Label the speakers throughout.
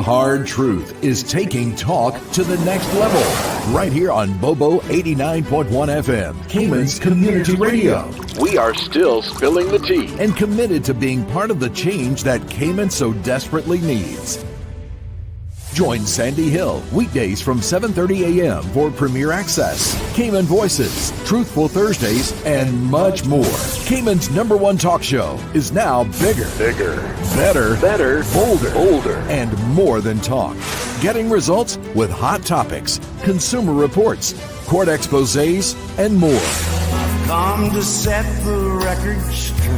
Speaker 1: hard truth is taking talk to the next level. Right here on Bobo 89.1 FM, Cayman's Community Radio. We are still spilling the tea and committed to being part of the change that Cayman so desperately needs. Join Sandy Hill weekdays from 7:30 a.m. for Premier Access, Cayman Voices, Truthful Thursdays, and much more. Cayman's #1 talk show is now bigger, better, bolder, and more than talk. Getting results with hot topics, consumer reports, court exposés, and more.
Speaker 2: I've come to set the record straight.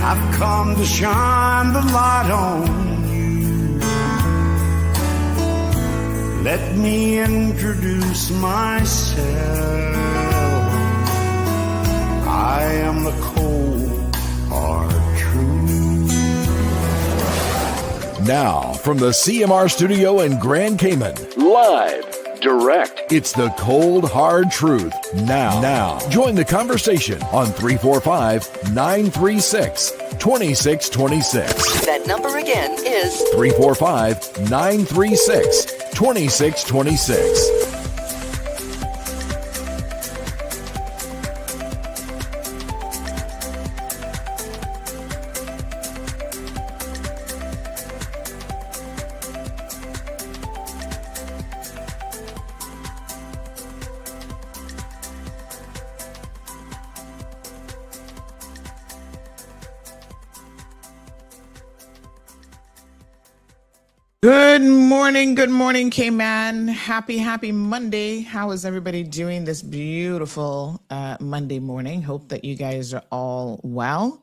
Speaker 2: I've come to shine the light on you. Let me introduce myself. I am the cold, hard truth.
Speaker 1: Now, from the CMR studio in Grand Cayman, live, direct, it's the cold, hard truth. Now, join the conversation on 345-936-2626.
Speaker 3: That number again is
Speaker 1: 345-936-2626.
Speaker 4: Good morning, Cayman. Happy Monday. How is everybody doing this beautiful Monday morning? Hope that you guys are all well.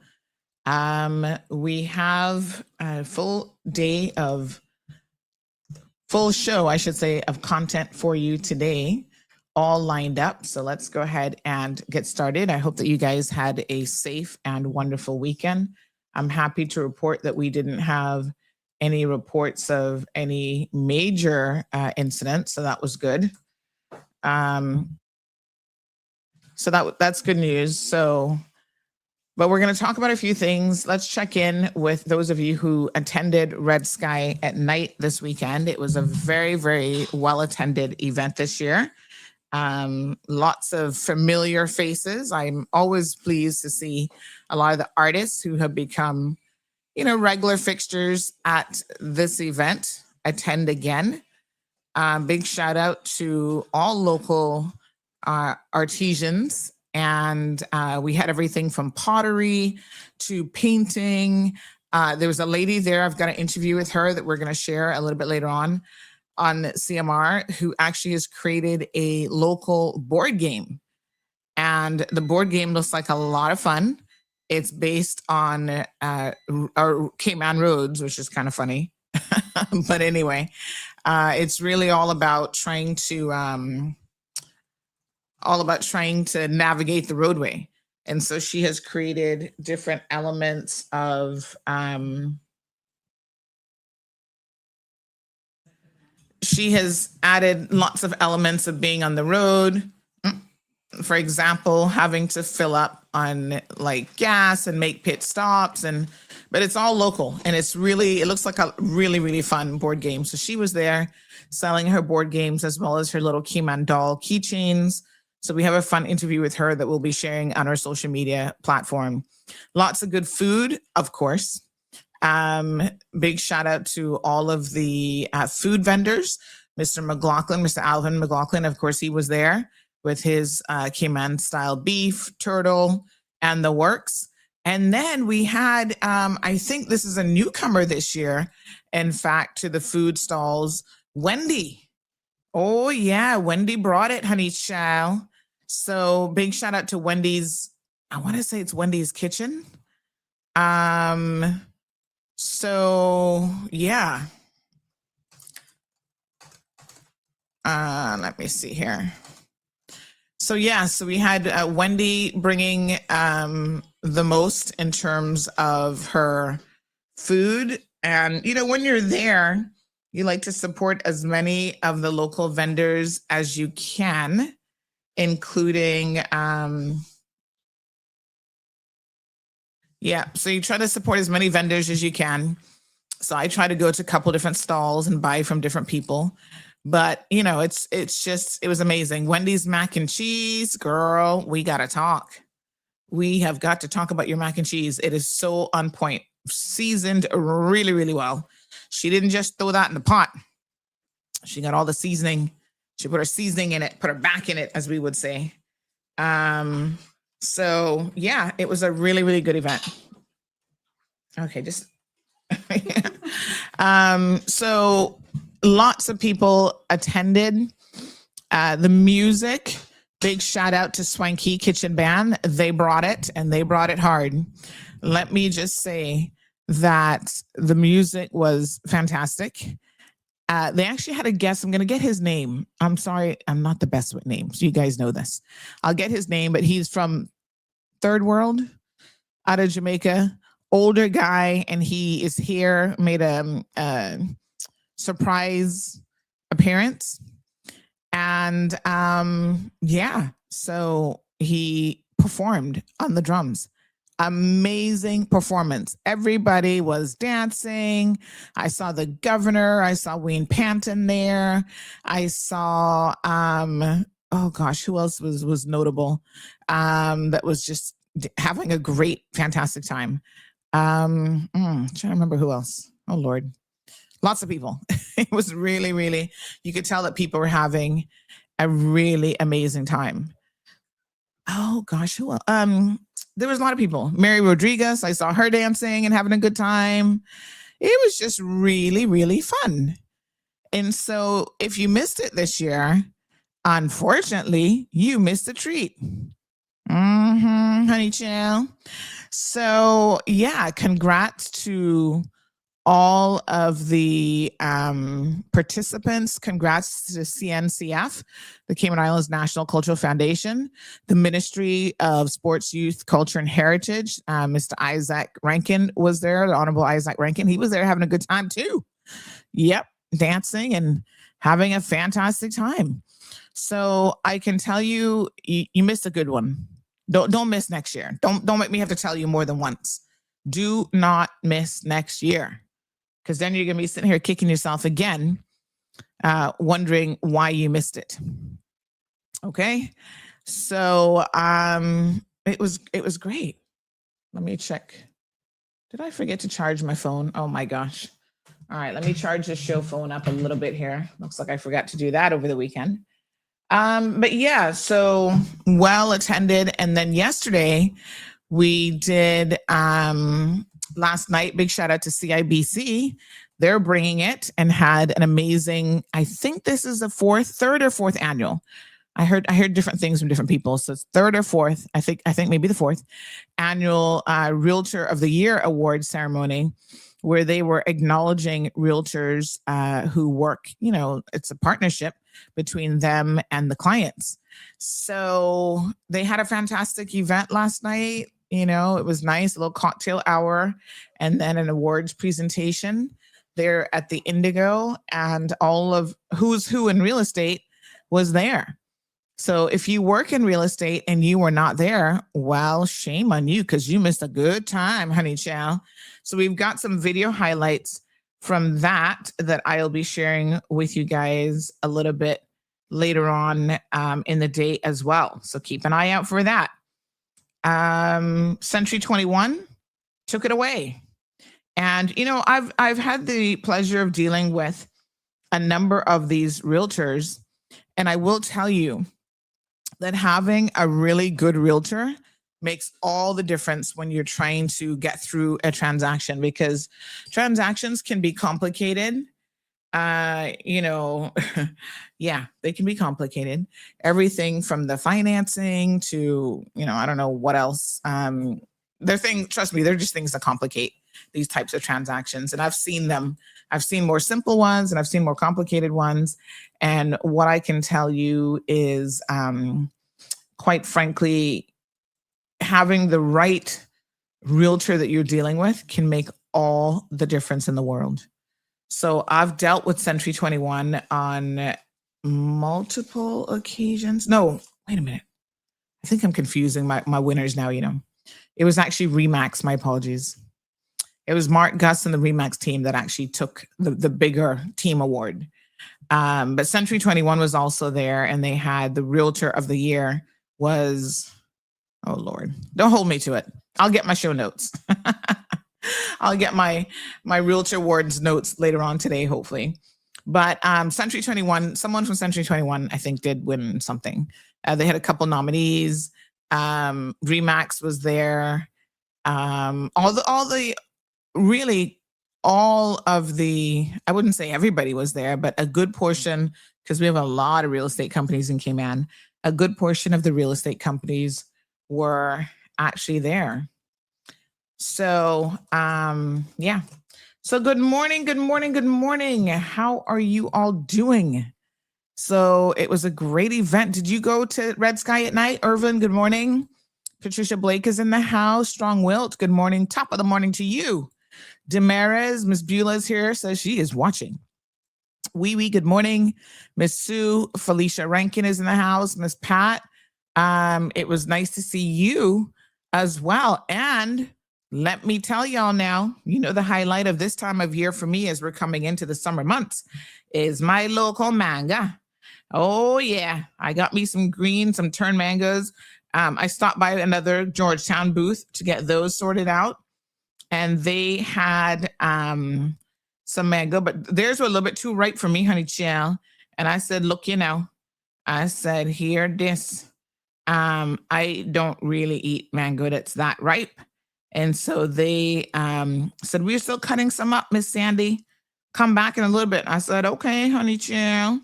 Speaker 4: We have a full show, I should say, of content for you today, all lined up. So let's go ahead and get started. I hope that you guys had a safe and wonderful weekend. I'm happy to report that we didn't have any reports of any major incidents, so that was good. So that's good news. But we're going to talk about a few things. Let's check in with those of you who attended Red Sky at Night this weekend. It was a very, very well-attended event this year. Lots of familiar faces. I'm always pleased to see a lot of the artists who have become regular fixtures at this event attend again. Big shout out to all local artisans. And we had everything from pottery to painting. There was a lady there, I've got an interview with her that we're going to share a little bit later on CMR, who actually has created a local board game. And the board game looks like a lot of fun. It's based on our Cayman roads, which is kind of funny. But anyway, it's really all about trying to navigate the roadway. And so she has created different elements of she has added lots of elements of being on the road. For example, having to fill up on like gas and make pit stops, but it's all local, and it looks like a really, really fun board game. So she was there selling her board games as well as her little Cayman doll keychains. So we have a fun interview with her that we'll be sharing on our social media platform. Lots of good food, of course. Big shout out to all of the food vendors. Mr. Alvin McLaughlin, of course, he was there with his Cayman style beef, turtle, and the works. And then we had, I think this is a newcomer this year, in fact, to the food stalls, Wendy. Oh yeah, Wendy brought it, honey child. So big shout out to Wendy's, I want to say it's Wendy's Kitchen. So yeah. Let me see here. So we had Wendy bringing the most in terms of her food. And, when you're there, you like to support as many of the local vendors as you can, including Yeah. So you try to support as many vendors as you can. So I try to go to a couple different stalls and buy from different people. But it was amazing. Wendy's mac and cheese, girl, we gotta talk. We have got to talk about your mac and cheese. It is so on point, seasoned really, really well. She didn't just throw that in the pot. She got all the seasoning. She put her seasoning in it, put her back in it, as we would say. So yeah, it was a really, really good event. Okay, just so lots of people attended. The music, big shout out to Swanky Kitchen Band. They brought it and they brought it hard. Let me just say that the music was fantastic. They actually had a guest. I'm going to get his name. I'm sorry, I'm not the best with names. You guys know this. I'll get his name, but he's from Third World out of Jamaica. Older guy, and he is here, made a surprise appearance. And yeah, so he performed on the drums. Amazing performance. Everybody was dancing. I saw the governor. I saw Wayne Panton there. I saw oh gosh, who else was notable? That was just having a great, fantastic time. Trying to remember who else. Oh Lord, lots of people. It was really, really, you could tell that people were having a really amazing time. Oh gosh, who else? There was a lot of people. Mary Rodriguez, I saw her dancing and having a good time. It was just really, really fun. And so if you missed it this year, unfortunately, you missed a treat. Honey child. So yeah, congrats to all of the participants. Congrats to CNCF, the Cayman Islands National Cultural Foundation, the Ministry of Sports, Youth, Culture, and Heritage. Mr. Isaac Rankin was there, the Honorable Isaac Rankin. He was there having a good time too. Yep, dancing and having a fantastic time. So I can tell you, you missed a good one. Don't miss next year. Don't make me have to tell you more than once. Do not miss next year, because then you're gonna be sitting here kicking yourself again, wondering why you missed it. Okay, so it was great. Let me check. Did I forget to charge my phone? Oh my gosh. All right, let me charge the show phone up a little bit here. Looks like I forgot to do that over the weekend. But yeah, so well attended. And then yesterday we did, last night, big shout out to CIBC. They're bringing it and had an amazing, I think this is the third or fourth annual. I heard different things from different people. So it's third or fourth, I think maybe the fourth annual Realtor of the Year award ceremony, where they were acknowledging realtors who work, it's a partnership between them and the clients. So they had a fantastic event last night. It was nice, a little cocktail hour, and then an awards presentation there at the Indigo, and all of who's who in real estate was there. So if you work in real estate and you were not there, well, shame on you, because you missed a good time, honey child. So we've got some video highlights from that I'll be sharing with you guys a little bit later on in the day as well. So keep an eye out for that. Century 21 took it away. And, I've had the pleasure of dealing with a number of these realtors, and I will tell you that having a really good realtor makes all the difference when you're trying to get through a transaction, because transactions can be complicated. Yeah, they can be complicated. Everything from the financing to, I don't know what else. Trust me, they're just things that complicate these types of transactions. And I've seen them. I've seen more simple ones and I've seen more complicated ones. And what I can tell you is, quite frankly, having the right realtor that you're dealing with can make all the difference in the world. So I've dealt with Century 21 on multiple occasions. No, wait a minute. I think I'm confusing my winners now, It was actually Remax. My apologies. It was Mark, Gus, and the Remax team that actually took the bigger team award. But Century 21 was also there, and they had the Realtor of the Year was, oh Lord, don't hold me to it. I'll get my show notes. I'll get my Realtor Awards notes later on today, hopefully. But Century 21, someone from Century 21, I think, did win something. They had a couple nominees. Remax was there. All of the, I wouldn't say everybody was there, but a good portion, because we have a lot of real estate companies in Cayman, a good portion of the real estate companies were actually there. So, yeah. So good morning, good morning, good morning. How are you all doing? So it was a great event. Did you go to Red Sky at night? Irvin, good morning. Patricia Blake is in the house. Strong Wilt, good morning. Top of the morning to you. Damaris, Miss Beulah's here, says she is watching. Wee, good morning. Miss Sue, Felicia Rankin is in the house. Miss Pat, it was nice to see you as well. And let me tell y'all now, you know, the highlight of this time of year for me as we're coming into the summer months is my local manga. Oh yeah, I got me some turn mangoes. I stopped by another Georgetown booth to get those sorted out. And they had some mango, but theirs were a little bit too ripe for me, honey chill. And I said, look, I said, here, this. I don't really eat mango that's that ripe. And so they said, we're still cutting some up, Miss Sandy. Come back in a little bit. I said, okay, honey chill.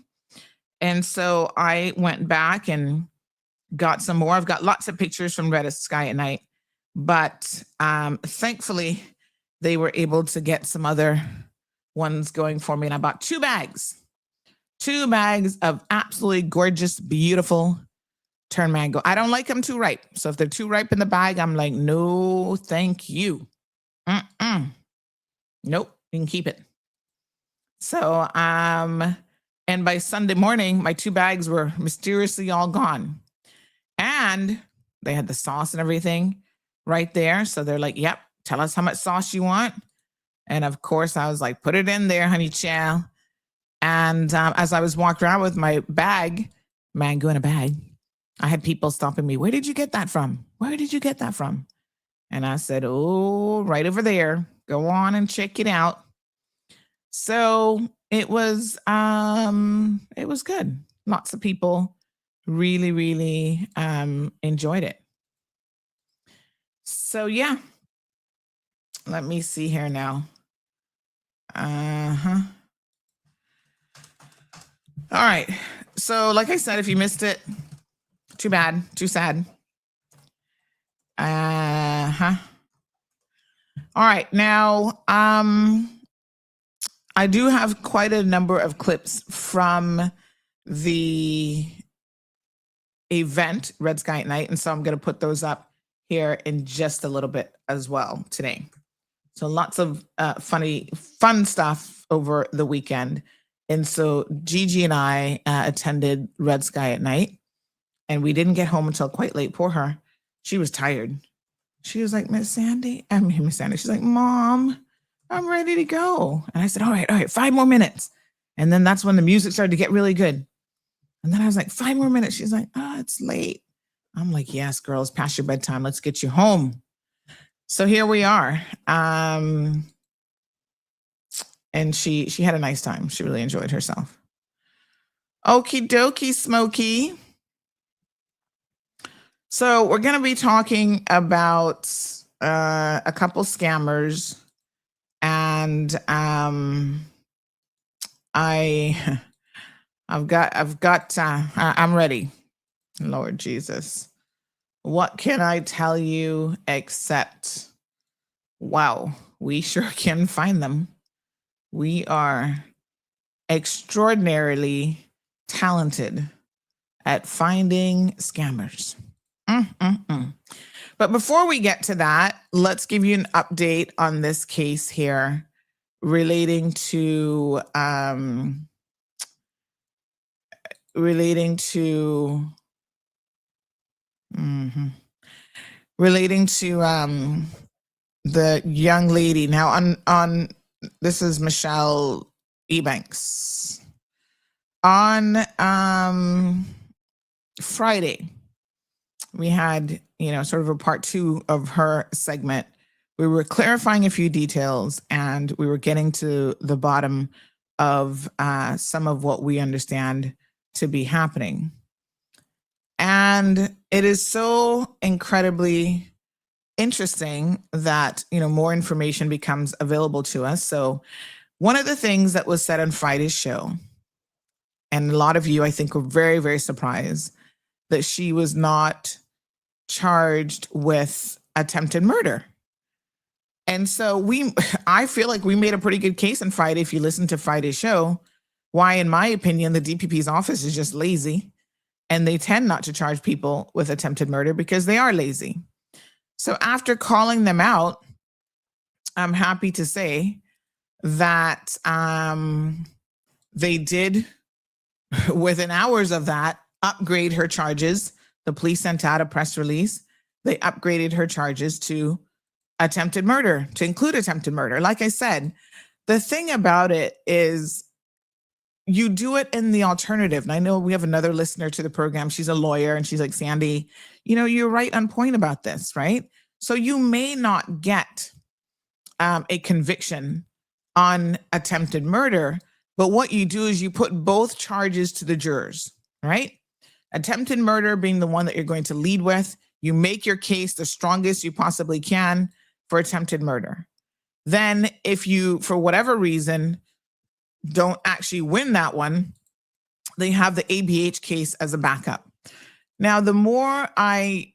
Speaker 4: And so I went back and got some more. I've got lots of pictures from Red Sky at Night. But thankfully, they were able to get some other ones going for me. And I bought 2 bags of absolutely gorgeous, beautiful turn mango. I don't like them too ripe. So if they're too ripe in the bag, I'm like, no, thank you. Nope, you can keep it. So, and by Sunday morning, my 2 bags were mysteriously all gone. And they had the sauce and everything right there. So they're like, yep, tell us how much sauce you want. And of course, I was like, put it in there, honey chow. And as I was walking around with my bag, mango in a bag, I had people stopping me. Where did you get that from? Where did you get that from? And I said, oh, right over there. Go on and check it out. So it was good. Lots of people really, really enjoyed it. So yeah, let me see here now. All right. So like I said, if you missed it, too bad, too sad. All right. Now, I do have quite a number of clips from the event, Red Sky at Night. And so I'm going to put those up here in just a little bit as well today. So lots of fun stuff over the weekend. And so Gigi and I attended Red Sky at Night, and we didn't get home until quite late. Poor her. She was tired. She was like, Miss Sandy. She's like, Mom, I'm ready to go. And I said, all right, 5 more minutes. And then that's when the music started to get really good. And then I was like, 5 more minutes. She's like, oh, it's late. I'm like, yes, girls, past your bedtime. Let's get you home. So here we are. And she had a nice time. She really enjoyed herself. Okie dokie, Smokey. So we're going to be talking about a couple scammers. And I'm ready. Lord Jesus. What can I tell you except, wow, we sure can find them. We are extraordinarily talented at finding scammers. But before we get to that, let's give you an update on this case here relating to relating to the young lady. Now on this is Michelle Ebanks. On Friday, we had, sort of a part 2 of her segment. We were clarifying a few details and we were getting to the bottom of some of what we understand to be happening. And it is so incredibly interesting that, more information becomes available to us. So one of the things that was said on Friday's show, and a lot of you, I think, were very, very surprised that she was not charged with attempted murder. And so I feel like we made a pretty good case on Friday. If you listen to Friday's show, why, in my opinion, the DPP's office is just lazy and they tend not to charge people with attempted murder because they are lazy. So after calling them out, I'm happy to say that they did, within hours of that, upgrade her charges. The police sent out a press release. They upgraded her charges to attempted murder, to include attempted murder. Like I said, the thing about it is you do it in the alternative. And I know we have another listener to the program. She's a lawyer and she's like, Sandy, you're right on point about this, right? So you may not get a conviction on attempted murder, but what you do is you put both charges to the jurors, right? Attempted murder being the one that you're going to lead with. You make your case the strongest you possibly can for attempted murder. Then if you, for whatever reason, don't actually win that one, they have the ABH case as a backup. Now, the more I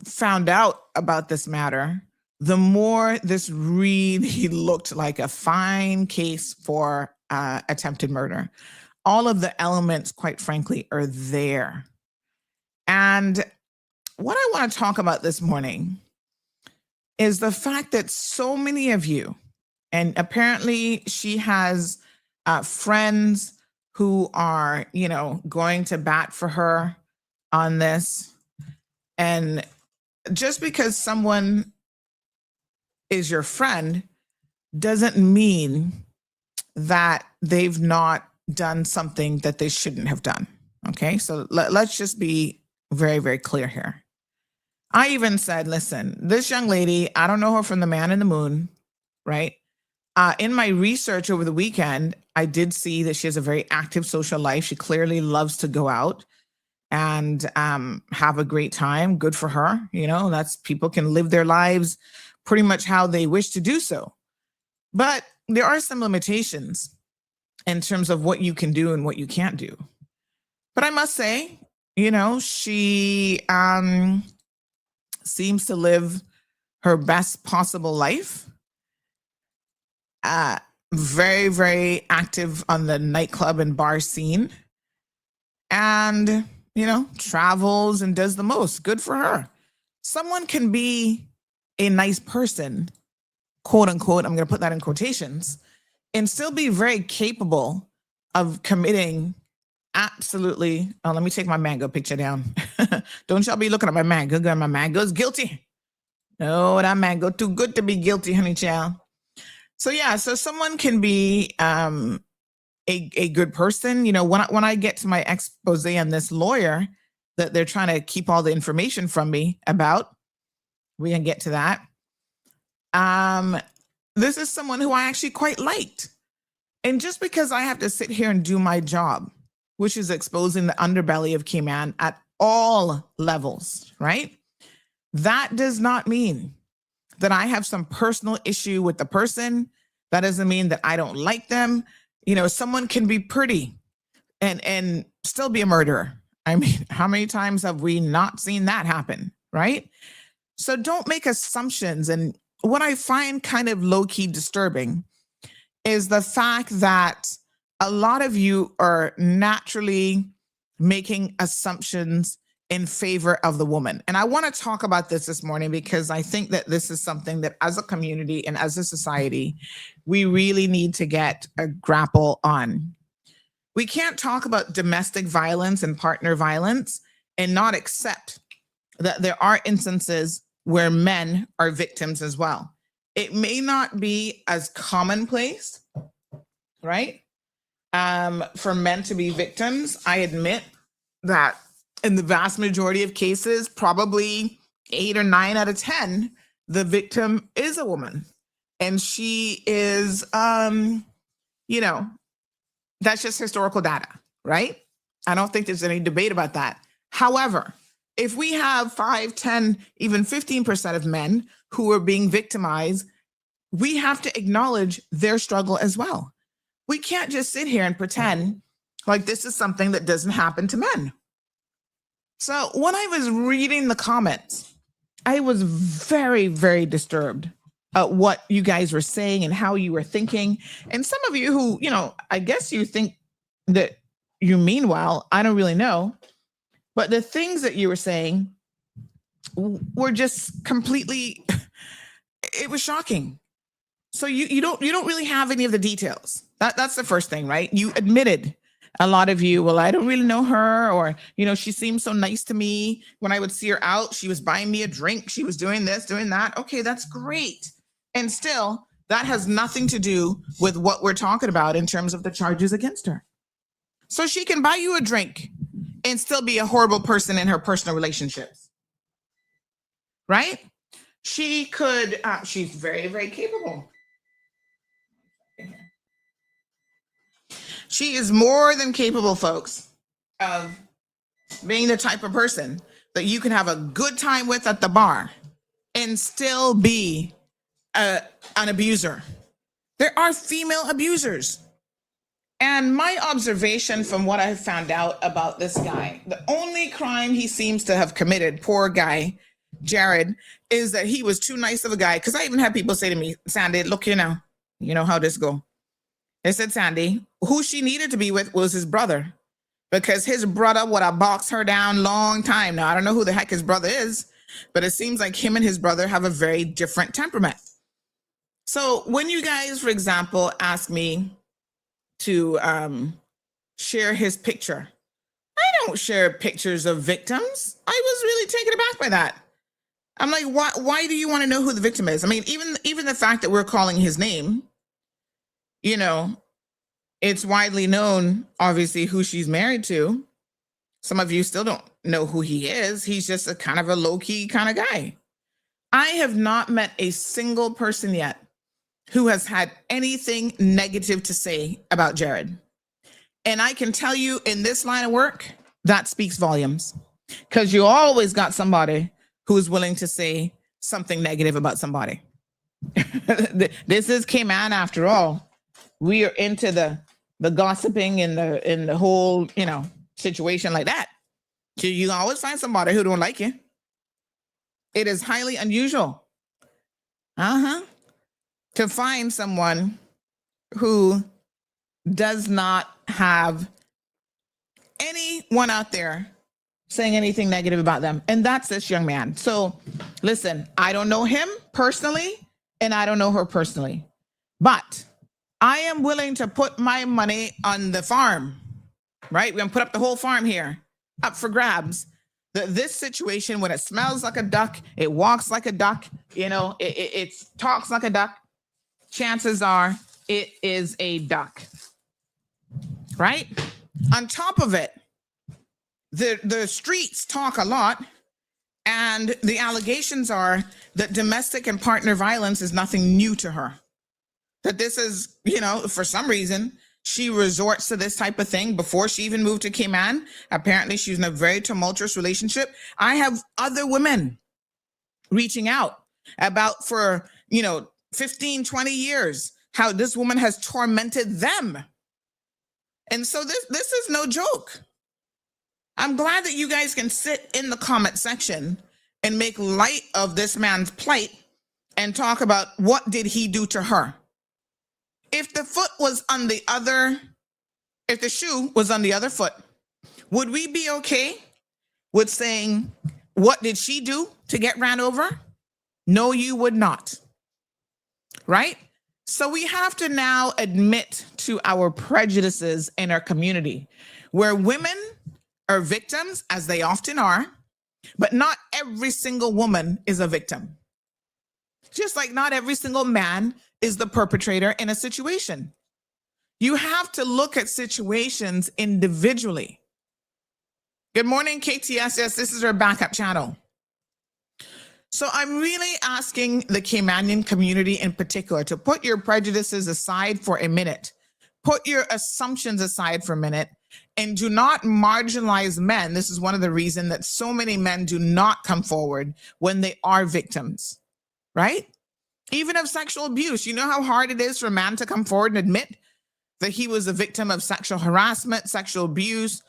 Speaker 4: found out about this matter, the more this really looked like a fine case for attempted murder. All of the elements, quite frankly, are there. And what I want to talk about this morning is the fact that so many of you, and apparently she has friends who are, going to bat for her on this. And just because someone is your friend doesn't mean that they've not done something that they shouldn't have done. Okay, so let's just be very, very clear here. I even said, listen, this young lady, I don't know her from the man in the moon, right? In my research over the weekend, I did see that she has a very active social life. She clearly loves to go out and have a great time. Good for her. That's, people can live their lives pretty much how they wish to do so. But there are some limitations in terms of what you can do and what you can't do. But I must say, she seems to live her best possible life. Very, very active on the nightclub and bar scene. And, travels and does the most. Good for her. Someone can be a nice person, quote unquote, I'm going to put that in quotations, and still be very capable of committing absolutely. Oh, let me take my mango picture down. Don't y'all be looking at my mango. My mango's guilty. No, that mango too good to be guilty, honey child. So yeah, so someone can be a good person. When I get to my expose on this lawyer that they're trying to keep all the information from me about, we can get to that. This is someone who I actually quite liked. And just because I have to sit here and do my job, which is exposing the underbelly of Cayman at all levels, right? That does not mean that I have some personal issue with the person. That doesn't mean that I don't like them. Someone can be pretty and still be a murderer. I mean, how many times have we not seen that happen, right? So don't make assumptions. And what I find kind of low-key disturbing is the fact that a lot of you are naturally making assumptions in favor of the woman. And I want to talk about this morning because I think that this is something that as a community and as a society, we really need to get a grapple on. We can't talk about domestic violence and partner violence and not accept that there are instances where men are victims as well. It may not be as commonplace, right? For men to be victims. I admit that in the vast majority of cases, probably 8 or 9 out of 10, the victim is a woman. And she is, you know, that's just historical data, right? I don't think there's any debate about that. However, if we have 5, 10, even 15% of men who are being victimized, we have to acknowledge their struggle as well. We can't just sit here and pretend like this is something that doesn't happen to men. So when I was reading the comments, I was very, very disturbed at what you guys were saying and how you were thinking. And some of you who, you know, I guess you think that you mean well, I don't really know. But the things that you were saying were just completely, it was shocking. So you don't really have any of the details. That's the first thing, right? You admitted, a lot of you, well, I don't really know her, or, you know, she seemed so nice to me. When I would see her out, she was buying me a drink. She was doing this, doing that. Okay, that's great. And still, that has nothing to do with what we're talking about in terms of the charges against her. So she can buy you a drink and still be a horrible person in her personal relationships, right? She could, she's very, very capable. She is more than capable, folks, of being the type of person that you can have a good time with at the bar and still be an abuser. There are female abusers. And my observation from what I've found out about this guy, the only crime he seems to have committed, poor guy, Jared, is that he was too nice of a guy. Because I even had people say to me, Sandy, look, you know how this go. They said, Sandy, who she needed to be with was his brother, because his brother would have boxed her down long time. Now, I don't know who the heck his brother is, but it seems like him and his brother have a very different temperament. So when you guys, for example, ask me to share his picture, I don't share pictures of victims. I was really taken aback by that. I'm like, why do you want to know who the victim is? I mean, even the fact that we're calling his name, you know, it's widely known, obviously, who she's married to. Some of you still don't know who he is. He's just a kind of a low-key kind of guy. I have not met a single person yet who has had anything negative to say about Jared. And I can tell you, in this line of work, that speaks volumes, because you always got somebody who's willing to say something negative about somebody. This is Cayman, after all. We are into the gossiping and the whole, you know, situation like that. So you always find somebody who don't like you. It is highly unusual. To find someone who does not have anyone out there saying anything negative about them. And that's this young man. So listen, I don't know him personally, and I don't know her personally, but I am willing to put my money on the farm, right? We're gonna put up the whole farm here, up for grabs. This situation, when it smells like a duck, it walks like a duck, you know, it talks like a duck, chances are it is a duck, right? On top of it, the streets talk a lot, and the allegations are that domestic and partner violence is nothing new to her. That this is, you know, for some reason, she resorts to this type of thing before she even moved to Cayman. Apparently, she's in a very tumultuous relationship. I have other women reaching out about, for, you know, 15, 20 years, how this woman has tormented them. And so this is no joke. I'm glad that you guys can sit in the comment section and make light of this man's plight and talk about what did he do to her. If the foot was on the other, if the shoe was on the other foot, would we be okay with saying, what did she do to get ran over? No, you would not. Right? So we have to now admit to our prejudices in our community, where women are victims, as they often are, But not every single woman is a victim. Just like not every single man is the perpetrator in a situation. You have to look at situations individually. Good morning, KTS. Yes, this is our backup channel. So I'm really asking the Caymanian community in particular to put your prejudices aside for a minute. Put your assumptions aside for a minute and do not marginalize men. This is one of the reasons that so many men do not come forward when they are victims, right? Even of sexual abuse. You know how hard it is for a man to come forward and admit that he was a victim of sexual harassment, sexual abuse,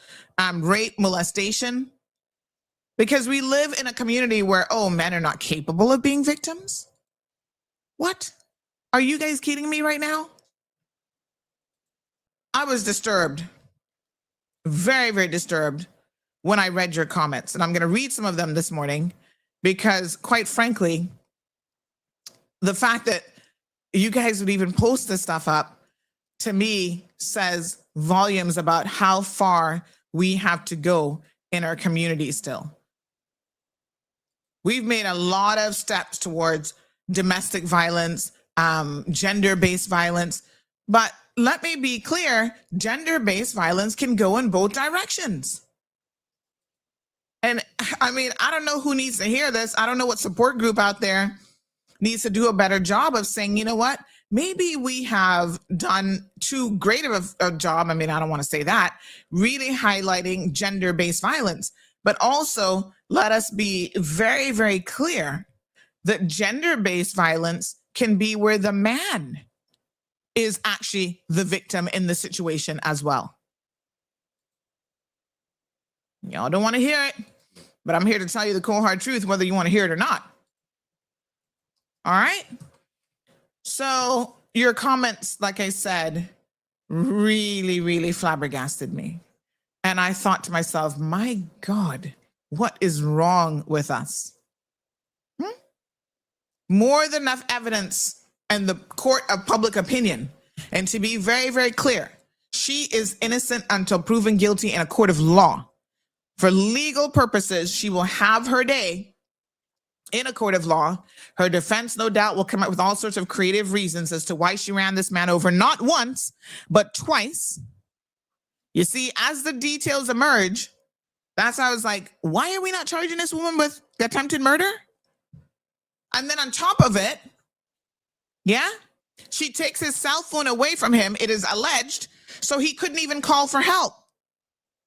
Speaker 4: rape, molestation? Because we live in a community where, oh, men are not capable of being victims? What? Are you guys kidding me right now? I was disturbed, very, very disturbed when I read your comments. And I'm going to read some of them this morning because, quite frankly, the fact that you guys would even post this stuff up, to me, says volumes about how far we have to go in our community still. We've made a lot of steps towards domestic violence, gender-based violence, but let me be clear, gender-based violence can go in both directions. And I mean, I don't know who needs to hear this. I don't know what support group out there needs to do a better job of saying, you know what, maybe we have done too great of a job. I mean, I don't want to say that, really highlighting gender-based violence, but also let us be very, very clear that gender-based violence can be where the man is actually the victim in the situation as well. Y'all don't want to hear it, but I'm here to tell you the cold hard truth, whether you want to hear it or not. All right. So your comments, like I said, really, really flabbergasted me. And I thought to myself, my God, what is wrong with us? More than enough evidence in the court of public opinion. And to be very, very clear, she is innocent until proven guilty in a court of law. For legal purposes, she will have her day in a court of law. Her defense, no doubt, will come up with all sorts of creative reasons as to why she ran this man over, not once, but twice. You see, as the details emerge, that's how I was like, why are we not charging this woman with attempted murder? And then on top of it, yeah, she takes his cell phone away from him, it is alleged, so he couldn't even call for help.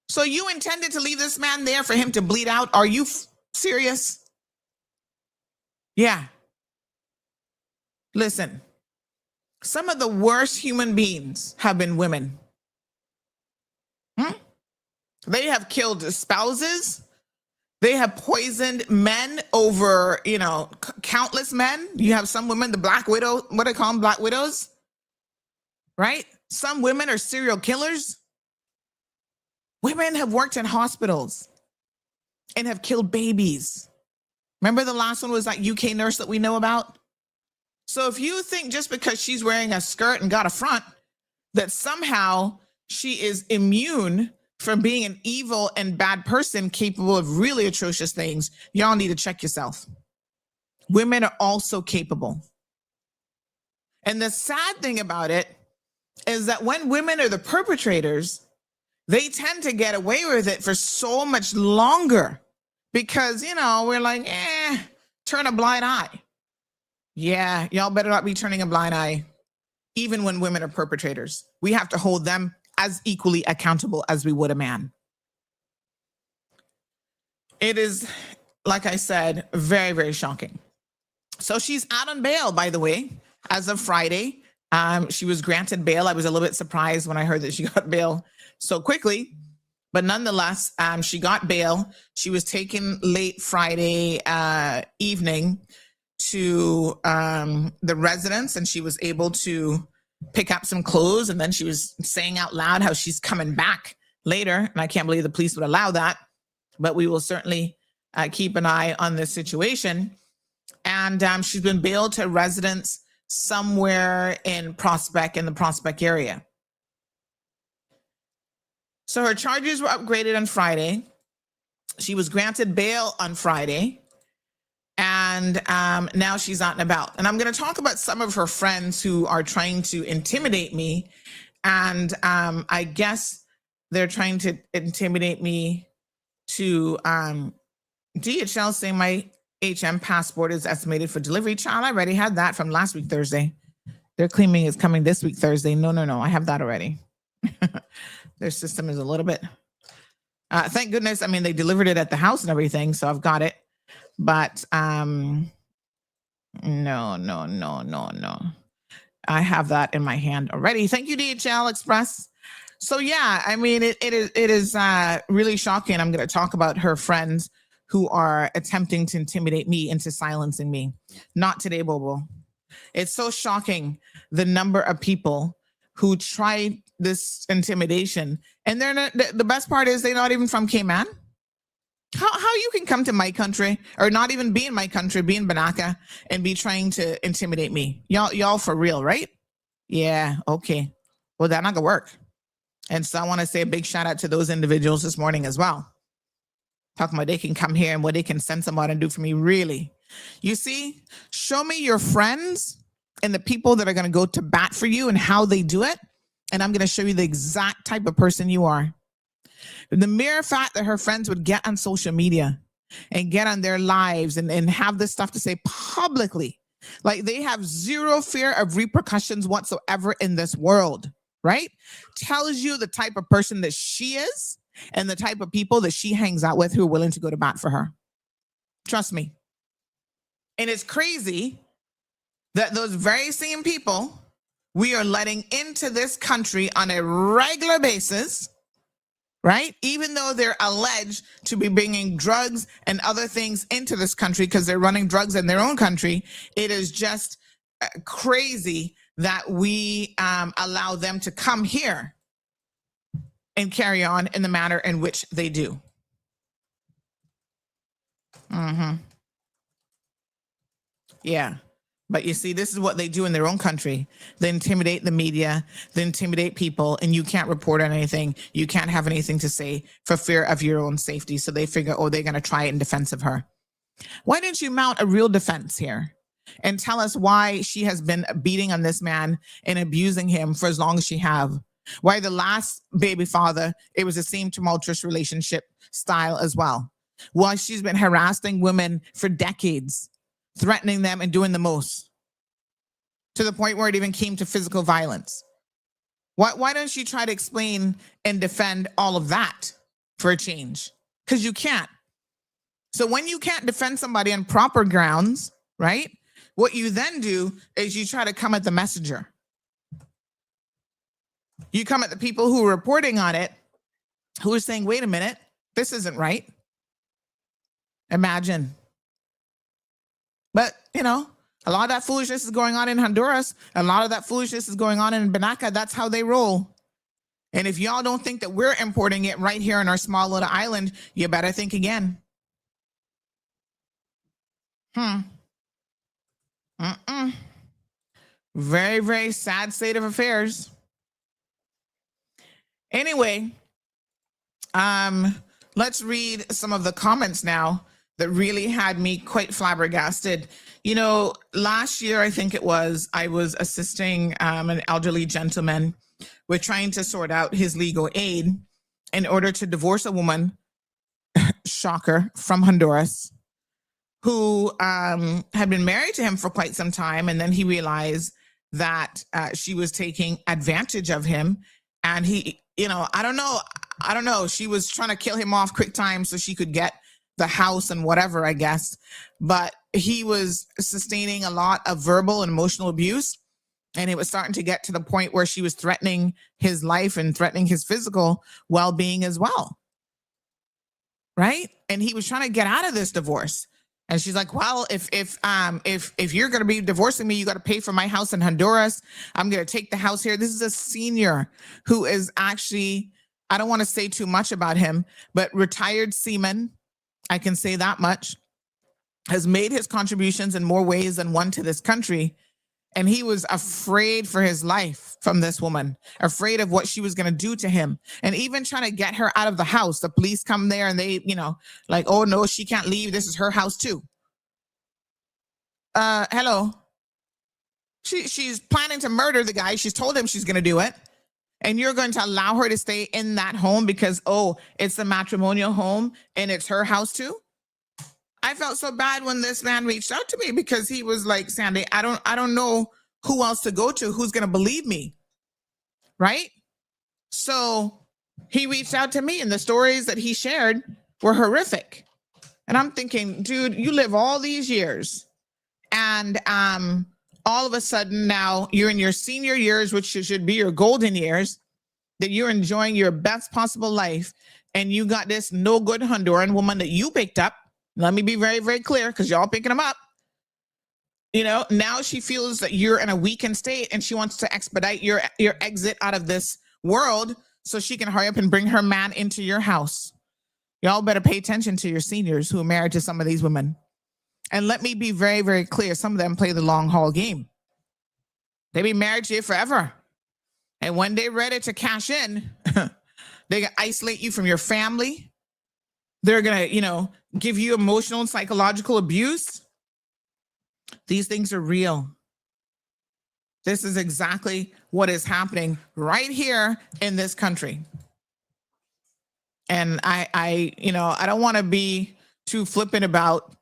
Speaker 4: So you intended to leave this man there for him to bleed out? Are you serious? Yeah. Listen, some of the worst human beings have been women. They have killed spouses. They have poisoned men over, countless men. You have some women, the Black Widow, what do they call them? Black widows, right? Some women are serial killers. Women have worked in hospitals and have killed babies. Remember the last one was that UK nurse that we know about? So if you think just because she's wearing a skirt and got a front, that somehow she is immune from being an evil and bad person capable of really atrocious things, y'all need to check yourself. Women are also capable. And the sad thing about it is that when women are the perpetrators, they tend to get away with it for so much longer because, we're like, turn a blind eye. Yeah, y'all better not be turning a blind eye. Even when women are perpetrators, we have to hold them as equally accountable as we would a man. It is, like I said, very, very shocking. So she's out on bail, by the way, as of Friday. She was granted bail. I was a little bit surprised when I heard that she got bail so quickly, but nonetheless, she got bail. She was taken late Friday evening to the residence, and she was able to pick up some clothes, and then she was saying out loud how she's coming back later, and I can't believe the police would allow that, but we will certainly keep an eye on this situation. And she's been bailed to a residence somewhere in the Prospect area. So her charges were upgraded on Friday. She was granted bail on Friday, and now she's out and about. And I'm going to talk about some of her friends who are trying to intimidate me. And I guess they're trying to intimidate me to DHL saying my HM passport is estimated for delivery. Child, I already had that from last week, Thursday. They're claiming it's coming this week, Thursday. No. I have that already. Their system is a little bit... thank goodness. I mean, they delivered it at the house and everything, so I've got it. But no. I have that in my hand already. Thank you, DHL Express. So yeah, I mean, it is really shocking. I'm going to talk about her friends who are attempting to intimidate me into silencing me. Not today, Bobo. It's so shocking, the number of people who try this intimidation, and they're not. The best part is they're not even from Cayman. How you can come to my country, or not even be in my country, be in Banaka, and be trying to intimidate me? Y'all for real, right? Yeah, okay. Well, that's not gonna work. And so I want to say a big shout out to those individuals this morning as well. Talking about they can come here and what they can send somebody and do for me. Really? You see, show me your friends and the people that are going to go to bat for you and how they do it. And I'm going to show you the exact type of person you are. The mere fact that her friends would get on social media and get on their lives and have this stuff to say publicly, like they have zero fear of repercussions whatsoever in this world, right? Tells you the type of person that she is and the type of people that she hangs out with who are willing to go to bat for her. Trust me. And it's crazy that those very same people we are letting into this country on a regular basis, right? Even though they're alleged to be bringing drugs and other things into this country because they're running drugs in their own country, it is just crazy that we allow them to come here and carry on in the manner in which they do. Yeah. But you see, this is what they do in their own country. They intimidate the media, they intimidate people, and you can't report on anything. You can't have anything to say for fear of your own safety. So they figure, oh, they're going to try it in defense of her. Why didn't you mount a real defense here and tell us why she has been beating on this man and abusing him for as long as she have? Why the last baby father, it was the same tumultuous relationship style as well. Why she's been harassing women for decades, threatening them and doing the most, to the point where it even came to physical violence. Why don't you try to explain and defend all of that for a change? Because you can't. So when you can't defend somebody on proper grounds, right, what you then do is you try to come at the messenger. You come at the people who are reporting on it, who are saying, wait a minute, this isn't right. Imagine. But, you know, a lot of that foolishness is going on in Honduras. A lot of that foolishness is going on in Banaka. That's how they roll. And if y'all don't think that we're importing it right here on our small little island, you better think again. Very, very sad state of affairs. Anyway, let's read some of the comments now that really had me quite flabbergasted. You know, last year, I think it was, I was assisting an elderly gentleman with trying to sort out his legal aid in order to divorce a woman, shocker, from Honduras, who had been married to him for quite some time. And then he realized that she was taking advantage of him. And he, you know, I don't know. She was trying to kill him off quick time so she could get the house and whatever, I guess. But he was sustaining a lot of verbal and emotional abuse. And it was starting to get to the point where she was threatening his life and threatening his physical well-being as well. Right? And he was trying to get out of this divorce. And she's like, well, if you're going to be divorcing me, you got to pay for my house in Honduras. I'm going to take the house here. This is a senior who is actually, I don't want to say too much about him, but retired seaman, I can say that much, has made his contributions in more ways than one to this country. And he was afraid for his life from this woman, afraid of what she was going to do to him. And even trying to get her out of the house. The police come there and they, like, oh no, she can't leave. This is her house too. Hello. She's planning to murder the guy. She's told him she's going to do it. And you're going to allow her to stay in that home because, oh, it's the matrimonial home and it's her house too. I felt so bad when this man reached out to me because he was like, Sandy, I don't know who else to go to. Who's going to believe me? Right? So he reached out to me and the stories that he shared were horrific. And I'm thinking, dude, you live all these years and all of a sudden now you're in your senior years, which should be your golden years, that you're enjoying your best possible life. And you got this no good Honduran woman that you picked up. Let me be very, very clear because y'all picking them up. Now she feels that you're in a weakened state and she wants to expedite your exit out of this world so she can hurry up and bring her man into your house. Y'all better pay attention to your seniors who are married to some of these women. And let me be very, very clear. Some of them play the long haul game. They be married to you forever. And when they're ready to cash in, they can isolate you from your family. They're going to, give you emotional and psychological abuse. These things are real. This is exactly what is happening right here in this country. And I don't want to be too flippant about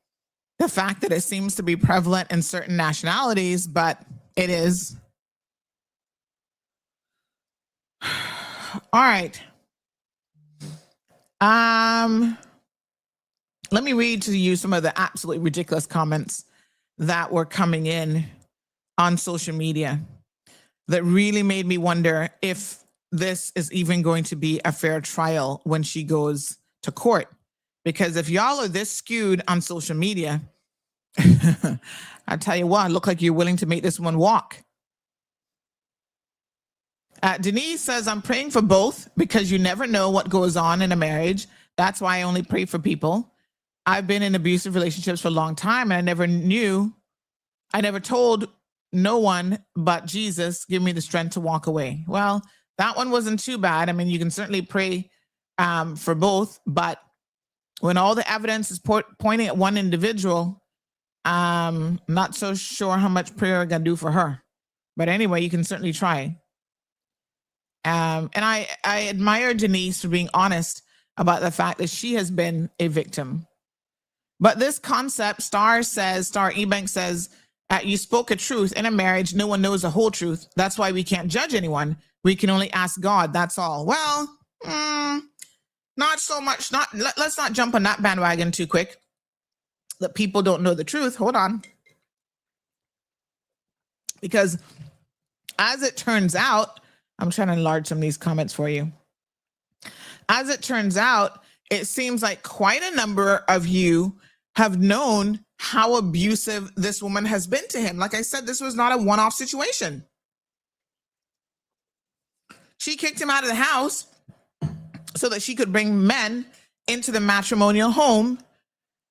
Speaker 4: the fact that it seems to be prevalent in certain nationalities, but it is. All right. Let me read to you some of the absolutely ridiculous comments that were coming in on social media that really made me wonder if this is even going to be a fair trial when she goes to court. Because if y'all are this skewed on social media, I tell you what, look like you're willing to make this one walk. Denise says, I'm praying for both because you never know what goes on in a marriage. That's why I only pray for people. I've been in abusive relationships for a long time and I never told no one but Jesus, give me the strength to walk away. Well, that one wasn't too bad. I mean, you can certainly pray for both, but when all the evidence is pointing at one individual, not so sure how much prayer I'm going to do for her. But anyway, you can certainly try. And I admire Denise for being honest about the fact that she has been a victim. But this concept, Star Ebank says, you spoke a truth. In a marriage, no one knows the whole truth. That's why we can't judge anyone. We can only ask God. That's all. Well, not so much. Let's not jump on that bandwagon too quick. That people don't know the truth. Hold on. Because as it turns out, I'm trying to enlarge some of these comments for you. As it turns out, it seems like quite a number of you have known how abusive this woman has been to him. Like I said, this was not a one-off situation. She kicked him out of the house so that she could bring men into the matrimonial home.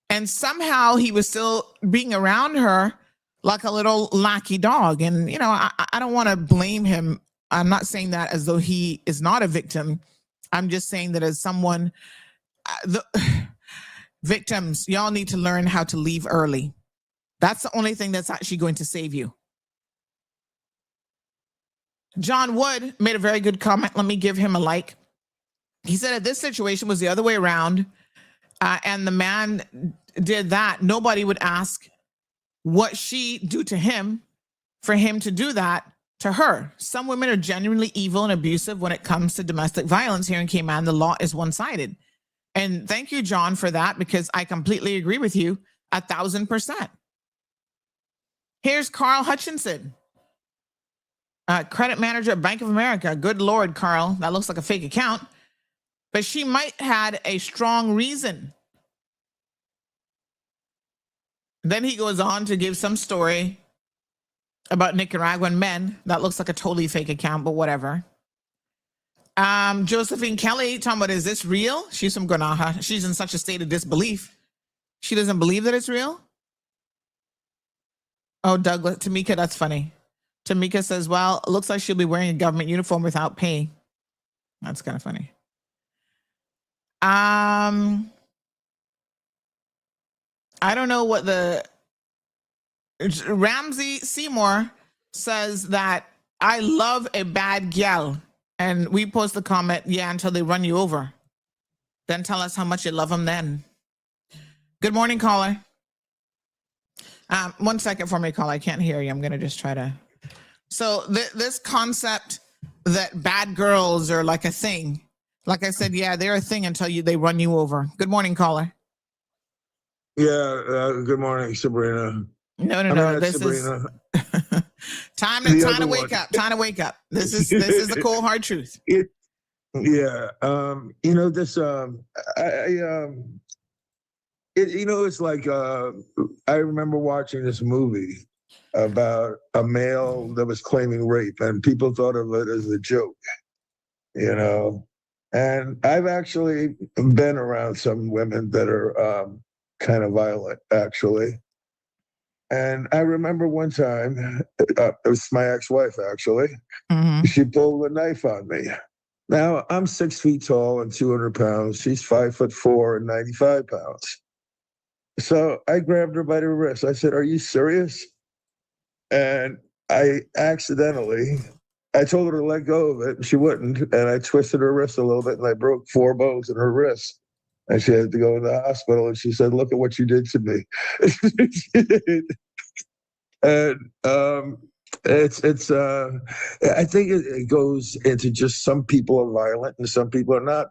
Speaker 4: And somehow he was still being around her like a little lackey dog. And, I don't want to blame him. I'm not saying that as though he is not a victim. I'm just saying that as someone, victims, y'all need to learn how to leave early. That's the only thing that's actually going to save you. John Wood made a very good comment. Let me give him a like. He said that this situation was the other way around, and the man did that. Nobody would ask what she do to him for him to do that to her. Some women are genuinely evil and abusive when it comes to domestic violence. Here in Cayman, the law is one-sided. And thank you, John, for that, because I completely agree with you 1,000%. Here's Carl Hutchinson, credit manager at Bank of America. Good Lord, Carl, that looks like a fake account. But she might had a strong reason. Then he goes on to give some story about Nicaraguan men. That looks like a totally fake account, but whatever. Josephine Kelly talking about, is this real? She's from Guanaja. She's in such a state of disbelief. She doesn't believe that it's real. Oh, Douglas, Tamika, that's funny. Tamika says, well, it looks like she'll be wearing a government uniform without pay. That's kind of funny. I don't know what Ramsey Seymour says that I love a bad gal. And we post the comment, yeah, until they run you over. Then tell us how much you love them then. Good morning, caller. 1 second for me, caller. I can't hear you. I'm going to just try to. So this concept that bad girls are like a thing. Like I said, yeah, they're a thing until they run you over. Good morning, caller.
Speaker 3: Yeah, good morning, Sabrina.
Speaker 4: No. This
Speaker 3: Sabrina.
Speaker 4: is time to wake up. Time to wake up. This is the cold hard truth.
Speaker 3: It's like I remember watching this movie about a male that was claiming rape, and people thought of it as a joke, And I've actually been around some women that are kind of violent, actually. And I remember one time, it was my ex-wife, actually. Mm-hmm. She pulled a knife on me. Now, I'm 6 feet tall and 200 pounds. She's 5'4" and 95 pounds. So I grabbed her by the wrist. I said, "Are you serious?" And I told her to let go of it, and she wouldn't. And I twisted her wrist a little bit, and I broke 4 bones in her wrist. And she had to go to the hospital, and she said, "Look at what you did to me." And I think it goes into just some people are violent and some people are not,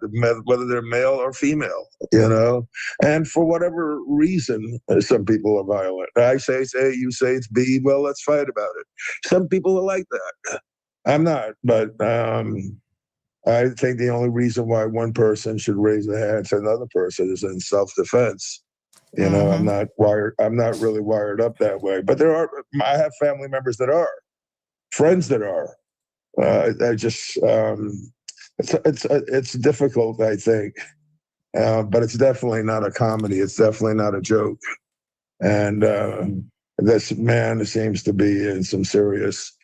Speaker 3: whether they're male or female, and for whatever reason, some people are violent. I say A, you say it's B, well, let's fight about it. Some people are like that. I'm not, but I think the only reason why one person should raise their hand to another person is in self-defense. Mm-hmm. I'm not really wired up that way, but I have family members that are, friends that are. It's difficult, I think, but it's definitely not a comedy. It's definitely not a joke. And this man seems to be in some serious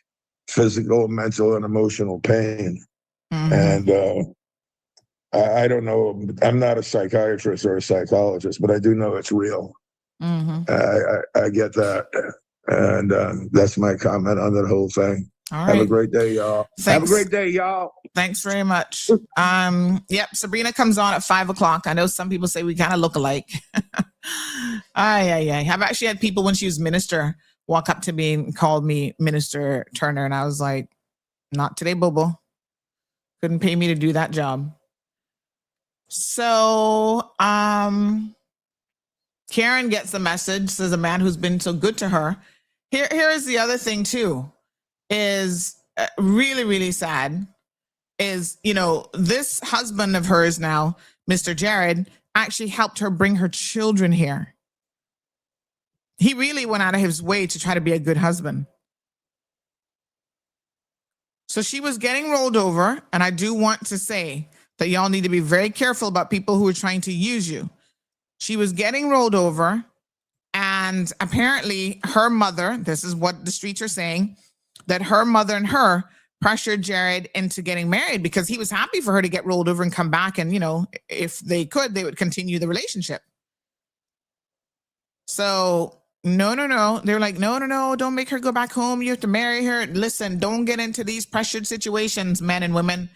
Speaker 3: physical, mental, and emotional pain. Mm-hmm. And I don't know. I'm not a psychiatrist or a psychologist, but I do know it's real. Mm-hmm. I get that. And that's my comment on that whole thing. All right. Have a great day, y'all. Thanks. Have a great day, y'all.
Speaker 4: Thanks very much. Yep. Sabrina comes on at 5:00. I know some people say we kind of look alike. I've actually had people when she was minister walk up to me and called me Minister Turner. And I was like, not today, Bobo. Couldn't pay me to do that job. So, Karen gets the message, says a man who's been so good to her. Here is the other thing too, is really, really sad is, this husband of hers now, Mr. Jared, actually helped her bring her children here. He really went out of his way to try to be a good husband. So she was getting rolled over. And I do want to say that y'all need to be very careful about people who are trying to use you. She was getting rolled over. And apparently her mother, this is what the streets are saying, that her mother and her pressured Jared into getting married because he was happy for her to get rolled over and come back. And, if they could, they would continue the relationship. So no. They're like, no, don't make her go back home. You have to marry her. Listen, don't get into these pressured situations, men and women.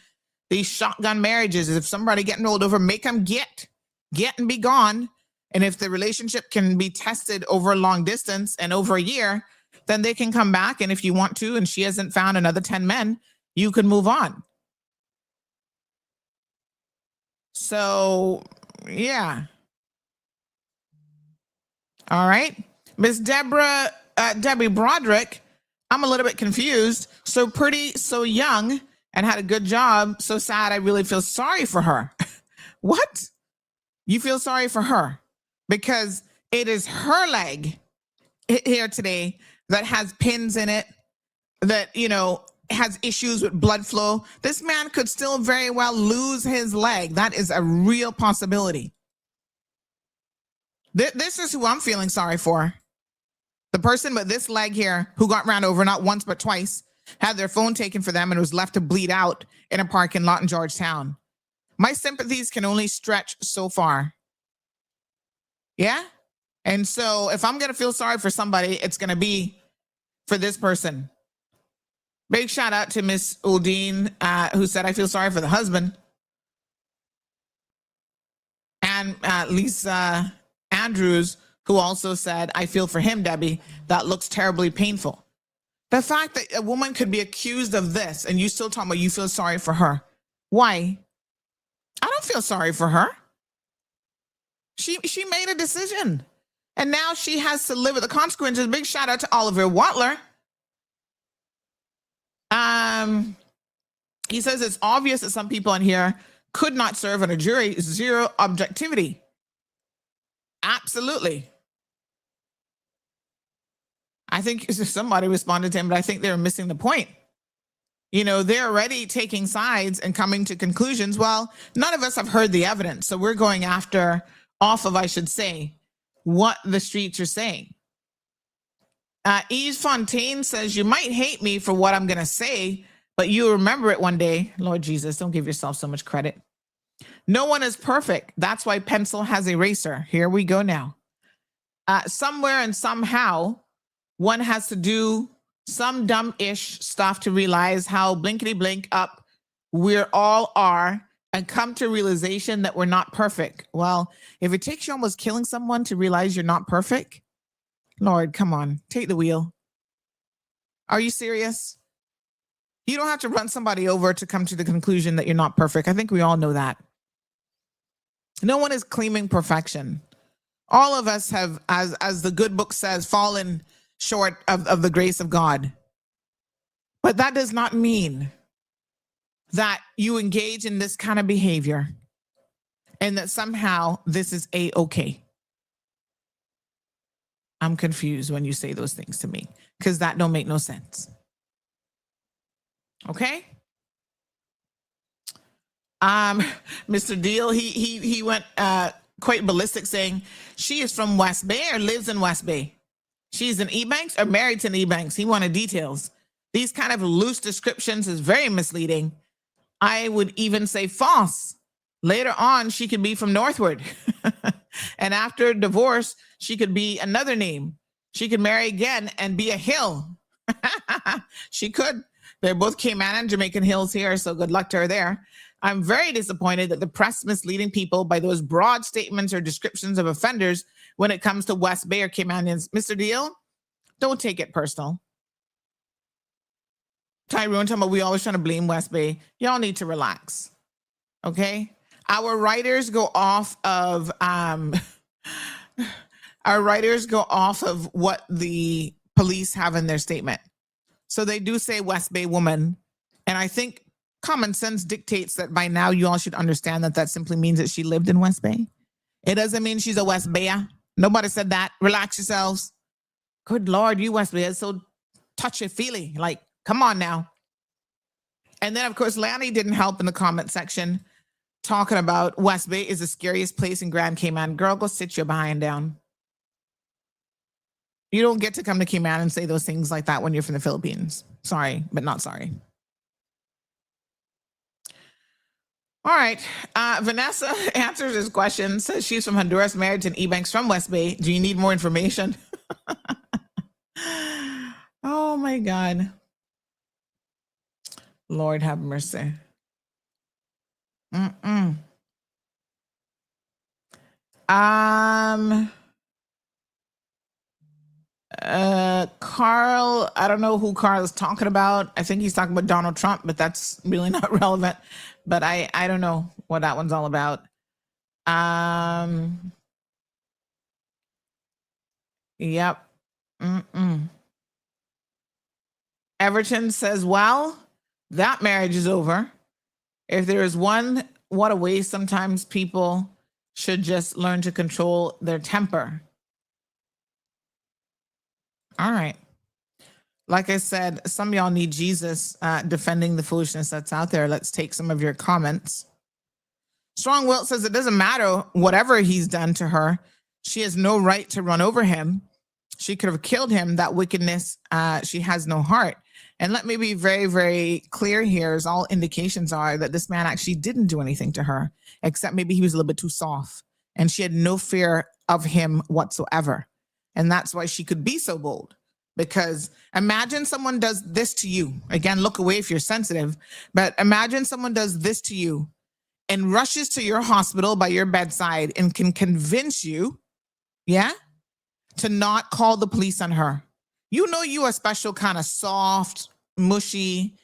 Speaker 4: These shotgun marriages, if somebody getting rolled over, make them get and be gone. And if the relationship can be tested over a long distance and over a year, then they can come back. And if you want to, and she hasn't found another 10 men, you can move on. So, yeah. All right. Miss Debbie Broderick, I'm a little bit confused. So pretty, so young, and had a good job. So sad. I really feel sorry for her. What? You feel sorry for her? Because it is her leg here today that has pins in it, that, has issues with blood flow. This man could still very well lose his leg. That is a real possibility. This is who I'm feeling sorry for. The person with this leg here who got ran over not once but twice had their phone taken for them and was left to bleed out in a parking lot in Georgetown. My sympathies can only stretch so far. Yeah? And so if I'm going to feel sorry for somebody, it's going to be for this person. Big shout out to Miss Uldine, who said, I feel sorry for the husband. And Lisa Andrews, who also said, I feel for him, Debbie. That looks terribly painful. The fact that a woman could be accused of this and you still talking about you feel sorry for her. Why? I don't feel sorry for her. She made a decision. And now she has to live with the consequences. Big shout out to Oliver Watler. He says it's obvious that some people in here could not serve on a jury. Zero objectivity. Absolutely. I think somebody responded to him, but I think they were missing the point. You know, they're already taking sides and coming to conclusions. Well, none of us have heard the evidence. So we're going off of, I should say, what the streets are saying. Yves Fontaine says, you might hate me for what I'm going to say, but you remember it one day. Lord Jesus, don't give yourself so much credit. No one is perfect. That's why pencil has eraser. Here we go now. Somewhere and somehow, one has to do some dumb-ish stuff to realize how blinkety-blink up we all are and come to realization that we're not perfect. Well, if it takes you almost killing someone to realize you're not perfect, Lord, come on, take the wheel. Are you serious? You don't have to run somebody over to come to the conclusion that you're not perfect. I think we all know that. No one is claiming perfection. All of us have, as the good book says, fallen short of the grace of God. But that does not mean that you engage in this kind of behavior and that somehow this is a-okay. I'm confused when you say those things to me because that don't make no sense. Okay? Mr. Deal, he went quite ballistic saying she is from West Bay or lives in West Bay. She's in Ebanks or married to an Ebanks. He wanted details. These kind of loose descriptions is very misleading. I would even say false. Later on, she could be from Northwood. And after divorce, she could be another name. She could marry again and be a hill. She could. They're both Cayman and Jamaican hills here, so good luck to her there. I'm very disappointed that the press misleading people by those broad statements or descriptions of offenders when it comes to West Bay or Caymanians. Mr. Deal, don't take it personal. Tyrone talking about we always trying to blame West Bay. Y'all need to relax. Okay? Our writers go off of what the police have in their statement. So they do say West Bay woman. And I think common sense dictates that by now you all should understand that that simply means that she lived in West Bay. It doesn't mean she's a West Bayer. Nobody said that. Relax yourselves. Good Lord, you West Bay is so touchy-feely. Like, come on now. And then, of course, Lanny didn't help in the comment section talking about West Bay is the scariest place in Grand Cayman. Girl, go sit your behind down. You don't get to come to Cayman and say those things like that when you're from the Philippines. Sorry, but not sorry. All right. Vanessa answers his question, says she's from Honduras, married to an Ebanks from West Bay. Do you need more information? Oh, my God. Lord have mercy. Carl, I don't know who Carl is talking about. I think he's talking about Donald Trump, but that's really not relevant. But I don't know what that one's all about. Yep. Everton says, well, that marriage is over. If there is one, what a waste. Sometimes people should just learn to control their temper. All right. Like I said, some of y'all need Jesus defending the foolishness that's out there. Let's take some of your comments. Strong Will says it doesn't matter whatever he's done to her. She has no right to run over him. She could have killed him. That wickedness, she has no heart. And let me be very, very clear here, as all indications are that this man actually didn't do anything to her, except maybe he was a little bit too soft and she had no fear of him whatsoever. And that's why she could be so bold. Because imagine someone does this to you. Again, look away if you're sensitive, but imagine someone does this to you and rushes to your hospital by your bedside and can convince you, to not call the police on her. You know, you a special kind of soft, mushy,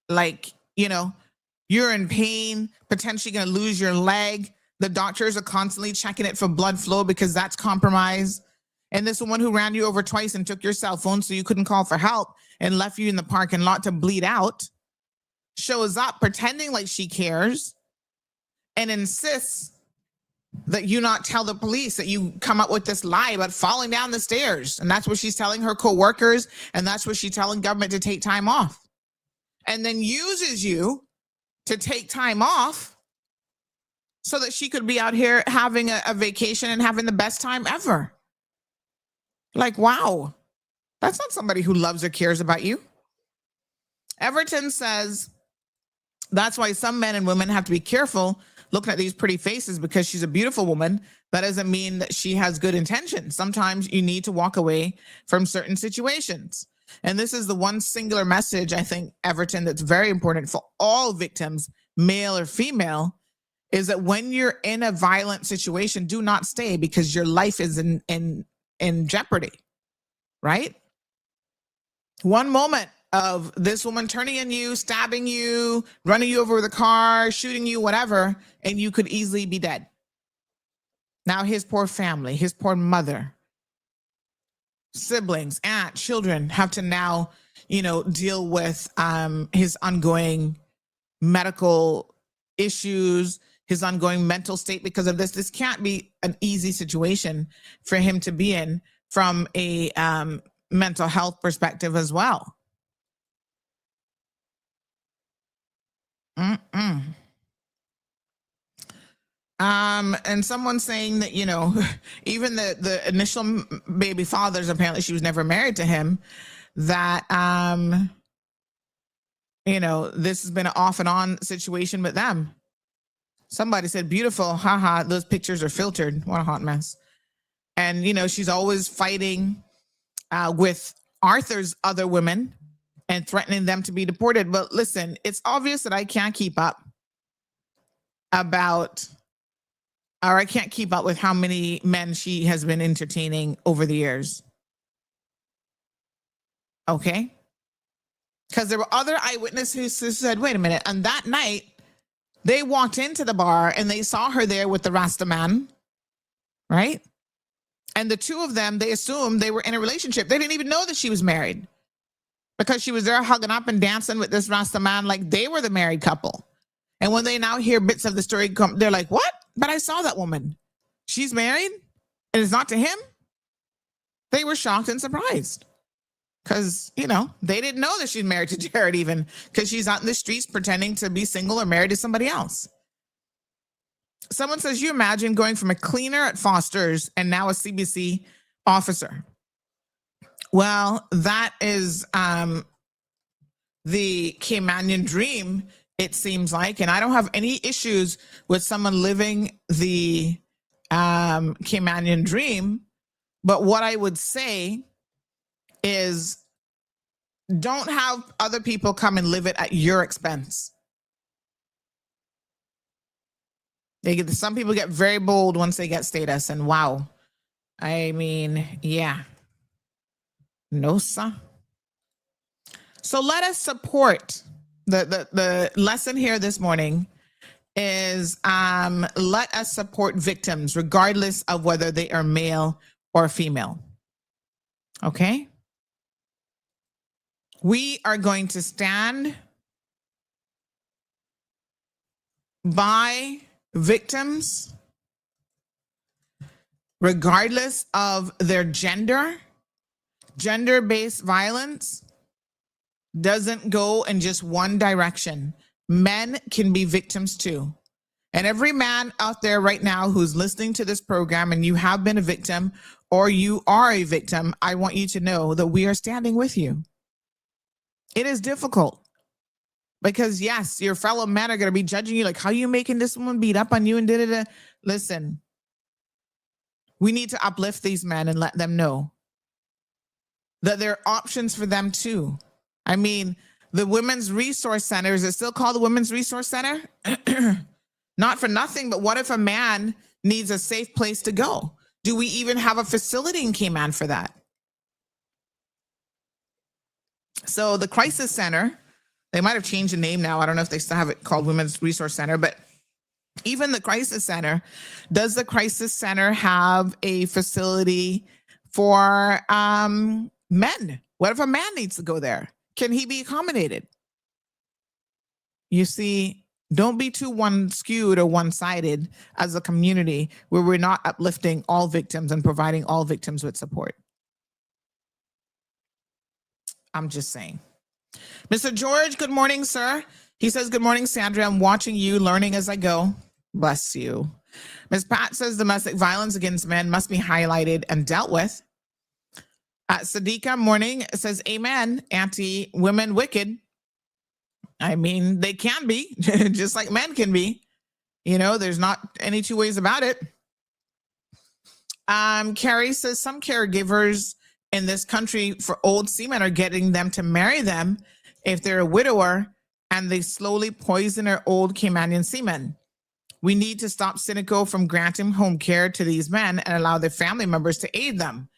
Speaker 4: like, you're in pain, potentially going to lose your leg. The doctors are constantly checking it for blood flow because that's compromised. And this woman who ran you over twice and took your cell phone so you couldn't call for help and left you in the parking lot to bleed out shows up pretending like she cares and insists that you not tell the police, that you come up with this lie about falling down the stairs. And that's what she's telling her coworkers. And that's what she's telling government to take time off. And then uses you to take time off so that she could be out here having a vacation and having the best time ever. Like, wow, that's not somebody who loves or cares about you. Everton says that's why some men and women have to be careful looking at these pretty faces, because she's a beautiful woman. That doesn't mean that she has good intentions. Sometimes you need to walk away from certain situations. And this is the one singular message, I think, Everton, that's very important for all victims, male or female, is that when you're in a violent situation, do not stay, because your life is in jeopardy, right? One moment of this woman turning on you, stabbing you, running you over with a car, shooting you, whatever, and you could easily be dead. Now his poor family, his poor mother, siblings, aunt, children have to now, deal with his ongoing medical issues, his ongoing mental state because of this. This can't be an easy situation for him to be in from a mental health perspective as well. And someone saying that, even the initial baby fathers, apparently she was never married to him, that, this has been an off and on situation with them. Somebody said, beautiful, haha, those pictures are filtered. What a hot mess. And, she's always fighting with Arthur's other women and threatening them to be deported. But listen, it's obvious that I can't keep up with how many men she has been entertaining over the years. Okay? Because there were other eyewitnesses who said, wait a minute, on that night, they walked into the bar and they saw her there with the Rasta man, right? And the two of them, they assumed they were in a relationship. They didn't even know that she was married because she was there hugging up and dancing with this Rasta man like they were the married couple. And when they now hear bits of the story come, they're like, what? But I saw that woman. She's married and it's not to him. They were shocked and surprised because, they didn't know that she's married to Jared even, because she's out in the streets pretending to be single or married to somebody else. Someone says, you imagine going from a cleaner at Foster's and now a CBC officer. Well, that is the Caymanian dream, it seems like. And I don't have any issues with someone living the Caymanian dream. But what I would say is don't have other people come and live it at your expense. Some people get very bold once they get status, and wow. I mean, yeah. No, sir. So let us support the lesson here this morning is let us support victims regardless of whether they are male or female. Okay? We are going to stand by victims regardless of their gender. Gender-based violence doesn't go in just one direction. Men can be victims too. And every man out there right now who's listening to this program and you have been a victim or you are a victim, I want you to know that we are standing with you. It is difficult because, yes, your fellow men are going to be judging you like, how you making this woman beat up on you and da-da-da. Listen, we need to uplift these men and let them know that there are options for them too. I mean, the Women's Resource Center, is it still called the Women's Resource Center? Not for nothing, but what if a man needs a safe place to go? Do we even have a facility in Cayman for that? So the Crisis Center, they might have changed the name now. I don't know if they still have it called Women's Resource Center, but even the Crisis Center, does the Crisis Center have a facility for men? What if a man needs to go there? Can he be accommodated? You see, don't be too one-skewed or one-sided as a community where we're not uplifting all victims and providing all victims with support. I'm just saying. Mr. George, good morning, sir. He says, good morning, Sandra. I'm watching you, learning as I go. Bless you. Ms. Pat says domestic violence against men must be highlighted and dealt with. Sadiqa morning says, amen, anti-women wicked. I mean, they can be, just like men can be. You know, there's not any two ways about it. Carrie says some caregivers in this country for old seamen are getting them to marry them if they're a widower, and they slowly poison our old Caymanian seamen. We need to stop Cineco from granting home care to these men and allow their family members to aid them.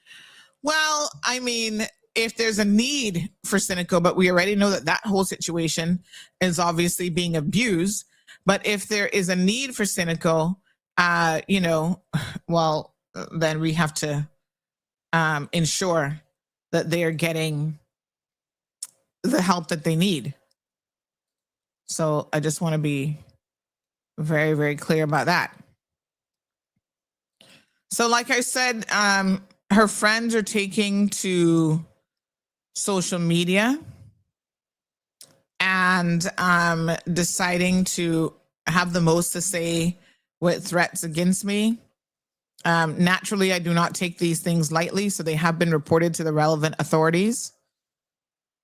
Speaker 4: Well, I mean, if there's a need for Cineco, but we already know that that whole situation is obviously being abused. But if there is a need for Cineco, you know, well, then we have to ensure that they are getting the help that they need. So I just want to be very, very clear about that. So like I said, her friends are taking to social media and deciding to have the most to say with threats against me. Naturally, I do not take these things lightly, so they have been reported to the relevant authorities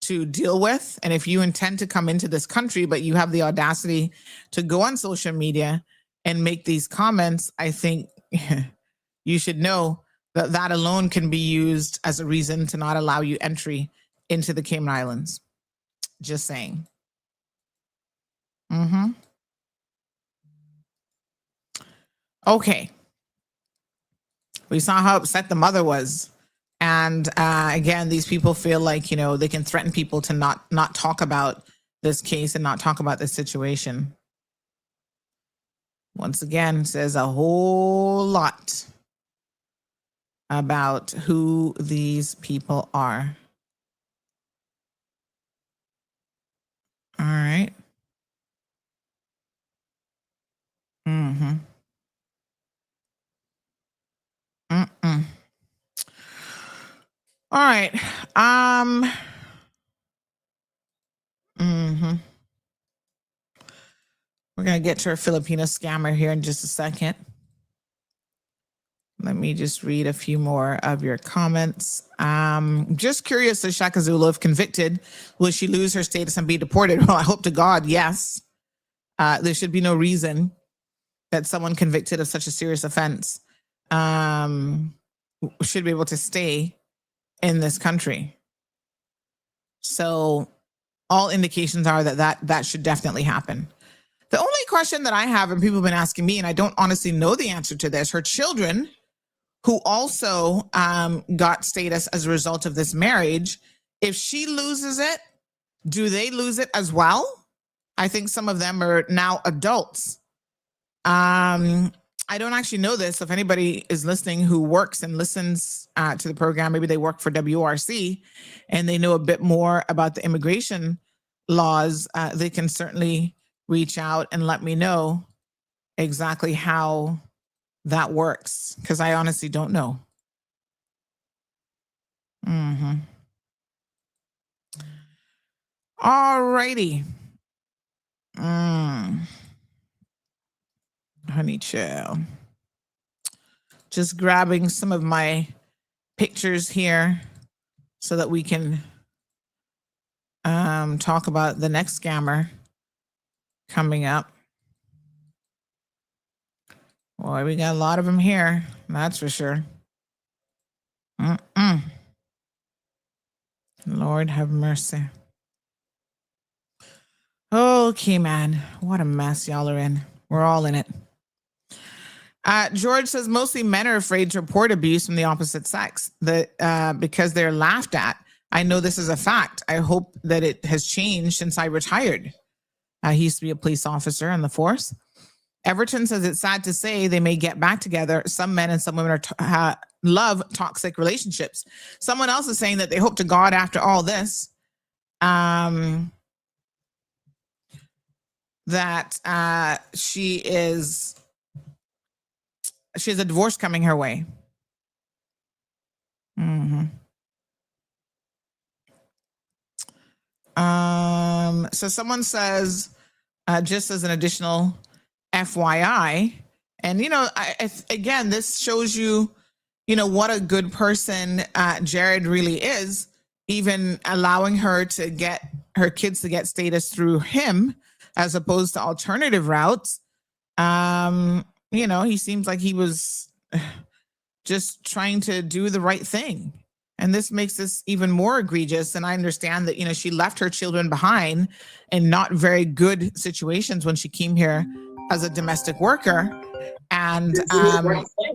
Speaker 4: to deal with. And if you intend to come into this country, but you have the audacity to go on social media and make these comments, I think you should know that that alone can be used as a reason to not allow you entry into the Cayman Islands. Just saying. Okay. We saw how upset the mother was. And again, these people feel like, you know, they can threaten people to not talk about this case and not talk about this situation. Once again, says a whole lot about who these people are. All right. All right. We're going to get to our Filipina scammer here in just a second. Let me just read a few more of your comments. Just curious, to Shaka Zulu, if convicted, will she lose her status and be deported? Well, I hope to God, yes. There should be no reason that someone convicted of such a serious offense should be able to stay in this country. So all indications are that should definitely happen. The only question that I have, and people have been asking me, and I don't honestly know the answer to this, her children, who also got status as a result of this marriage, if she loses it, do they lose it as well? I think some of them are now adults. I don't actually know this. If anybody is listening who works and listens to the program, maybe they work for WRC and they know a bit more about the immigration laws, they can certainly reach out and let me know exactly how that works, because I honestly don't know. All righty. Honey child. Just grabbing some of my pictures here so that we can talk about the next scammer coming up. Boy, we got a lot of them here. That's for sure. Lord have mercy. Okay, man. What a mess y'all are in. We're all in it. George says mostly men are afraid to report abuse from the opposite sex because they're laughed at. I know this is a fact. I hope that it has changed since I retired. He used to be a police officer in the force. Everton says it's sad to say they may get back together. Some men and some women love toxic relationships. Someone else is saying that they hope to God after all this, that she has a divorce coming her way. So someone says, just as an additional FYI, and again, this shows you, what a good person Jared really is, even allowing her to get her kids to get status through him as opposed to alternative routes. He seems like he was just trying to do the right thing. And this makes this even more egregious. And I understand that, she left her children behind in not very good situations when she came here as a domestic worker. And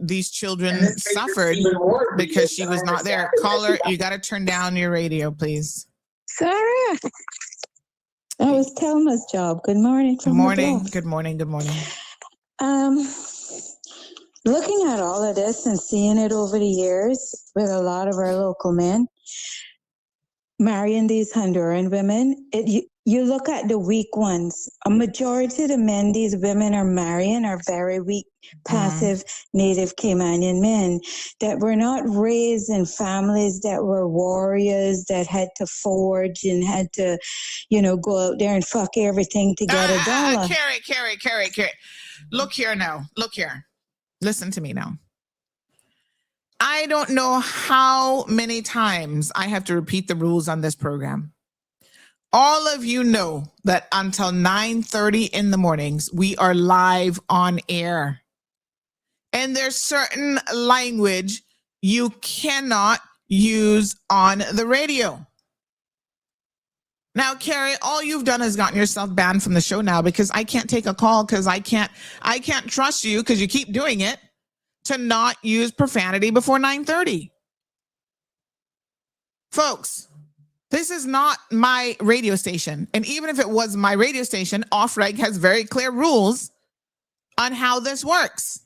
Speaker 4: these children suffered because she was not there. Caller, you got to turn down your radio, please.
Speaker 5: Sarah. That was Telma's job. Good morning.
Speaker 4: Good morning. Good morning. Good morning.
Speaker 5: Looking at all of this and seeing it over the years with a lot of our local men marrying these Honduran women, you look at the weak ones. A majority of the men these women are marrying are very weak, passive native Caymanian men that were not raised in families that were warriors, that had to forge and had to, go out there and fuck everything to get a dollar.
Speaker 4: Carrie. Look here now. Look here. Listen to me now. I don't know how many times I have to repeat the rules on this program. All of you know that until 9:30 in the mornings, we are live on air. And there's certain language you cannot use on the radio. Now, Carrie, all you've done is gotten yourself banned from the show now because I can't take a call because I can't trust you because you keep doing it to not use profanity before 9:30. Folks, this is not my radio station. And even if it was my radio station, Off-Reg has very clear rules on how this works.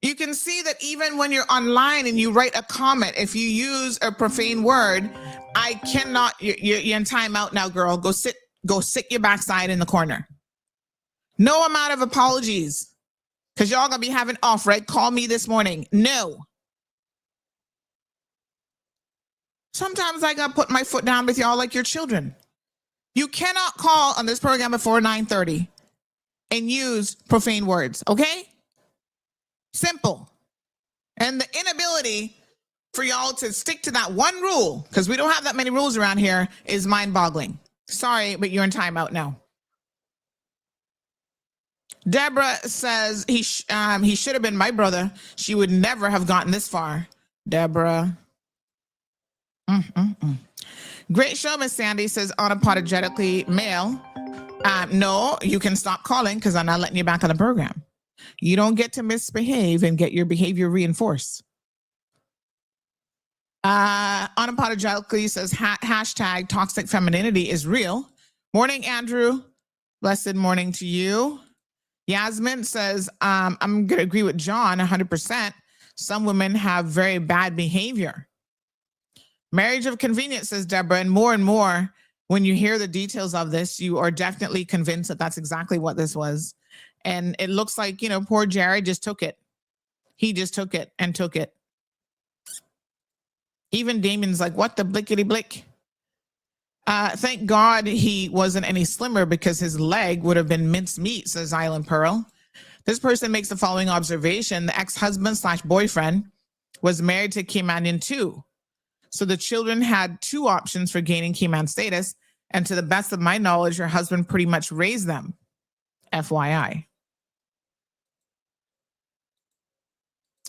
Speaker 4: You can see that even when you're online and you write a comment, if you use a profane word, I cannot, you're in timeout now, girl. Go sit your backside in the corner. No amount of apologies, because y'all gonna be having Off-Reg call me this morning. No. Sometimes I gotta put my foot down with y'all like your children. You cannot call on this program before 9:30 and use profane words, okay? Simple. And the inability for y'all to stick to that one rule, because we don't have that many rules around here, is mind-boggling. Sorry, but you're in timeout now. Deborah says he should have been my brother. She would never have gotten this far. Deborah. Great show, Miss Sandy says unapologetically male. No, you can stop calling because I'm not letting you back on the program. You don't get to misbehave and get your behavior reinforced. Unapologetically says hashtag toxic femininity is real. Morning, Andrew. Blessed morning to you. Yasmin says, I'm going to agree with John 100%. Some women have very bad behavior. Marriage of convenience, says Deborah, and more, when you hear the details of this, you are definitely convinced that that's exactly what this was. And it looks like, poor Jared just took it. He just took it and took it. Even Damien's like, what the blickety blick? Thank God he wasn't any slimmer because his leg would have been minced meat, says Island Pearl. This person makes the following observation. The ex-husband / boyfriend was married to Caymanian too. So the children had two options for gaining Keyman status. And to the best of my knowledge, her husband pretty much raised them. FYI.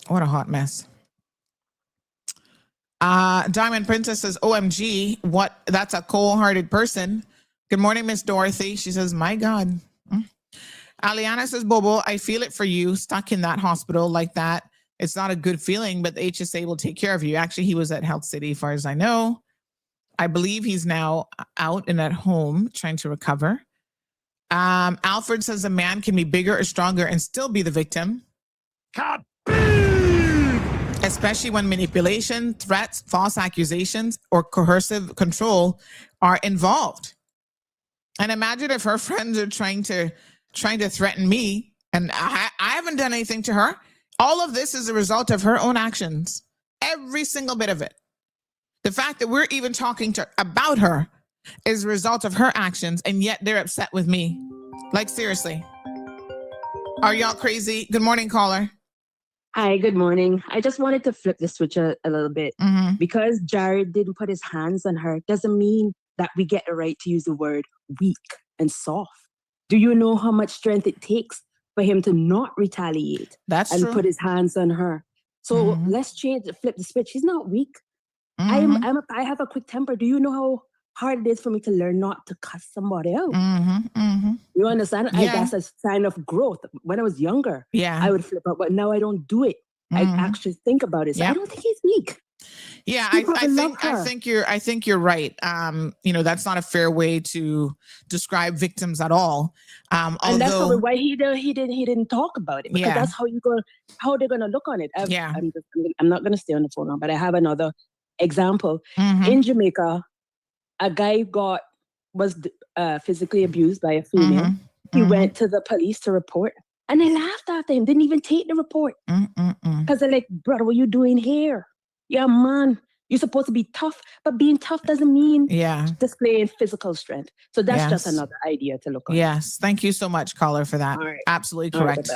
Speaker 4: What a hot mess. Diamond Princess says, OMG, what? That's a cold-hearted person. Good morning, Miss Dorothy. She says, my God. Aliana says, Bobo, I feel it for you stuck in that hospital like that. It's not a good feeling, but the HSA will take care of you. Actually, he was at Health City, as far as I know. I believe he's now out and at home trying to recover. Alfred says a man can be bigger or stronger and still be the victim. Especially when manipulation, threats, false accusations, or coercive control are involved. And imagine if her friends are trying to threaten me and I haven't done anything to her. All of this is a result of her own actions. Every single bit of it. The fact that we're even talking about her is a result of her actions, and yet they're upset with me. Like, seriously. Are y'all crazy? Good morning, caller.
Speaker 6: Hi, good morning. I just wanted to flip the switch a little bit. Because Jared didn't put his hands on her doesn't mean that we get the right to use the word weak and soft. Do you know how much strength it takes for him to not retaliate and
Speaker 4: true.
Speaker 6: Put his hands on her? So let's flip the switch. He's not weak. I have a quick temper. Do you know how hard it is for me to learn not to cuss somebody out? You understand?
Speaker 4: Yeah.
Speaker 6: That's a sign of growth. When I was younger,
Speaker 4: yeah,
Speaker 6: I would flip out, but now I don't do it. I actually think about it. So I don't think he's weak.
Speaker 4: Yeah, I think you're right. That's not a fair way to describe victims at all.
Speaker 6: And that's probably why he didn't talk about it, because that's how they're gonna look on it. I'm not gonna stay on the phone now, but I have another example. In Jamaica, a guy was physically abused by a female. He went to the police to report, and they laughed at him. Didn't even take the report because they're like, "Brother, what are you doing here? Yeah, man, you're supposed to be tough, but being tough doesn't mean displaying physical strength." So that's just another idea to look at.
Speaker 4: Yes, thank you so much, caller, for that.
Speaker 6: Right.
Speaker 4: Absolutely correct.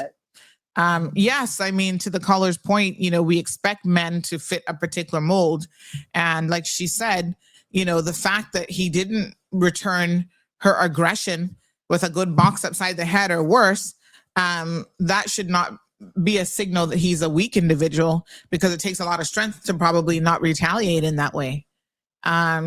Speaker 4: Yes, I mean, to the caller's point, we expect men to fit a particular mold. And like she said, the fact that he didn't return her aggression with a good box upside the head or worse, that should not be a signal that he's a weak individual, because it takes a lot of strength to probably not retaliate in that way.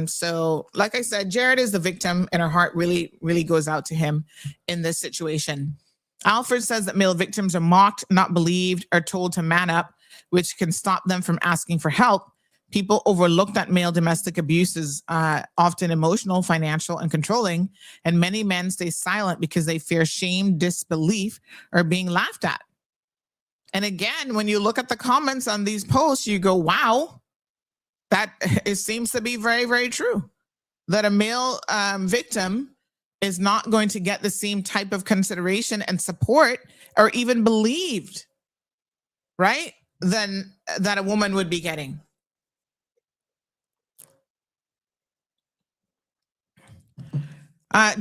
Speaker 4: So like I said, Jared is the victim, and her heart really, really goes out to him in this situation. Alfred says that male victims are mocked, not believed, or told to man up, which can stop them from asking for help. People overlook that male domestic abuse is often emotional, financial, and controlling, and many men stay silent because they fear shame, disbelief, or being laughed at. And again, when you look at the comments on these posts, you go, wow, it seems to be very, very true, that a male victim is not going to get the same type of consideration and support, or even believed, right, than that a woman would be getting.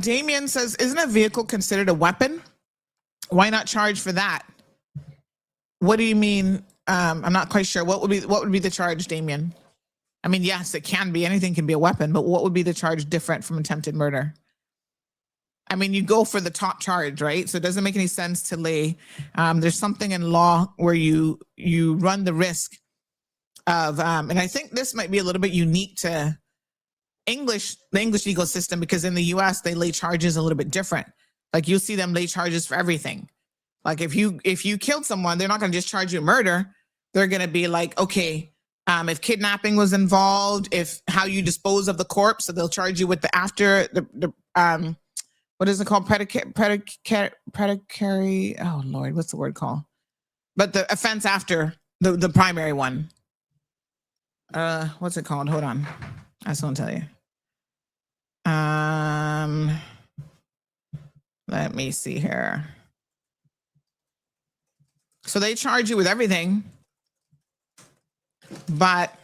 Speaker 4: Damien says, isn't a vehicle considered a weapon? Why not charge for that? What do you mean? I'm not quite sure. What would be the charge, Damien? I mean, yes, it can be. Anything can be a weapon, but what would be the charge different from attempted murder? I mean, you go for the top charge, right? So it doesn't make any sense to lay. There's something in law where you run the risk of, and I think this might be a little bit unique to the English legal system, because in the US, they lay charges a little bit different. Like, you'll see them lay charges for everything. Like, if you killed someone, they're not going to just charge you murder. They're going to be like, okay, if kidnapping was involved, if how you dispose of the corpse, so they'll charge you with the after the what is it called? Predicary. Oh Lord, what's the word called? But the offense after the primary one. What's it called? Hold on, I just want to tell you. Let me see here. So they charge you with everything, but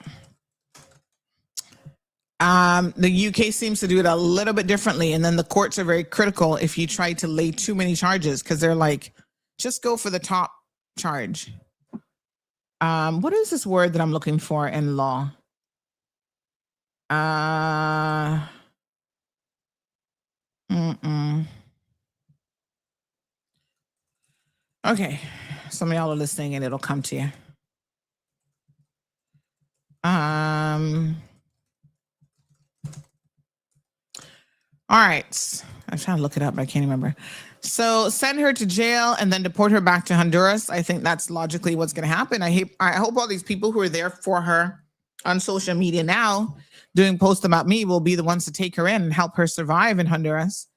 Speaker 4: the UK seems to do it a little bit differently. And then the courts are very critical if you try to lay too many charges, because they're like, just go for the top charge. What is this word that I'm looking for in law? Okay. Some of y'all are listening and it'll come to you. All right. I'm trying to look it up, but I can't remember. So send her to jail and then deport her back to Honduras. I think that's logically what's going to happen. I hope all these people who are there for her on social media now doing posts about me will be the ones to take her in and help her survive in Honduras.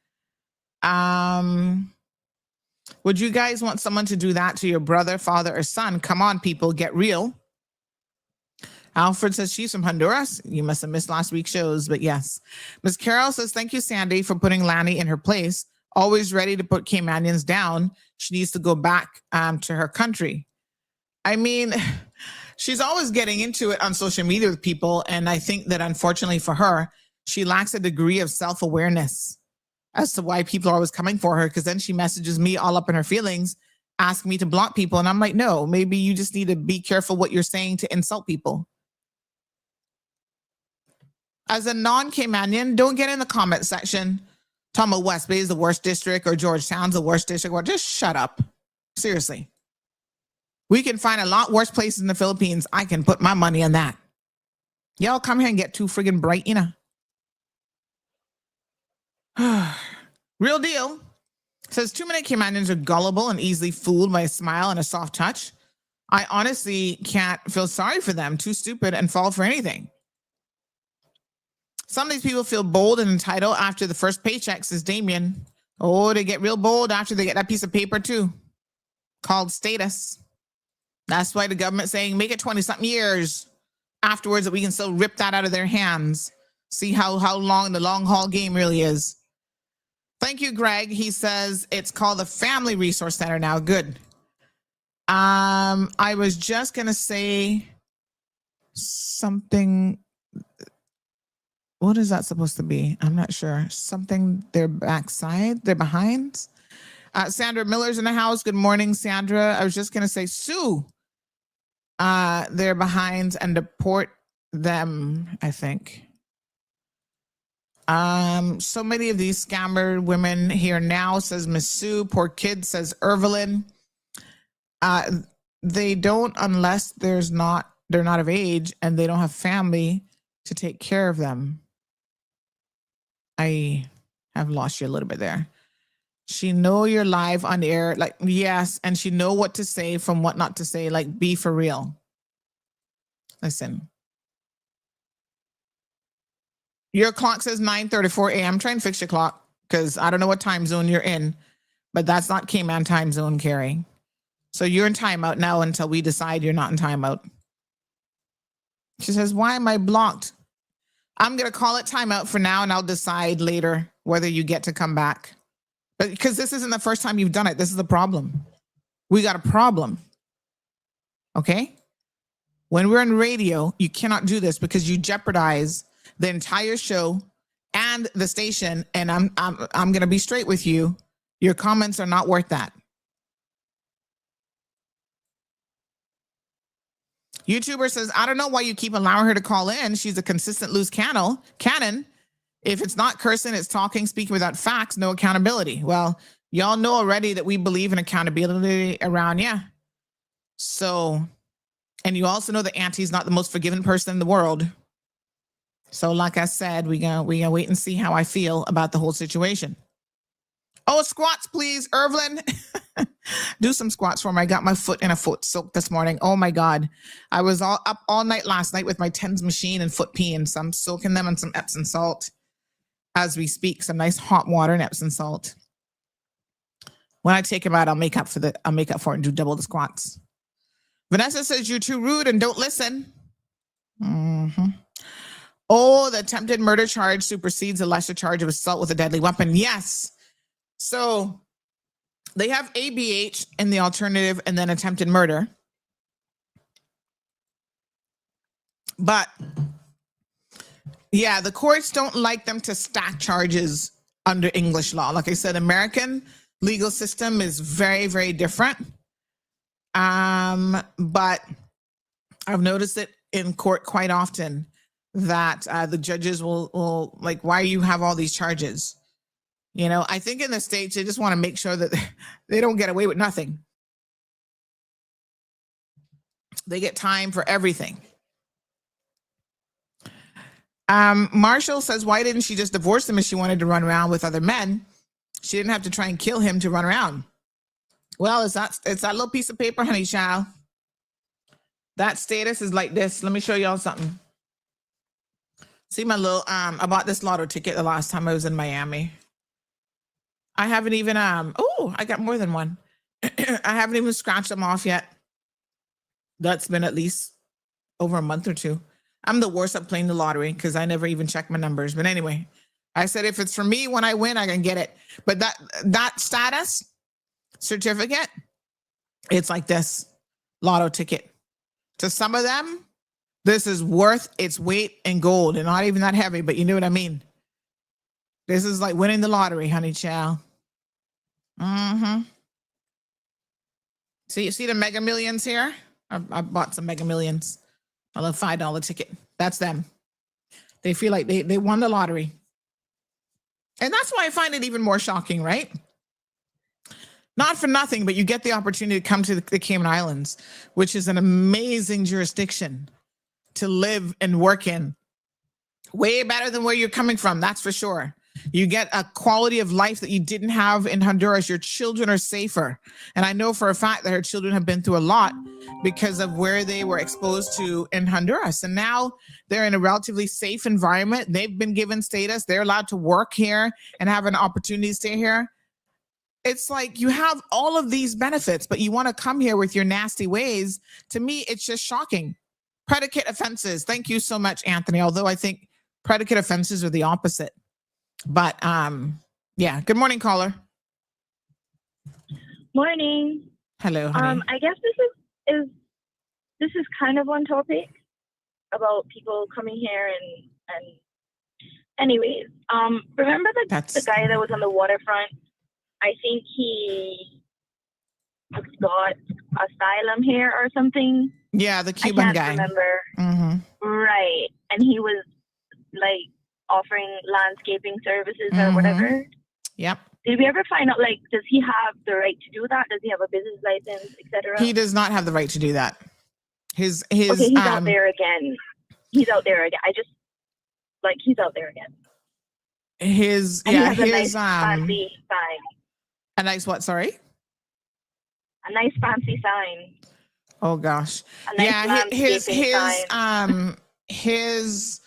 Speaker 4: Would you guys want someone to do that to your brother, father, or son? Come on, people, get real. Alfred says she's from Honduras. You must have missed last week's shows, but yes. Ms. Carol says, thank you, Sandy, for putting Lanny in her place. Always ready to put Caymanians down. She needs to go back to her country. I mean, she's always getting into it on social media with people. And I think that unfortunately for her, she lacks a degree of self-awareness as to why people are always coming for her. Because then she messages me all up in her feelings, asking me to block people. And I'm like, no, maybe you just need to be careful what you're saying to insult people. As a non-Caymanian, don't get in the comment section talking about West Bay is the worst district or Georgetown's the worst district. Well, just shut up. Seriously. We can find a lot worse places in the Philippines. I can put my money on that. Y'all come here and get too friggin' bright, you know. Real deal. Says too many Caymanians are gullible and easily fooled by a smile and a soft touch. I honestly can't feel sorry for them. Too stupid and fall for anything. Some of these people feel bold and entitled after the first paycheck, says Damien. Oh, they get real bold after they get that piece of paper too, called status. That's why the government's saying make it 20-something years afterwards that we can still rip that out of their hands. See how long the long haul game really is. Thank you, Greg. He says it's called the Family Resource Center now. Good. I was just going to say something. What is that supposed to be? I'm not sure. Something, their backside, their behinds. Sandra Miller's in the house. Good morning, Sandra. I was just going to say, sue their behinds and deport them, I think. So many of these scammer women here now, says Miss Sue. Poor kid, says Irvelyn. They don't unless they're not of age and they don't have family to take care of them. I have lost you a little bit there. She know you're live on air, like, yes, and she know what to say from what not to say, like, be for real. Listen. Your clock says 9:34 a.m. Try and fix your clock, because I don't know what time zone you're in, but that's not Cayman time zone, Carrie. So you're in timeout now until we decide you're not in timeout. She says, why am I blocked? I'm going to call it timeout for now, and I'll decide later whether you get to come back. But because this isn't the first time you've done it. This is the problem. We got a problem. Okay? When we're on radio, you cannot do this because you jeopardize the entire show and the station. And I'm going to be straight with you. Your comments are not worth that. YouTuber says, I don't know why you keep allowing her to call in. She's a consistent loose cannon. If it's not cursing, it's talking, speaking without facts, no accountability. Well, y'all know already that we believe in accountability around you. So, and you also know that Auntie's not the most forgiving person in the world. So like I said, we gonna wait and see how I feel about the whole situation. Oh, squats, please, Irvelyn. Do some squats for me. I got my foot in a foot soak this morning. Oh my God. I was up all night last night with my TENS machine and foot peeing. So I'm soaking them in some Epsom salt as we speak, some nice hot water and Epsom salt. When I take them out, I'll make up for it and do double the squats. Vanessa says you're too rude and don't listen. Mm-hmm. Oh, the attempted murder charge supersedes the lesser charge of assault with a deadly weapon. Yes. So they have ABH in the alternative and then attempted murder. But yeah, the courts don't like them to stack charges under English law. Like I said, American legal system is very, very different. But I've noticed it in court quite often that the judges will like, why you have all these charges? You know, I think in the States, they just want to make sure that they don't get away with nothing. They get time for everything. Marshall says, why didn't she just divorce him if she wanted to run around with other men? She didn't have to try and kill him to run around. Well, it's that little piece of paper, honey child. That status is like this. Let me show y'all something. See my little, I bought this lotto ticket the last time I was in Miami. I haven't even, oh, I got more than one. I haven't even scratched them off yet. That's been at least over a month or two. I'm the worst at playing the lottery because I never even check my numbers. But anyway, I said, if it's for me, when I win, I can get it. But that status certificate, it's like this lotto ticket. To some of them, this is worth its weight in gold, and not even that heavy, but you know what I mean? This is like winning the lottery, honey child. Mm-hmm. See the Mega Millions here? I bought some Mega Millions. I love $5 ticket. That's them. They feel like they won the lottery. And that's why I find it even more shocking, right? Not for nothing, but you get the opportunity to come to the Cayman Islands, which is an amazing jurisdiction to live and work in. Way better than where you're coming from, that's for sure. You get a quality of life that you didn't have in Honduras. Your children are safer. And I know for a fact that her children have been through a lot because of where they were exposed to in Honduras. And now they're in a relatively safe environment. They've been given status. They're allowed to work here and have an opportunity to stay here. It's like you have all of these benefits, but you want to come here with your nasty ways. To me, it's just shocking. Predicate offenses. Thank you so much, Anthony. Although I think predicate offenses are the opposite. But yeah. Good morning, caller.
Speaker 7: Morning.
Speaker 4: Hello, honey.
Speaker 7: I guess this is kind of on topic about people coming here and anyways. Remember the guy that was on the waterfront? I think he got asylum here or something.
Speaker 4: Yeah, the Cuban guy.
Speaker 7: I can't remember.
Speaker 4: Mm-hmm.
Speaker 7: Right, and he was like offering landscaping services or whatever.
Speaker 4: Yep.
Speaker 7: Did we ever find out, like, does he have the right to do that? Does he have a business license, etc.?
Speaker 4: He does not have the right to do that. His
Speaker 7: okay, he's out there again. He's out there again. He's out there again.
Speaker 4: His
Speaker 7: and
Speaker 4: yeah,
Speaker 7: he has
Speaker 4: his
Speaker 7: a nice fancy sign.
Speaker 4: A nice what? Sorry.
Speaker 7: A nice fancy sign.
Speaker 4: Oh gosh.
Speaker 7: A nice
Speaker 4: his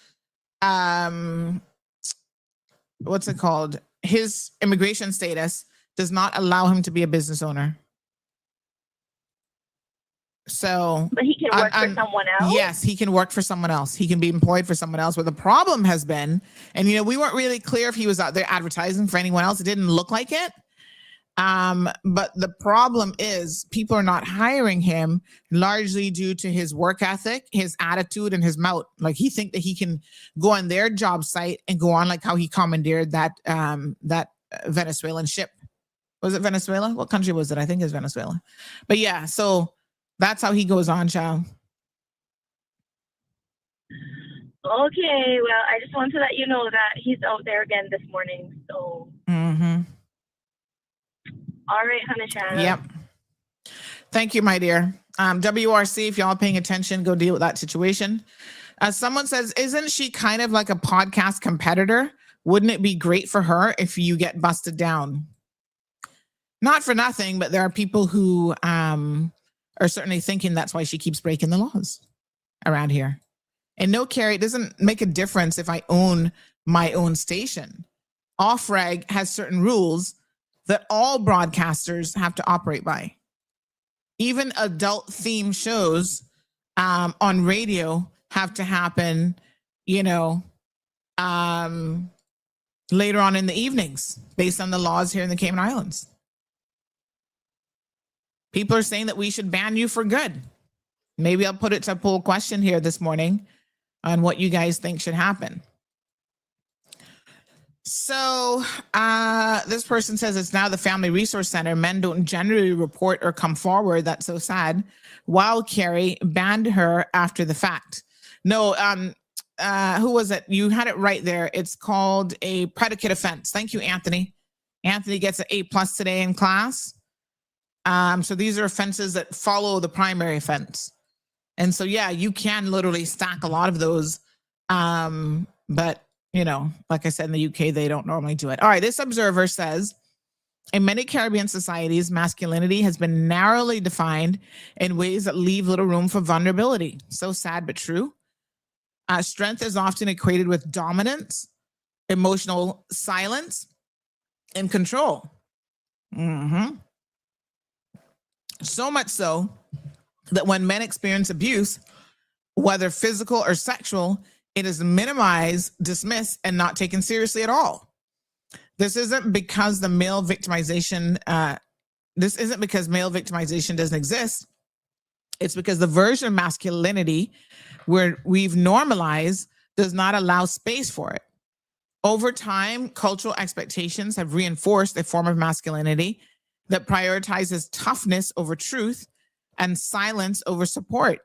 Speaker 4: what's it called? His immigration status does not allow him to be a business owner. So,
Speaker 7: but he can work for someone else.
Speaker 4: Yes, he can work for someone else. He can be employed for someone else. But the problem has been, and we weren't really clear if he was out there advertising for anyone else. It didn't look like it. But the problem is people are not hiring him largely due to his work ethic, his attitude, and his mouth. Like he think that he can go on their job site and go on like how he commandeered that Venezuelan ship. Was it Venezuela? What country was it? I think it's Venezuela. But yeah, so that's how he goes on, child.
Speaker 7: Okay, well, I just want to let you know that he's out there again this morning. So.
Speaker 4: Mm-hmm.
Speaker 7: All right, honey child.
Speaker 4: Yep. Thank you, my dear. WRC, if y'all are paying attention, go deal with that situation. Someone says, isn't she kind of like a podcast competitor? Wouldn't it be great for her if you get busted down? Not for nothing, but there are people who are certainly thinking that's why she keeps breaking the laws around here. And no, Carrie, it doesn't make a difference if I own my own station. Off-reg has certain rules that all broadcasters have to operate by. Even adult theme shows on radio have to happen, later on in the evenings based on the laws here in the Cayman Islands. People are saying that we should ban you for good. Maybe I'll put it to a poll question here this morning on what you guys think should happen. So this person says it's now the Family Resource Center. Men don't generally report or come forward. That's so sad. Wild Carrie banned her after the fact. No, who was it? You had it right there. It's called a predicate offense. Thank you, Anthony. Anthony gets an A+ today in class. So these are offenses that follow the primary offense. And so, yeah, you can literally stack a lot of those. But, like I said, in the UK, they don't normally do it. All right. This observer says, in many Caribbean societies, masculinity has been narrowly defined in ways that leave little room for vulnerability. So sad, but true. Strength is often equated with dominance, emotional silence, and control. So much so that when men experience abuse, whether physical or sexual, it is minimized, dismissed, and not taken seriously at all. This isn't because male victimization doesn't exist. It's because the version of masculinity where we've normalized does not allow space for it. Over time, cultural expectations have reinforced a form of masculinity that prioritizes toughness over truth and silence over support.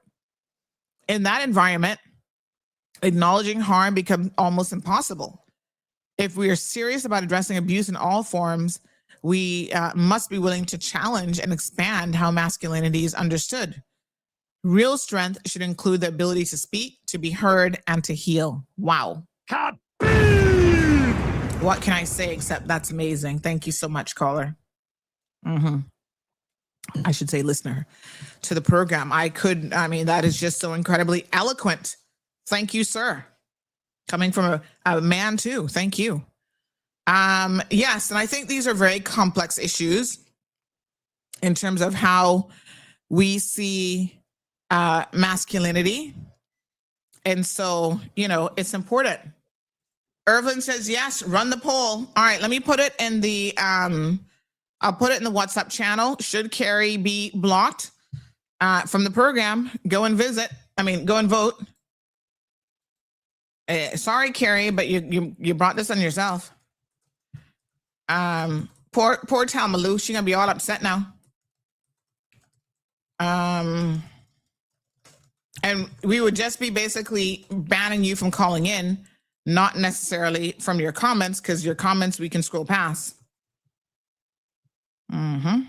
Speaker 4: In that environment, acknowledging harm becomes almost impossible. If we are serious about addressing abuse in all forms, we must be willing to challenge and expand how masculinity is understood. Real strength should include the ability to speak, to be heard, and to heal. Wow. What can I say except that's amazing? Thank you so much, caller. I should say listener to the program. That is just so incredibly eloquent. Thank you, sir. Coming from a man too. Thank you. Yes, and I think these are very complex issues in terms of how we see masculinity. And so, it's important. Irvin says, yes, run the poll. All right, let me put it in the, I'll put it in the WhatsApp channel. Should Carrie be blocked from the program? Go and vote. Sorry, Carrie, but you brought this on yourself. Poor Talmaloo, she's gonna be all upset now. And we would just be basically banning you from calling in, not necessarily from your comments, because your comments we can scroll past. All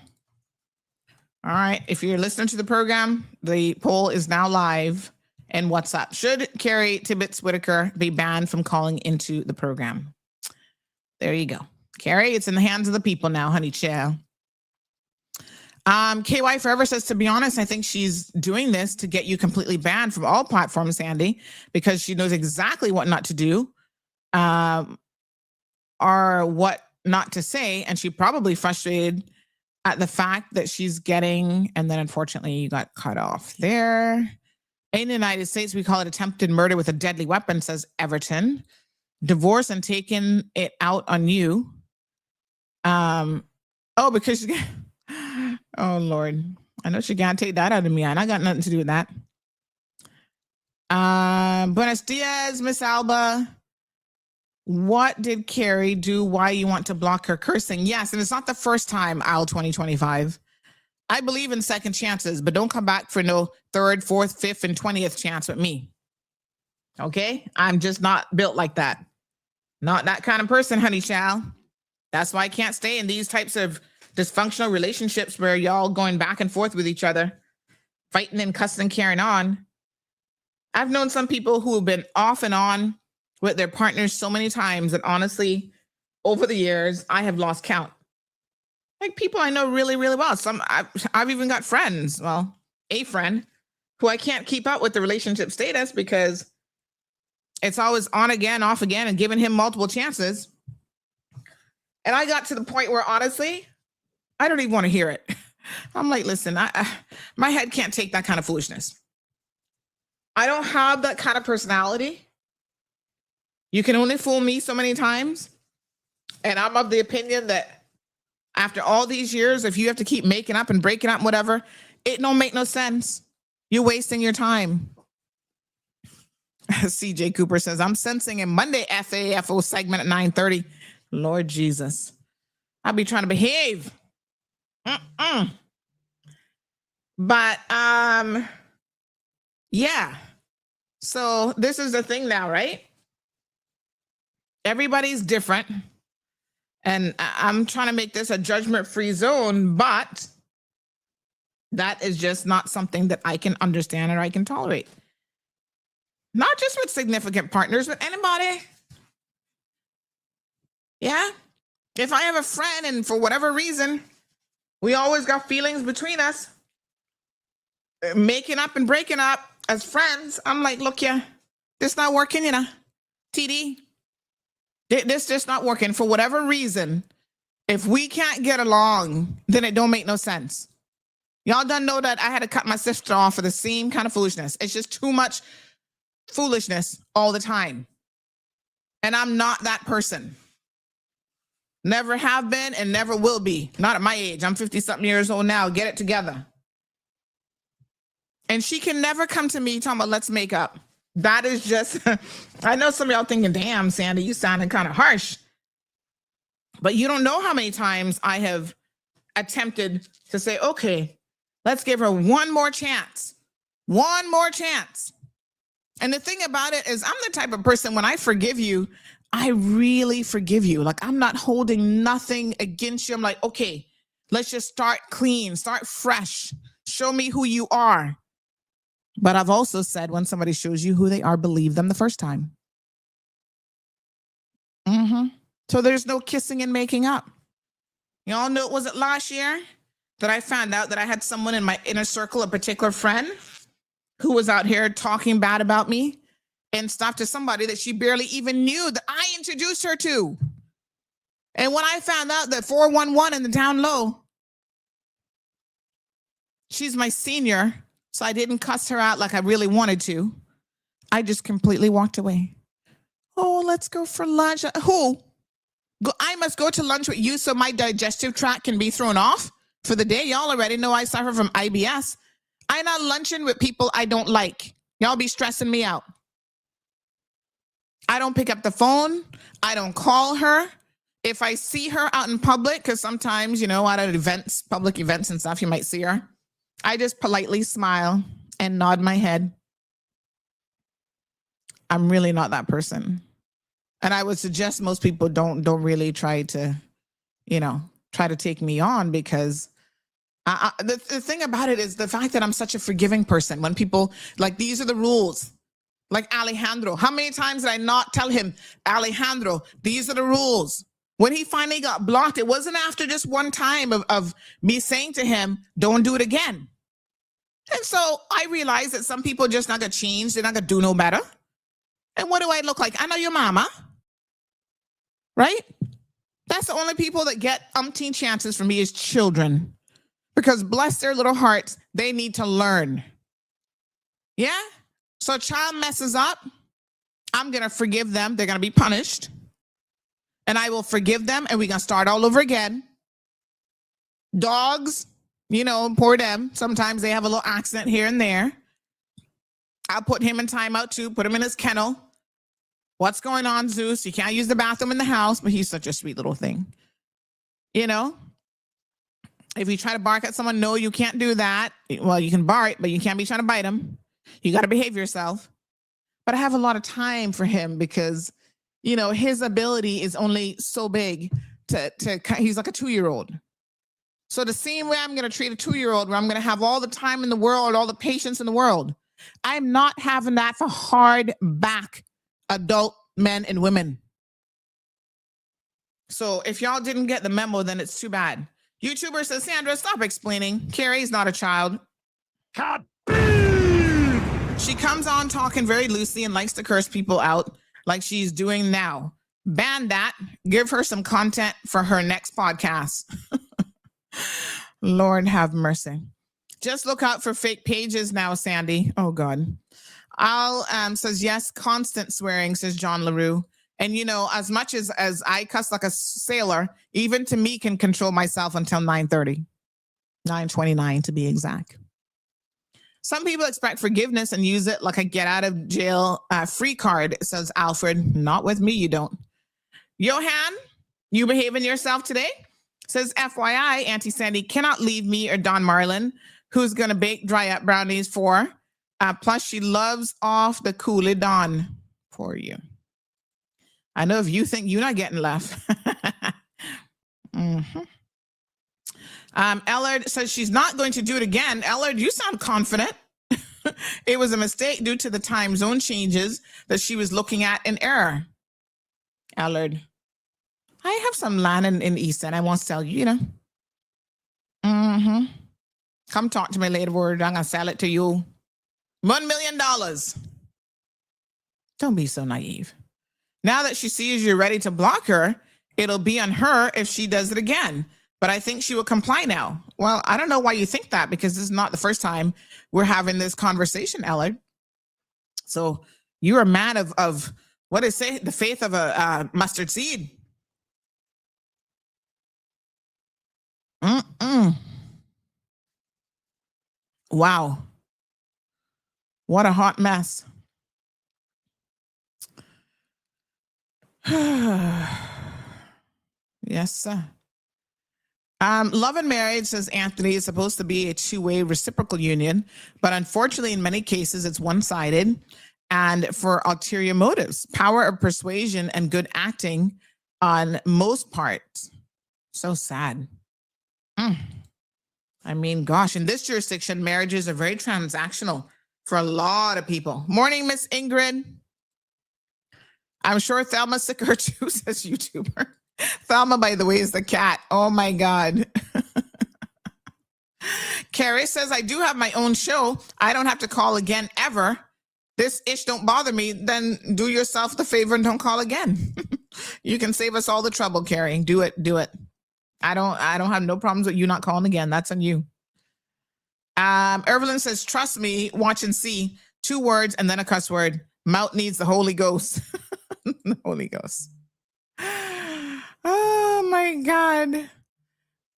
Speaker 4: right, if you're listening to the program, the poll is now live in WhatsApp. Should Carrie Tibbetts Whitaker be banned from calling into the program? There you go. Carrie, it's in the hands of the people now, honey child. KY Forever says, to be honest, I think she's doing this to get you completely banned from all platforms, Sandy, because she knows exactly what not to do or what not to say. And she probably frustrated at the fact that she's getting, and then unfortunately you got cut off there. In the United States, we call it attempted murder with a deadly weapon, says Everton. Divorce and taking it out on you. Because oh Lord, I know she can't take that out of me, and I got nothing to do with that. Buenos dias, Miss Alba. What did Carrie do? Why you want to block her cursing? Yes, and it's not the first time, Al 2025. I believe in second chances, but don't come back for no third, fourth, fifth, and 20th chance with me. Okay? I'm just not built like that. Not that kind of person, honey child. That's why I can't stay in these types of dysfunctional relationships where y'all going back and forth with each other, fighting and cussing and carrying on. I've known some people who have been off and on with their partners so many times that honestly, over the years, I have lost count. Like people I know really, really well. I've even got friends, well, a friend who I can't keep up with the relationship status because it's always on again, off again, and giving him multiple chances. And I got to the point where honestly, I don't even want to hear it. I'm like, listen, my head can't take that kind of foolishness. I don't have that kind of personality. You can only fool me so many times. And I'm of the opinion that after all these years, if you have to keep making up and breaking up and whatever, it don't make no sense. You're wasting your time. CJ Cooper says, I'm sensing a Monday FAFO segment at 9:30. Lord Jesus. I'll be trying to behave. But, yeah. So this is the thing now, right? Everybody's different. And I'm trying to make this a judgment-free zone, but that is just not something that I can understand or I can tolerate. Not just with significant partners, but anybody. Yeah. If I have a friend and for whatever reason, we always got feelings between us, making up and breaking up as friends, I'm like, look, yeah, this not working, you know, TD. This just not working for whatever reason. If we can't get along, then it don't make no sense. Y'all done know that I had to cut my sister off for the same kind of foolishness. It's just too much foolishness all the time. And I'm not that person. Never have been and never will be. Not at my age. I'm 50-something years old now. Get it together. And she can never come to me talking about let's make up. That is just, I know some of y'all thinking, damn, Sandy, you sounding kind of harsh. But you don't know how many times I have attempted to say, okay, let's give her one more chance. One more chance. And the thing about it is I'm the type of person, when I forgive you, I really forgive you. Like, I'm not holding nothing against you. I'm like, okay, let's just start clean, start fresh. Show me who you are. But I've also said when somebody shows you who they are, believe them the first time. So there's no kissing and making up. Y'all know, was it last year that I found out that I had someone in my inner circle, a particular friend, who was out here talking bad about me and stuff to somebody that she barely even knew that I introduced her to. And when I found out that 411 in the down low, she's my senior, so I didn't cuss her out like I really wanted to. I just completely walked away. Oh, let's go for lunch. Who? I must go to lunch with you so my digestive tract can be thrown off for the day. Y'all already know I suffer from IBS. I'm not lunching with people I don't like. Y'all be stressing me out. I don't pick up the phone. I don't call her. If I see her out in public, because sometimes, you know, out at events, public events and stuff, you might see her. I just politely smile and nod my head. I'm really not that person. And I would suggest most people don't really try to, you know, try to take me on, because the thing about it is the fact that I'm such a forgiving person. When people, like, these are the rules. Like Alejandro, how many times did I not tell him, Alejandro, these are the rules? When he finally got blocked, it wasn't after just one time of me saying to him, don't do it again. And so I realized that some people just not gonna change. They're not gonna do no better. And what do I look like? I know your mama, right? That's the only people that get umpteen chances from me is children, because bless their little hearts, they need to learn. Yeah? So a child messes up, I'm gonna forgive them. They're gonna be punished. And I will forgive them, and we're gonna start all over again. Dogs, you know, poor them. Sometimes they have a little accident here and there. I'll put him in timeout too, put him in his kennel. What's going on, Zeus? You can't use the bathroom in the house, but he's such a sweet little thing. You know? If you try to bark at someone, no, you can't do that. Well, you can bark, but you can't be trying to bite him. You got to behave yourself. But I have a lot of time for him because, you know, his ability is only so big to he's like a 2-year-old. So the same way I'm going to treat a 2-year-old, where I'm going to have all the time in the world, all the patience in the world, I'm not having that for hard back adult men and women. So if y'all didn't get the memo, then it's too bad. YouTuber says, Sandra, stop explaining. Carrie's not a child. She comes on talking very loosely and likes to curse people out like she's doing now. Ban that. Give her some content for her next podcast. Lord have mercy. Just look out for fake pages now, Sandy. Oh, God. Al says, yes, constant swearing, says John LaRue. And, you know, as much as I cuss like a sailor, even to me can control myself until 9:30, 9:29 to be exact. Some people expect forgiveness and use it like a get out of jail free card, says Alfred. Not with me, you don't. Johan, you behaving yourself today? Says, FYI, Auntie Sandy cannot leave me or Don Marlin, who's going to bake dry up brownies for Plus, she loves off the coolie Don for you. I know if you think you're not getting left. Mm-hmm. Ellard says she's not going to do it again. Ellard, you sound confident. It was a mistake due to the time zone changes that she was looking at in error. Ellard, I have some land in East End I want to sell you, you know. Mm-hmm. Come talk to me later, word. I'm going to sell it to you. $1 million. Don't be so naive. Now that she sees you're ready to block her, it'll be on her if she does it again. But I think she will comply now. Well, I don't know why you think that, because this is not the first time we're having this conversation, Ellard. So you're a man of what is it? The faith of a mustard seed. Wow. What a hot mess. Yes, sir. Love and marriage, says Anthony, is supposed to be a two-way reciprocal union, but unfortunately, in many cases, it's one-sided and for ulterior motives. Power of persuasion and good acting on most parts. So sad. I mean, gosh, in this jurisdiction, marriages are very transactional for a lot of people. Morning, Miss Ingrid. I'm sure Thelma's sick of her too, says YouTuber. Thelma, by the way, is the cat. Oh my God. Carrie says, I do have my own show. I don't have to call again ever. This ish don't bother me. Then do yourself the favor and don't call again. You can save us all the trouble, Carrie. Do it. I don't have no problems with you not calling again. That's on you. Evelyn says, trust me, watch and see. 2 words and then a cuss word. Mouth needs the Holy Ghost. The Holy Ghost. Oh my God.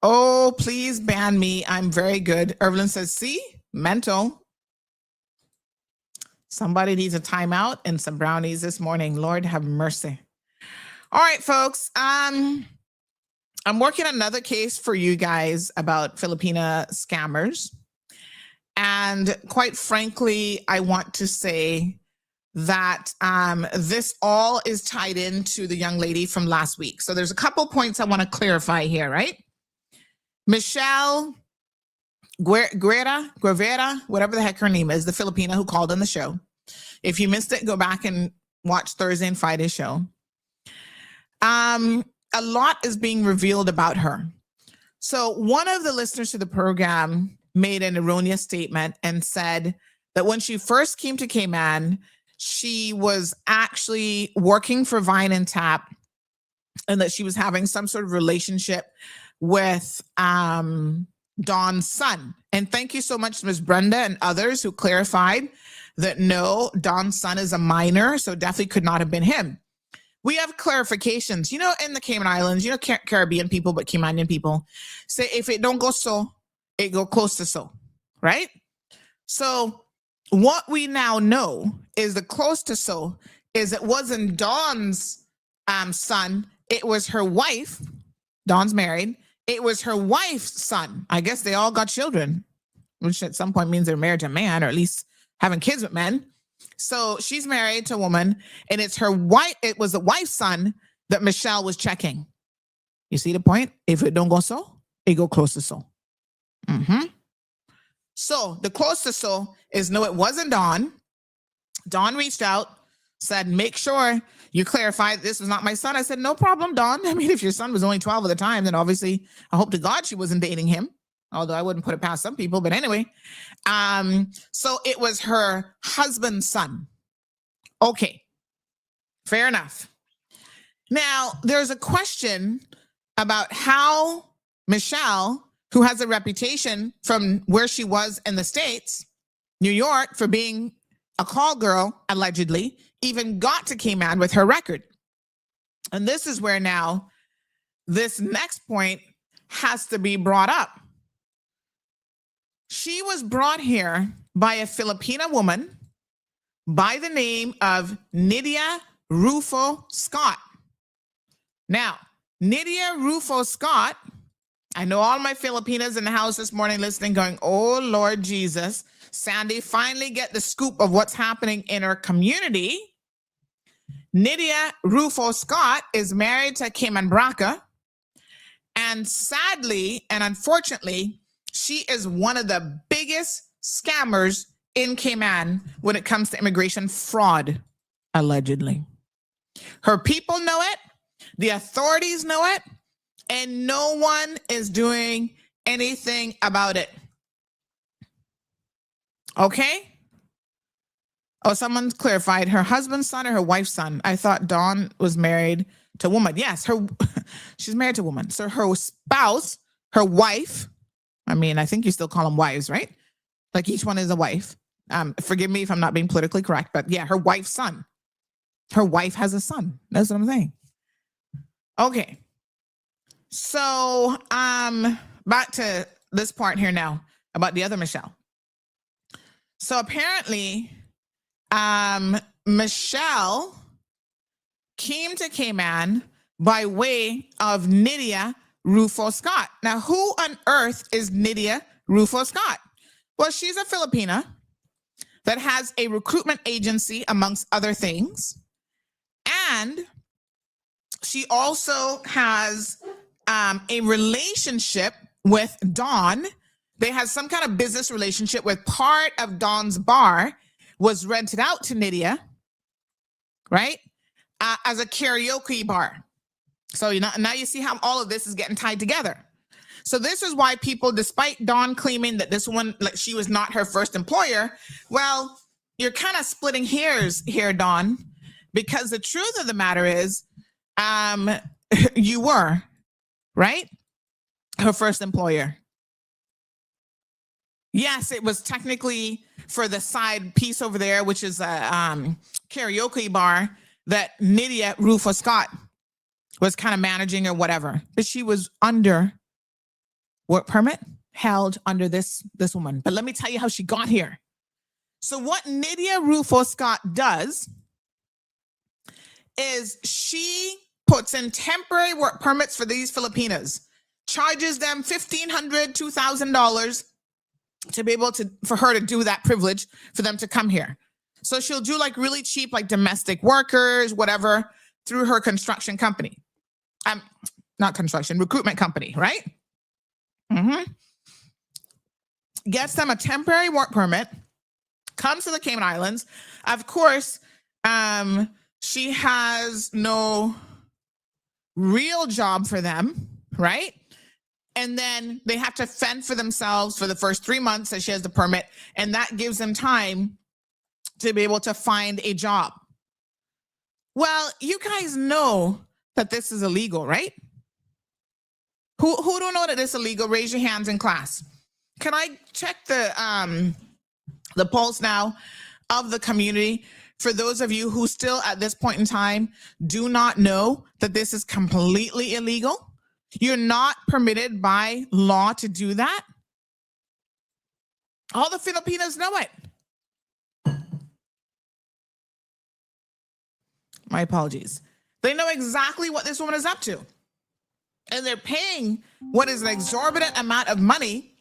Speaker 4: Oh, please ban me. I'm very good. Evelyn says, see, mental. Somebody needs a timeout and some brownies this morning. Lord have mercy. All right, folks. I'm working on another case for you guys about Filipina scammers. And quite frankly, I want to say that this all is tied into the young lady from last week. So there's a couple points I want to clarify here, right? Michelle Guevara, whatever the heck her name is, the Filipina who called on the show. If you missed it, go back and watch Thursday and Friday's show. A lot is being revealed about her. So one of the listeners to the program made an erroneous statement and said that when she first came to Cayman, she was actually working for Vine and Tap and that she was having some sort of relationship with Don's son. And thank you so much to Ms. Brenda and others who clarified that no, Don's son is a minor, so definitely could not have been him. We have clarifications. You know, in the Cayman Islands, you know, Caribbean people, but Caymanian people say if it don't go so, it go close to so, right? So what we now know is the close to so is it wasn't Dawn's son. It was her wife. Dawn's married. It was her wife's son. I guess they all got children, which at some point means they're married to a man or at least having kids with men. So she's married to a woman and it's her wife. It was the wife's son that Michelle was checking. You see the point? If it don't go so, it go close to so. So the close to so is no, it wasn't Dawn. Dawn reached out, said, make sure you clarify this was not my son. I said, no problem, Dawn. I mean, if your son was only 12 at the time, then obviously I hope to God she wasn't dating him. Although I wouldn't put it past some people, but anyway. So it was her husband's son. Okay, fair enough. Now, there's a question about how Michelle, who has a reputation from where she was in the States, New York, for being a call girl, allegedly, even got to Cayman with her record. And this is where now this next point has to be brought up. She was brought here by a Filipina woman by the name of Nydia Rufo Scott. Now, Nydia Rufo Scott I know all my Filipinas in the house this morning listening going, oh, Lord Jesus. Sandy, finally get the scoop of what's happening in our community. Nydia Rufo Scott is married to Cayman Braca. And sadly and unfortunately, she is one of the biggest scammers in Cayman when it comes to immigration fraud, allegedly. Her people know it. The authorities know it. And no one is doing anything about it. Okay? Oh, someone's clarified. Her husband's son or her wife's son? I thought Dawn was married to a woman. Yes, she's married to a woman. So her spouse, her wife, I mean, I think you still call them wives, right? Like each one is a wife. Forgive me if I'm not being politically correct, but yeah, her wife's son. Her wife has a son. That's what I'm saying. Okay. So back to this part here now about the other Michelle. So apparently, Michelle came to Cayman by way of Nydia Rufo Scott. Now, who on earth is Nydia Rufo Scott? Well, she's a Filipina that has a recruitment agency, amongst other things. And she also has a relationship with Dawn. They had some kind of business relationship with part of Dawn's bar was rented out to Nydia, right? As a karaoke bar. So now you see how all of this is getting tied together. So this is why people, despite Dawn claiming that this one, like she was not her first employer, well, you're kind of splitting hairs here, Dawn, because the truth of the matter is, you were, right? Her first employer. Yes, it was technically for the side piece over there, which is a karaoke bar that Nydia Rufo Scott was kind of managing or whatever. But she was under work permit, held under this woman. But let me tell you how she got here. So what Nydia Rufo Scott does is she puts in temporary work permits for these Filipinas, charges them $1,500, $2,000 to be able to, for her to do that privilege for them to come here. So she'll do like really cheap, like domestic workers, whatever, through her construction company. Not construction, recruitment company, right? Mm-hmm. Gets them a temporary work permit, comes to the Cayman Islands. Of course, she has no real job for them, right? And then they have to fend for themselves for the first 3 months that she has the permit. And that gives them time to be able to find a job. Well, you guys know that this is illegal, right? Who don't know that this is illegal? Raise your hands in class. Can I check the pulse now of the community for those of you who still at this point in time do not know that this is completely illegal? You're not permitted by law to do that. All the Filipinos know it. My apologies. They know exactly what this woman is up to. And they're paying what is an exorbitant amount of money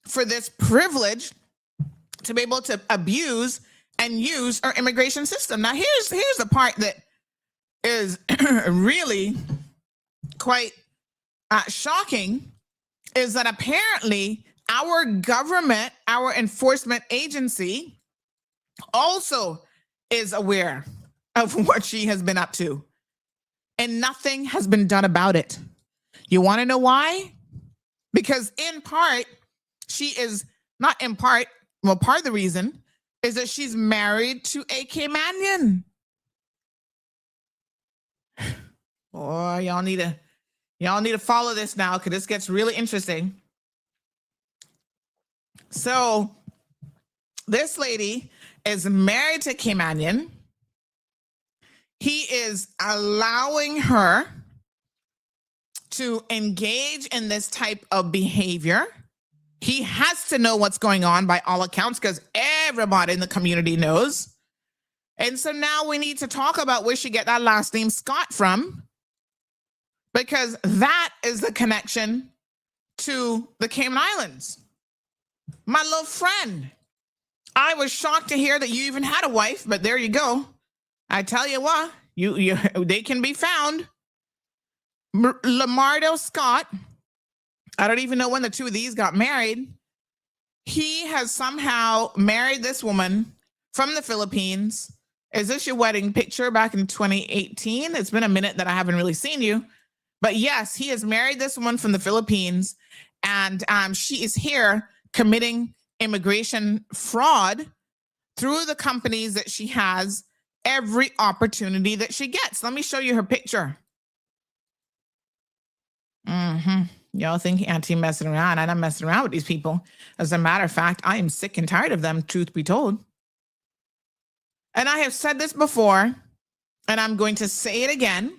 Speaker 4: for this privilege to be able to abuse and use our immigration system. Now, here's the part that is really quite shocking, is that apparently our government, our enforcement agency also is aware of what she has been up to, and nothing has been done about it. You want to know why? Because in part, she is not in part, well, part of the reason is that she's married to a Caymanian. Boy, y'all need to follow this now, because this gets really interesting. So this lady is married to Caymanian. He is allowing her to engage in this type of behavior. He has to know what's going on by all accounts, because everybody in the community knows. And so now we need to talk about where she get that last name Scott from, because that is the connection to the Cayman Islands. My little friend. I was shocked to hear that you even had a wife, but there you go. I tell you what, they can be found. Lamardo Scott, I don't even know when the two of these got married. He has somehow married this woman from the Philippines. Is this your wedding picture back in 2018? It's been a minute that I haven't really seen you. But yes, he has married this woman from the Philippines, and she is here committing immigration fraud through the companies that she has every opportunity that she gets. Let me show you her picture. Y'all think Auntie messing around. I'm not messing around with these people. As a matter of fact, I am sick and tired of them, truth be told. And I have said this before, and I'm going to say it again.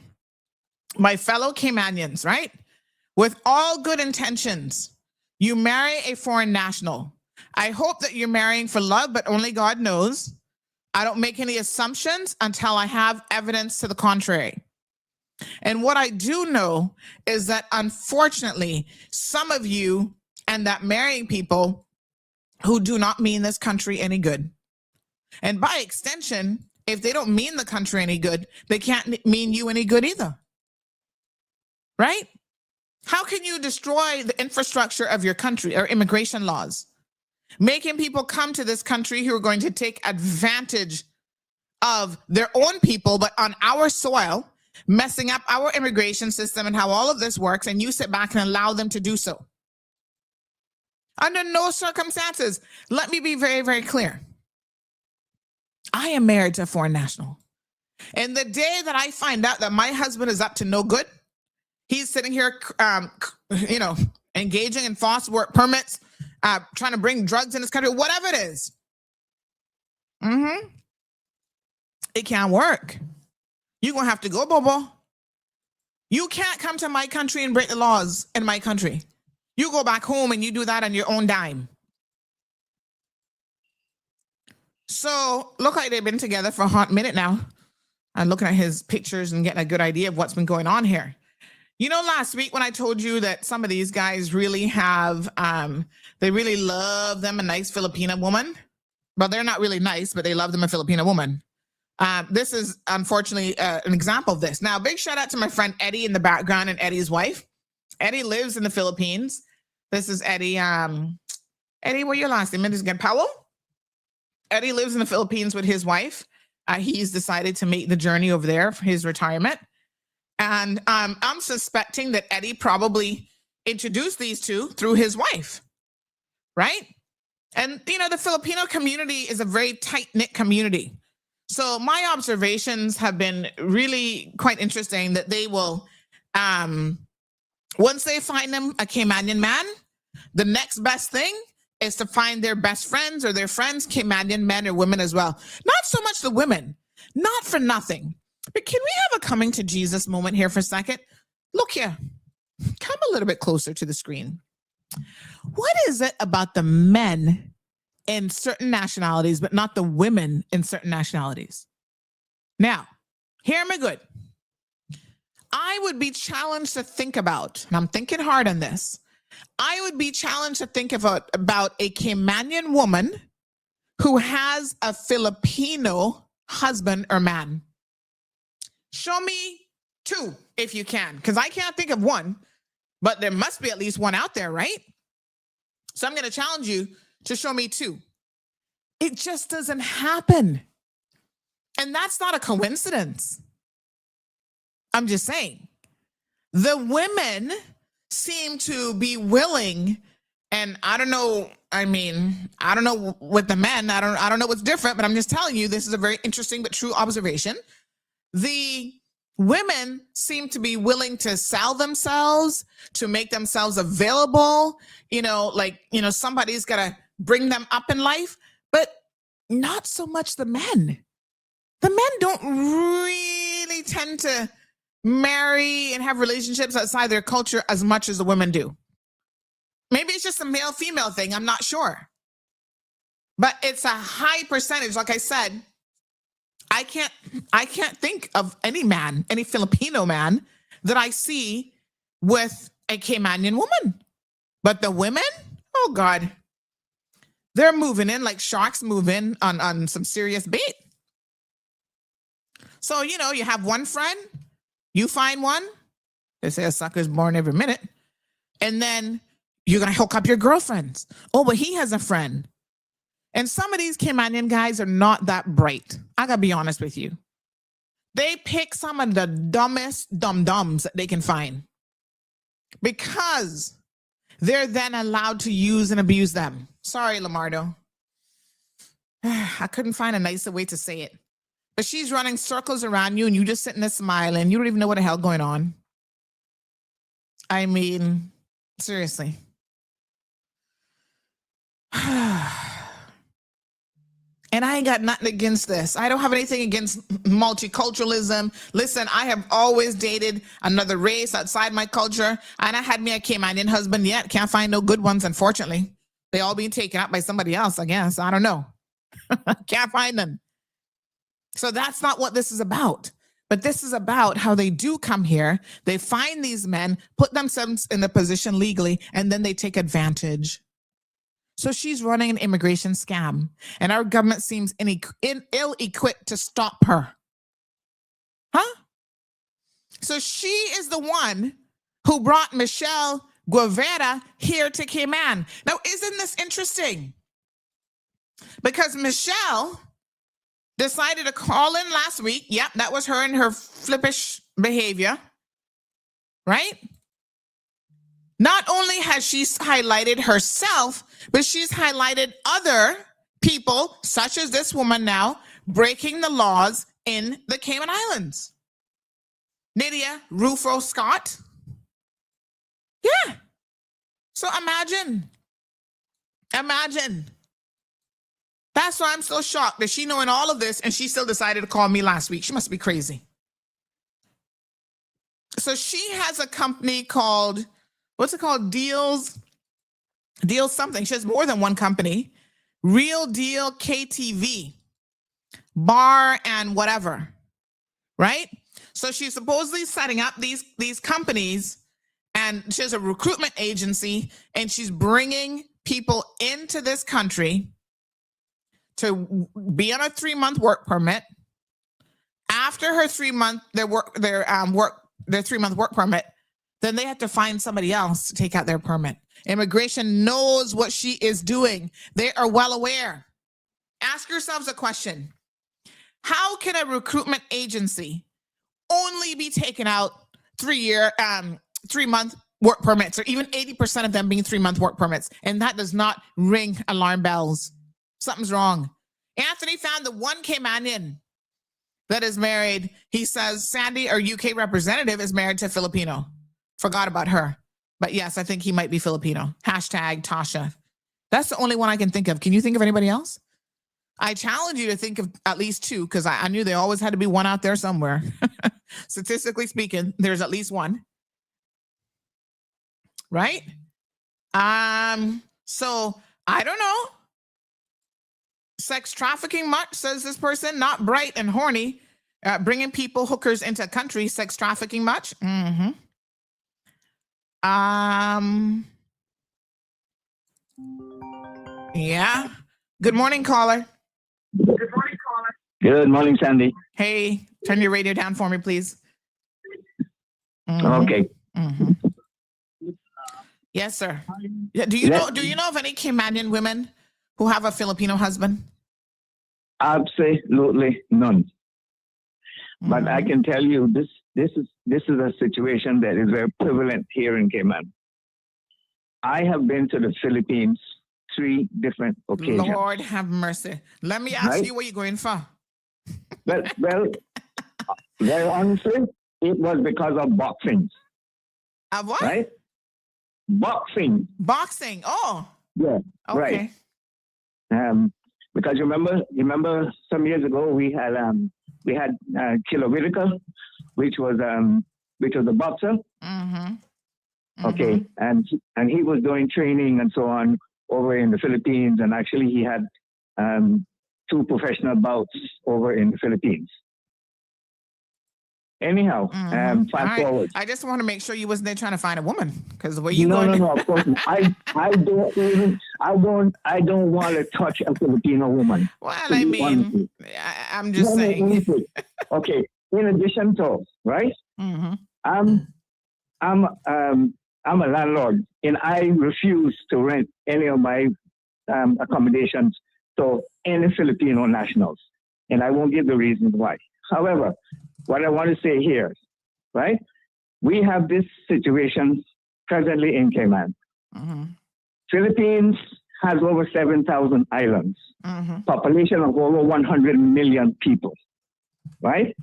Speaker 4: My fellow Caymanians, right? With all good intentions, you marry a foreign national. I hope that you're marrying for love, but only God knows. I don't make any assumptions until I have evidence to the contrary. And what I do know is that, unfortunately, some of you end up marrying people who do not mean this country any good. And by extension, if they don't mean the country any good, they can't mean you any good either. Right? How can you destroy the infrastructure of your country or immigration laws? Making people come to this country who are going to take advantage of their own people, but on our soil, messing up our immigration system and how all of this works, and you sit back and allow them to do so. Under no circumstances. Let me be very, very clear. I am married to a foreign national. And the day that I find out that my husband is up to no good, he's sitting here, engaging in false work permits, trying to bring drugs in this country, whatever it is. It can't work. You're going to have to go, Bobo. You can't come to my country and break the laws in my country. You go back home and you do that on your own dime. So, look like they've been together for a hot minute now. I'm looking at his pictures and getting a good idea of what's been going on here. You know, last week when I told you that some of these guys really have, they really love them a nice Filipina woman. Well, they're not really nice, but they love them a Filipina woman. This is unfortunately an example of this. Now, big shout out to my friend Eddie in the background and Eddie's wife. Eddie lives in the Philippines. This is Eddie. Eddie, what's your last name? It is again Powell. Eddie lives in the Philippines with his wife. He's decided to make the journey over there for his retirement. And I'm suspecting that Eddie probably introduced these two through his wife, right? And, the Filipino community is a very tight-knit community. So my observations have been really quite interesting that they will, once they find them a Caymanian man, the next best thing is to find their best friends or their friends, Caymanian men or women as well. Not so much the women, not for nothing. But can we have a coming to Jesus moment here for a second? Look here. Come a little bit closer to the screen. What is it about the men in certain nationalities, but not the women in certain nationalities? Now, hear me good. I would be challenged to think about, and I'm thinking hard on this, I would be challenged to think about a Caymanian woman who has a Filipino husband or man. Show me two if you can, because I can't think of one, but there must be at least one out there, right? So I'm going to challenge you to show me two. It just doesn't happen. And that's not a coincidence. I'm just saying. The women seem to be willing, and I don't know with the men, I don't know what's different, but I'm just telling you, this is a very interesting but true observation. The women seem to be willing to sell themselves, to make themselves available, somebody's got to bring them up in life, but not so much the men. The men don't really tend to marry and have relationships outside their culture as much as the women do. Maybe it's just a male-female thing, I'm not sure. But it's a high percentage. Like I said, I can't think of any man, any Filipino man that I see with a Caymanian woman. But the women, oh God, they're moving in like sharks move in on some serious bait. So, you know, you have one friend, you find one. They say a sucker's born every minute. And then you're going to hook up your girlfriends. Oh, but he has a friend. And some of these Caymanian guys are not that bright. I got to be honest with you. They pick some of the dumbest dum-dums that they can find because they're then allowed to use and abuse them. Sorry, Lamardo. I couldn't find a nicer way to say it. But she's running circles around you and you just sitting there smiling. You don't even know what the hell going on. I mean, seriously. And I ain't got nothing against this. I don't have anything against multiculturalism. Listen, I have always dated another race outside my culture. And I had me a Caymanian husband yet. Can't find no good ones, unfortunately. They all being taken up by somebody else, I guess. I don't know. Can't find them. So that's not what this is about. But this is about how they do come here. They find these men, put themselves in the position legally, and then they take advantage. So she's running an immigration scam, and our government seems ill-equipped to stop her. Huh? So she is the one who brought Michelle Guevara here to Cayman. Now, isn't this interesting? Because Michelle decided to call in last week. Yep, that was her and her flippish behavior, right? Not only has she highlighted herself, but she's highlighted other people, such as this woman now, breaking the laws in the Cayman Islands. Nydia Rufo Scott. Yeah. So imagine. That's why I'm so shocked that she knowing all of this and she still decided to call me last week. She must be crazy. So she has a company called, what's it called? Deal something. She has more than one company. Real Deal KTV. Bar and whatever. Right? So she's supposedly setting up these companies, and she has a recruitment agency, and she's bringing people into this country to be on a 3-month work permit. After her 3-month their 3-month work permit, then they have to find somebody else to take out their permit. Immigration knows what she is doing. They are well aware. Ask yourselves a question. How can a recruitment agency only be taking out 3-month work permits, or even 80% of them being 3-month work permits? And that does not ring alarm bells. Something's wrong. Anthony found the one Caymanian that is married. He says Sandy, our UK representative, is married to a Filipino. Forgot about her. But yes, I think he might be Filipino. Hashtag Tasha. That's the only one I can think of. Can you think of anybody else? I challenge you to think of at least 2, because I knew there always had to be one out there somewhere. Statistically speaking, there's at least one. Right? So I don't know. Sex trafficking much, says this person. Not bright and horny. Bringing hookers into a country. Sex trafficking much. Mm-hmm. Yeah. Good morning, caller.
Speaker 8: Good morning, Sandy.
Speaker 4: Hey, turn your radio down for me, please. Mm-hmm.
Speaker 8: Okay.
Speaker 4: Mm-hmm. Yes, sir. Do you know of any Caymanian women who have a Filipino husband?
Speaker 8: Absolutely none.
Speaker 4: Mm-hmm.
Speaker 8: But I can tell you this is a situation that is very prevalent here in Cayman. I have been to the Philippines 3 different occasions.
Speaker 4: Lord have mercy. Let me ask you what you're going for.
Speaker 8: Well, very honestly, it was because of boxing.
Speaker 4: Of what?
Speaker 8: Right? Boxing.
Speaker 4: Boxing. Oh.
Speaker 8: Yeah.
Speaker 4: Okay.
Speaker 8: Right. Because you remember some years ago we had Killer Whitaker, which was a boxer.
Speaker 4: Mm-hmm.
Speaker 8: Okay, and he was doing training and so on over in the Philippines, and actually he had 2 professional bouts over in the Philippines. Anyhow, fast forward.
Speaker 4: I just want to make sure you wasn't there trying to find a woman, because where you
Speaker 8: going? No, of course. I don't want to touch a Filipino woman.
Speaker 4: Well, I mean, I'm just saying.
Speaker 8: Okay. In addition to, right?
Speaker 4: Mm-hmm.
Speaker 8: I'm a landlord, and I refuse to rent any of my accommodations to any Filipino nationals, and I won't give the reasons why. However, what I want to say here, right? We have this situation presently in Cayman.
Speaker 4: Mm-hmm.
Speaker 8: Philippines has over 7,000 islands, population of over 100 million people, right?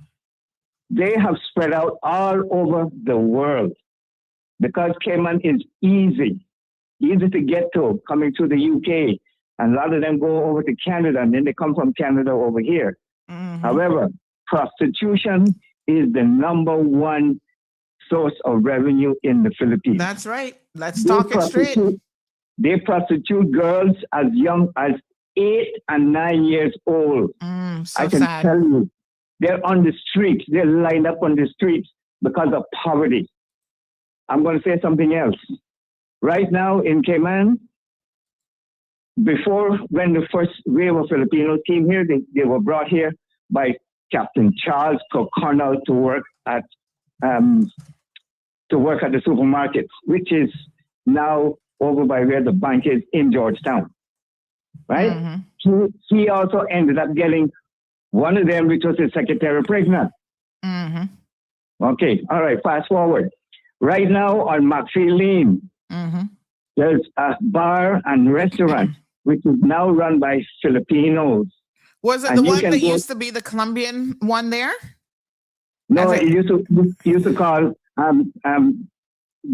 Speaker 8: They have spread out all over the world because Cayman is easy to get to, coming to the UK, and a lot of them go over to Canada, and then they come from Canada over here. However, prostitution is the number one source of revenue in the Philippines.
Speaker 4: That's right. Let's talk it straight.
Speaker 8: They prostitute girls as young as 8 and 9 years old.
Speaker 4: So
Speaker 8: I can tell you, they're on the streets. They're lined up on the streets because of poverty. I'm going to say something else. Right now in Cayman, before, when the first wave of Filipinos came here, they were brought here by Captain Charles O'Connell to work at the supermarket, which is now over by where the bank is in Georgetown, right? He also ended up getting one of them, which was his secretary, pregnant. Okay, all right, fast forward. Right now on McPhee Lane, there's a bar and restaurant, which is now run by Filipinos.
Speaker 4: Was it the one that used to be the Colombian one there?
Speaker 8: No, it used to call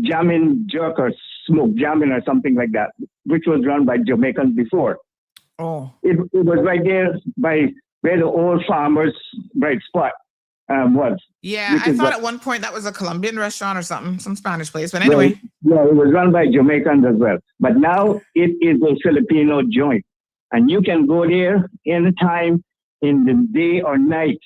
Speaker 8: Jamming Jerk or Smoke Jamming or something like that, which was run by Jamaicans before.
Speaker 4: Oh.
Speaker 8: It was right there by where the old farmers' bright spot was.
Speaker 4: Yeah, I thought at one point that was a Colombian restaurant or something, some Spanish place. But anyway.
Speaker 8: Yeah, it was run by Jamaicans as well. But now it is a Filipino joint. And you can go there anytime in the day or night.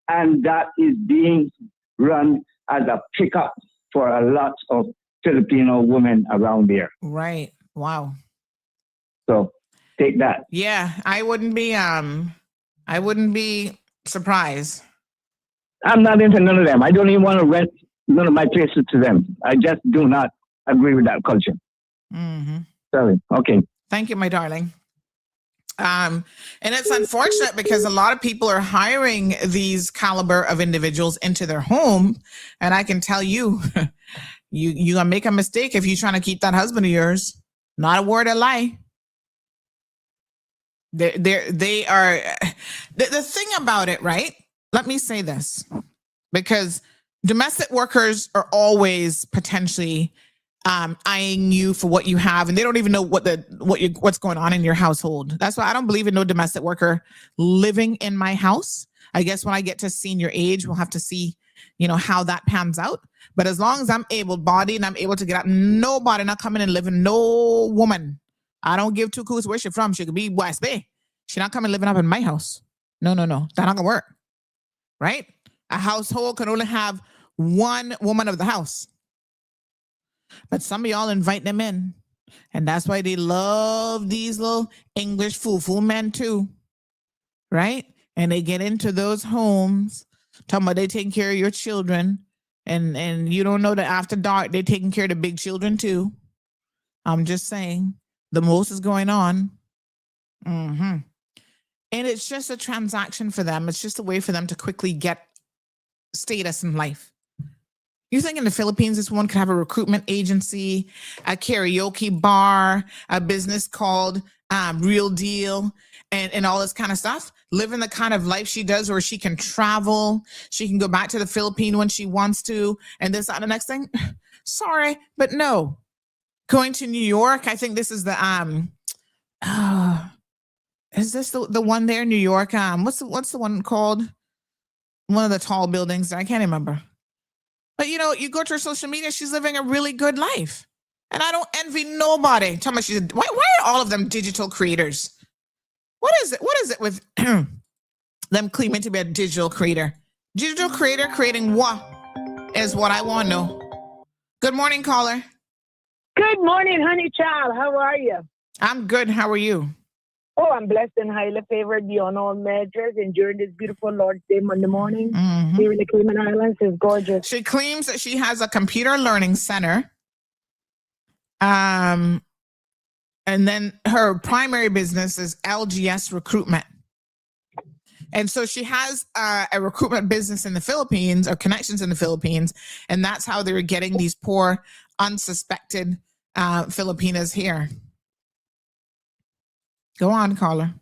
Speaker 8: And that is being run as a pickup for a lot of Filipino women around there.
Speaker 4: Right. Wow.
Speaker 8: So take that.
Speaker 4: Yeah, I wouldn't be surprised.
Speaker 8: I'm not into none of them. I don't even want to rent none of my places to them. I just do not agree with that culture. Sorry. Okay.
Speaker 4: Thank you, my darling. And it's unfortunate because a lot of people are hiring these caliber of individuals into their home. And I can tell you, you're going to make a mistake if you're trying to keep that husband of yours. Not a word of lie. They are, the thing about it, right? Let me say this, because domestic workers are always potentially eyeing you for what you have, and they don't even know what's going on in your household. That's why I don't believe in no domestic worker living in my house. I guess when I get to senior age, we'll have to see, how that pans out. But as long as I'm able-bodied and I'm able to get out, nobody not coming and living, no woman. I don't give two coots where she's from. She could be West Bay. She's not coming living up in my house. No. That's not gonna work. Right? A household can only have one woman of the house. But some of y'all invite them in. And that's why they love these little English foo-foo men too. Right? And they get into those homes, talking about they taking care of your children. And you don't know that after dark, they're taking care of the big children too. I'm just saying, the most is going on. And it's just a transaction for them. It's just a way for them to quickly get status in life. You think in the Philippines, this one could have a recruitment agency, a karaoke bar, a business called Real Deal, and all this kind of stuff, living the kind of life she does where she can travel, she can go back to the Philippines when she wants to, and this, and the next thing? Sorry, but no. Going to New York, I think this is the, is this the one there in New York? What's the one called? One of the tall buildings. I can't remember. But you go to her social media, she's living a really good life. And I don't envy nobody. Tell me why are all of them digital creators? What is it with them claiming to be a digital creator? Digital creator creating what is what I want to know. Good morning, caller.
Speaker 9: Good morning, honey child. How are you?
Speaker 4: I'm good. How are you?
Speaker 9: Oh, I'm blessed and highly favored beyond all measures. Enduring this beautiful Lord's Day Monday morning here in the Cayman Islands is gorgeous.
Speaker 4: She claims that she has a computer learning center. And then her primary business is LGS recruitment. And so she has a recruitment business in the Philippines or connections in the Philippines. And that's how they're getting these poor, unsuspected Filipinas here. Go on, caller.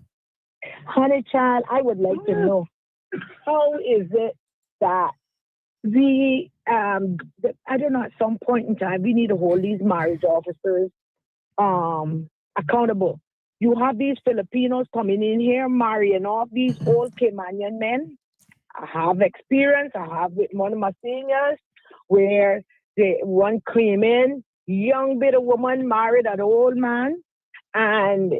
Speaker 9: Honey child, I would like to know, how is it that I don't know, at some point in time, we need to hold these marriage officers accountable. You have these Filipinos coming in here, marrying off these old Caymanian men. I have experience. I have with one of my seniors where one came in, young bit of woman married an old man, and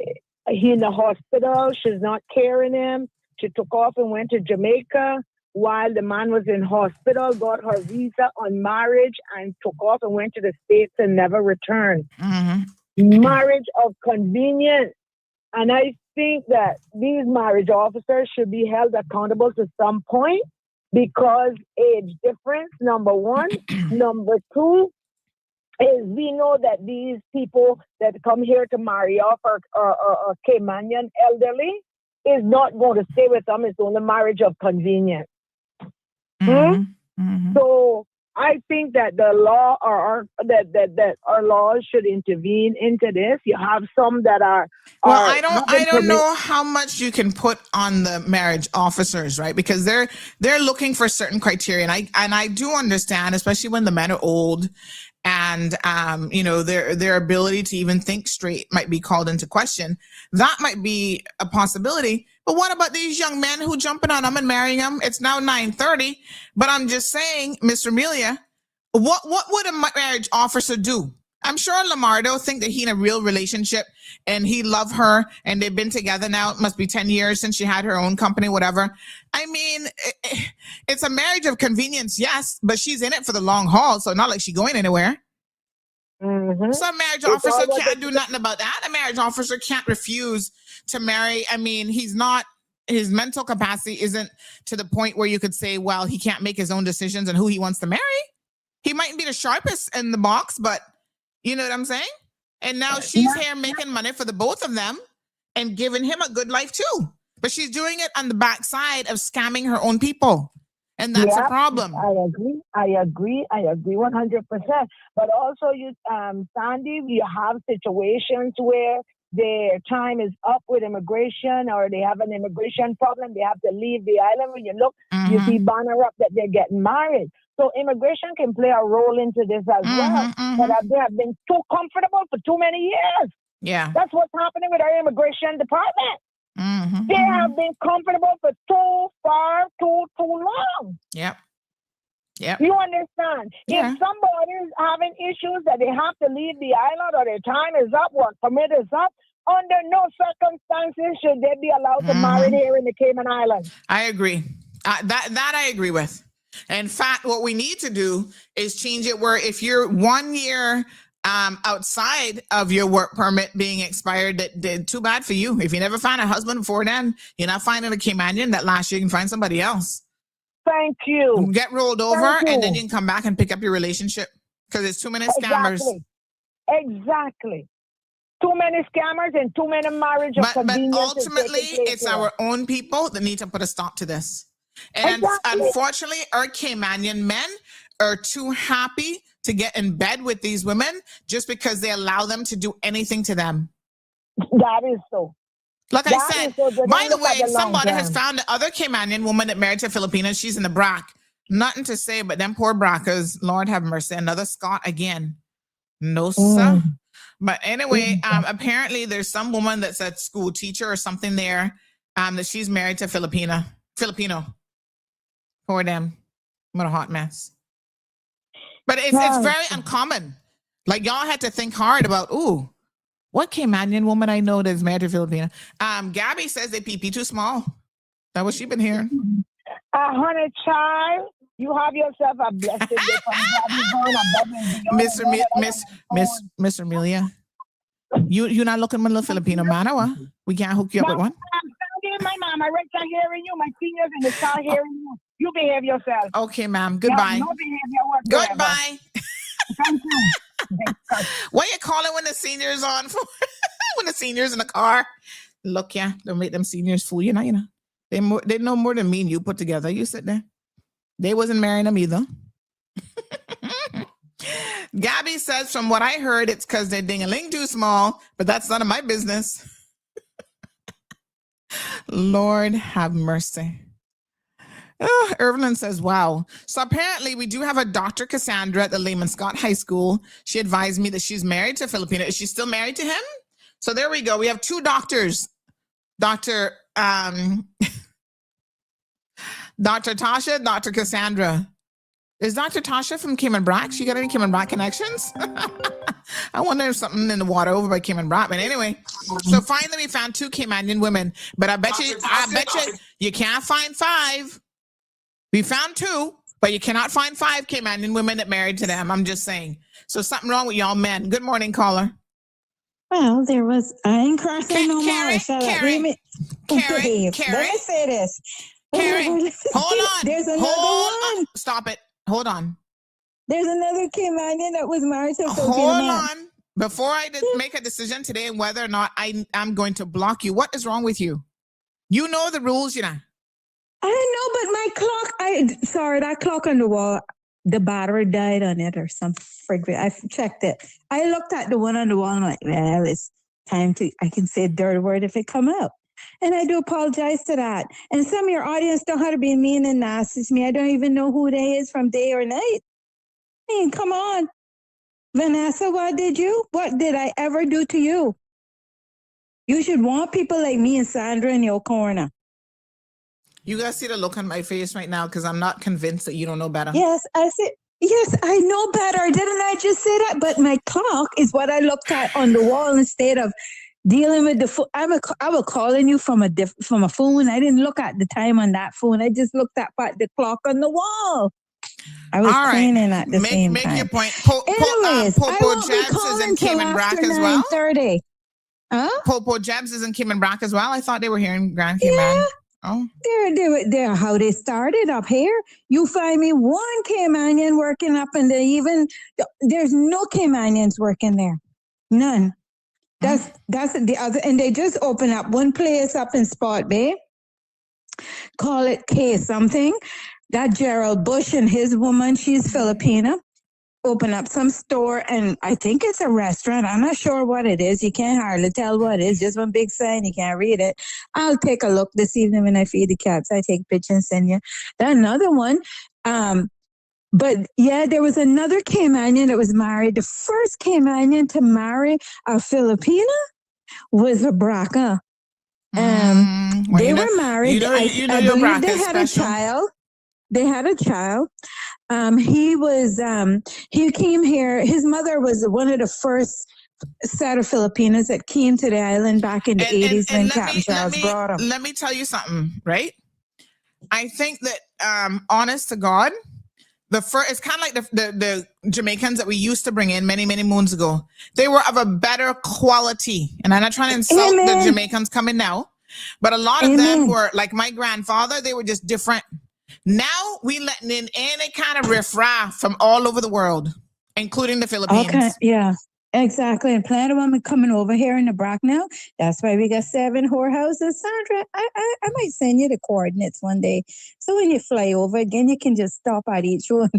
Speaker 9: he in the hospital. She's not carrying him. She took off and went to Jamaica while the man was in hospital, got her visa on marriage, and took off and went to the States and never returned. Marriage of convenience. And I think that these marriage officers should be held accountable to some point because age difference, number one. Number two is we know that these people that come here to marry off a Caymanian elderly is not going to stay with them. It's only marriage of convenience. So I think that the law that our laws should intervene into this. You have some that are.
Speaker 4: Well, I don't know how much you can put on the marriage officers, right? Because they're looking for certain criteria, and I do understand, especially when the men are old, and their ability to even think straight might be called into question. That might be a possibility. But what about these young men who jumping on them and marrying them? It's now 9:30. But I'm just saying, Mr. Amelia, what would a marriage officer do? I'm sure Lamardo think that he in a real relationship and he love her and they've been together now. It must be 10 years since she had her own company, whatever. I mean, it's a marriage of convenience, yes, but she's in it for the long haul. So not like she's going anywhere. So a marriage officer can't do nothing about that. A marriage officer can't refuse to marry. I mean, his mental capacity isn't to the point where you could say, well, he can't make his own decisions on who he wants to marry. He mightn't be the sharpest in the box, but you know what I'm saying? And now she's here making money for the both of them and giving him a good life too. But she's doing it on the backside of scamming her own people. And that's a problem.
Speaker 9: I agree 100%. But also, Sandy, you have situations where their time is up with immigration or they have an immigration problem. They have to leave the island. When you look, you see banner up that they're getting married. So immigration can play a role into this as well. But they have been too comfortable for too many years.
Speaker 4: Yeah.
Speaker 9: That's what's happening with our immigration department. They have been comfortable for too long.
Speaker 4: Yep.
Speaker 9: You understand? If somebody's having issues that they have to leave the island or their time is up, work permit is up, under no circumstances should they be allowed to marry here in the Cayman Islands.
Speaker 4: I agree. That I agree with. In fact, what we need to do is change it where if you're 1 year outside of your work permit being expired, that too bad for you. If you never find a husband before then, you're not finding a Caymanian that last year, you can find somebody else.
Speaker 9: Thank you.
Speaker 4: Get rolled over and then you can come back and pick up your relationship because there's too many scammers.
Speaker 9: Exactly. Too many scammers and too many marriage of convenience.
Speaker 4: But ultimately, it's our own people that need to put a stop to this. And unfortunately, our Caymanian men are too happy to get in bed with these women just because they allow them to do anything to them.
Speaker 9: That is so.
Speaker 4: Like I said, by the way, somebody has found the other Caymanian woman that married to Filipina. She's in the BRAC. Nothing to say, but them poor BRACers, Lord have mercy. Another Scott again. No, sir. But anyway, apparently there's some woman that's a school teacher or something there that she's married to Filipino. Poor them. What a hot mess. But it's very uncommon. Like y'all had to think hard about, what Caymanian woman I know that's married to Filipina? Gabby says they pee too small. That's what she been hearing.
Speaker 9: honey child, you have yourself a blessed day from
Speaker 4: Miss Amelia, you're not looking at my little Filipino man, or what? We can't hook you up with one?
Speaker 9: My mom, I read start hearing you, my seniors in the start hearing you. You behave yourself.
Speaker 4: Okay, ma'am. Goodbye.
Speaker 9: No behavior whatsoever.
Speaker 4: Goodbye.
Speaker 9: Thank you.
Speaker 4: What you calling when the seniors on for? When the seniors in the car? Look, yeah, don't make them seniors fool you. You know. They know more than me and you put together. You sit there. They wasn't marrying them either. Gabby says, from what I heard, it's because they're ding-a-ling too small, but that's none of my business. Lord have mercy. Oh, Irvin says, wow. So apparently we do have a Dr. Cassandra at the Lehman Scott High School. She advised me that she's married to Filipina. Is she still married to him? So there we go. We have two doctors. Dr. Tasha, Dr. Cassandra. Is Dr. Tasha from Cayman Brack? She got any Cayman Brack connections? I wonder if something in the water over by Cayman Brack. But anyway, so finally we found two Caymanian women. But I bet you can't find 5. We found 2, but you cannot find 5 Caymanian women that married to them. I'm just saying. So something wrong with y'all men. Good morning, caller.
Speaker 5: Well, there was, I ain't crossing no more.
Speaker 4: Karen,
Speaker 5: Let me say this.
Speaker 4: Karen, hold on.
Speaker 5: There's another one.
Speaker 4: Stop it. Hold on.
Speaker 5: There's another Caymanian that was married to a Filipino
Speaker 4: Hold
Speaker 5: man.
Speaker 4: on. Before I make a decision today on whether or not I'm going to block you, what is wrong with you? You know the rules, you know.
Speaker 5: I know, but my clock, that clock on the wall, the battery died on it or something. I checked it. I looked at the one on the wall and I'm like, well, it's time I can say a dirty word if it come out. And I do apologize to that. And some of your audience don't have to be mean and nasty to me. I don't even know who they is from day or night. I mean, come on. Vanessa, what did I ever do to you? You should want people like me and Sandra in your corner.
Speaker 4: You guys see the look on my face right now because I'm not convinced that you don't know better.
Speaker 5: Yes, I know better. Didn't I just say that? But my clock is what I looked at on the wall instead of dealing with the phone. I was calling you from a phone. I didn't look at the time on that phone. I just looked at the clock on the wall. I was cleaning at the same time.
Speaker 4: Make your point.
Speaker 5: Anyways,
Speaker 4: Popo Jabs is in Cayman Brack as well.
Speaker 5: 9:30. Huh?
Speaker 4: Popo Jabs is in Cayman Brack as well. I thought they were here in Grand Cayman.
Speaker 5: Yeah.
Speaker 4: Oh,
Speaker 5: they're how they started up here. You find me one Caymanian working up in there's no Caymanians working there. None. That's the other, and they just opened up one place up in Spot Bay. Call it K something. That Gerald Bush and his woman, she's Filipina, open up some store, and I think it's a restaurant. I'm not sure what it is. You can't hardly tell what it is. Just one big sign. You can't read it. I'll take a look this evening when I feed the cats. I take pictures and send you. Then another one. But yeah, there was another Caymanian that was married. The first Caymanian to marry a Filipina was a Braca. They were married. I believe they had a child. They had a child. He came here. His mother was one of the first set of Filipinas that came to the island back in the 80s when Captain Charles brought them.
Speaker 4: Let me tell you something, right? I think that, honest to God, it's kind of like the Jamaicans that we used to bring in many, many moons ago. They were of a better quality. And I'm not trying to insult the Jamaicans coming now, but a lot of them were like my grandfather. They were just different. Now we letting in any kind of riffraff from all over the world, including the Philippines.
Speaker 5: Okay, yeah, exactly. And plenty of women coming over here in the Brack now. That's why we got 7 whorehouses. Sandra, I might send you the coordinates one day. So when you fly over again, you can just stop at each one.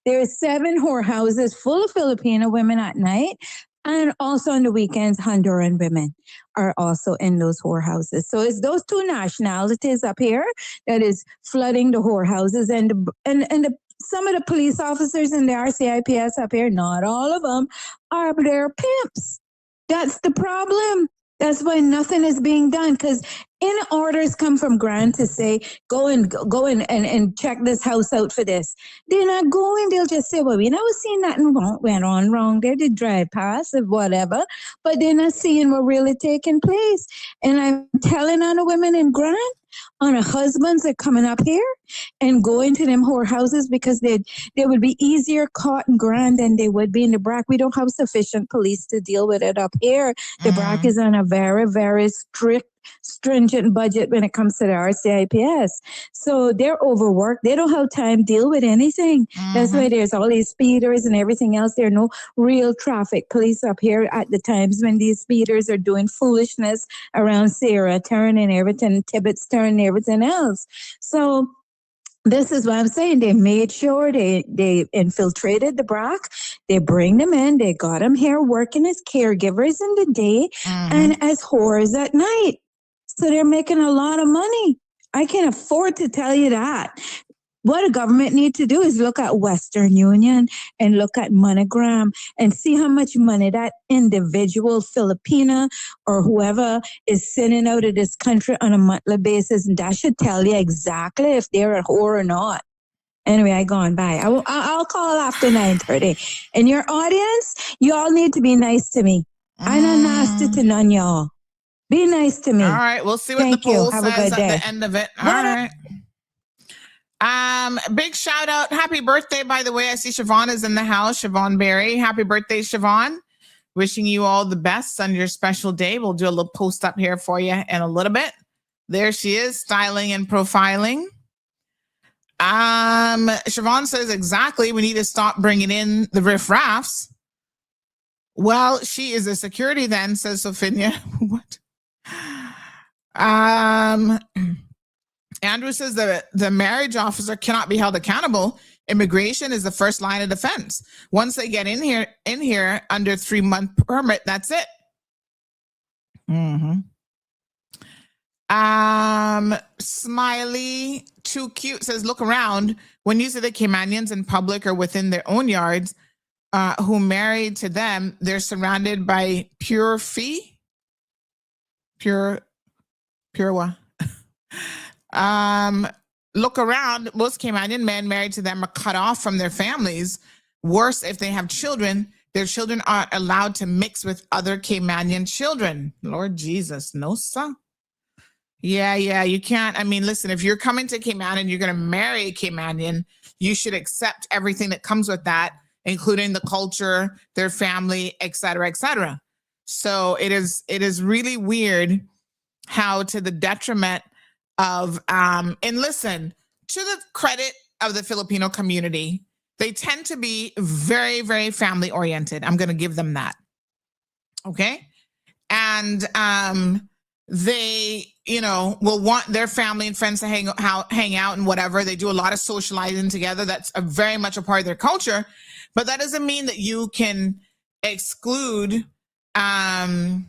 Speaker 5: There's 7 whorehouses full of Filipino women at night. And also on the weekends, Honduran women are also in those whorehouses. So it's those 2 nationalities up here that is flooding the whorehouses, and some of the police officers in the RCIPS up here, not all of them, are their pimps. That's the problem. That's why nothing is being done, because in orders come from Grant to say, go and check this house out for this. They're not going. They'll just say, well, we never seen nothing went on wrong there. They drive past or whatever, but they're not seeing what really taking place. And I'm telling on the women in Grant, on a husbands that coming up here and going to them whorehouses because they would be easier caught and grand than they would be in the BRAC. We don't have sufficient police to deal with it up here. The BRAC is on a very, very stringent budget when it comes to the RCIPS. So they're overworked. They don't have time to deal with anything. That's why there's all these speeders and everything else. There are no real traffic police up here at the times when these speeders are doing foolishness around Sarah Turn and everything, Tibbetts Turn and everything else. So this is what I'm saying. They made sure they infiltrated the BRAC. They bring them in. They got them here working as caregivers in the day and as whores at night. So they're making a lot of money. I can afford to tell you that. What a government need to do is look at Western Union and look at MoneyGram and see how much money that individual Filipina or whoever is sending out of this country on a monthly basis. And that should tell you exactly if they're a whore or not. Anyway, I gone by. I'll call after 9:30. And your audience, you all need to be nice to me. I'm not nasty to none y'all. Be nice to me.
Speaker 4: All right. We'll see what the poll says at the end of it. All right. Big shout out. Happy birthday, by the way. I see Siobhan is in the house. Siobhan Berry. Happy birthday, Siobhan. Wishing you all the best on your special day. We'll do a little post up here for you in a little bit. There she is, styling and profiling. Siobhan says exactly. We need to stop bringing in the riffraffs. Well, she is a security then, says Sophia. What? Andrew says that the marriage officer cannot be held accountable. Immigration is the first line of defense. Once they get in here under 3-month permit, that's it. Smiley, too cute, says, look around. When you see the Caymanians in public or within their own yards, who married to them, they're surrounded by pure what? Look around. Most Caymanian men married to them are cut off from their families. Worse, if they have children, their children aren't allowed to mix with other Caymanian children. Lord Jesus, no, sir. Yeah, you can't. I mean, listen, if you're coming to Cayman and you're going to marry a Caymanian, you should accept everything that comes with that, including the culture, their family, et cetera, et cetera. So it is really weird how, to the detriment of, and listen, to the credit of the Filipino community, they tend to be very, very family oriented. I'm going to give them that. Okay. And they, will want their family and friends to hang out and whatever. They do a lot of socializing together. That's very much a part of their culture. But that doesn't mean that you can exclude the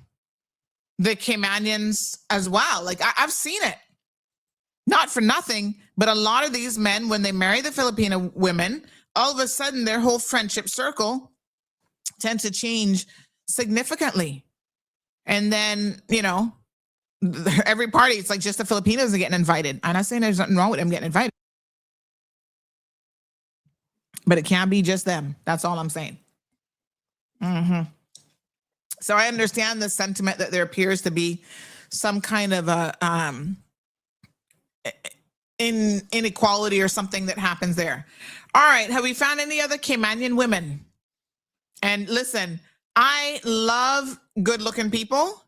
Speaker 4: Caymanians as well. Like I've seen it. Not for nothing, but a lot of these men, when they marry the Filipino women, all of a sudden their whole friendship circle tends to change significantly. And then, every party, it's like just the Filipinos are getting invited. I'm not saying there's nothing wrong with them getting invited, but it can't be just them. That's all I'm saying. So I understand the sentiment that there appears to be some kind of a inequality or something that happens there. All right. Have we found any other Caymanian women? And listen, I love good looking people.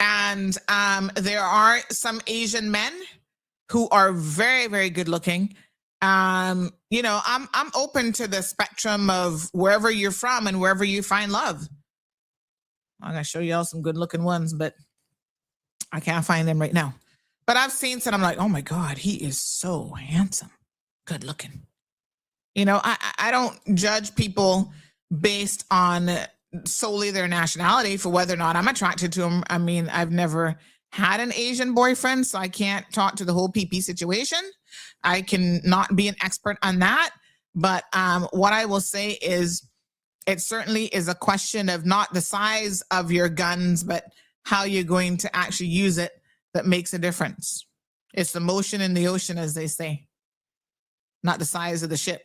Speaker 4: And there are some Asian men who are very, very good looking. I'm open to the spectrum of wherever you're from and wherever you find love. I'm going to show y'all some good looking ones, but I can't find them right now. But I've seen some, I'm like, oh my God, he is so handsome, good looking. I don't judge people based on solely their nationality for whether or not I'm attracted to them. I mean, I've never had an Asian boyfriend, so I can't talk to the whole PP situation. I can not be an expert on that. But what I will say is it certainly is a question of not the size of your guns, but how you're going to actually use it that makes a difference. It's the motion in the ocean, as they say, not the size of the ship.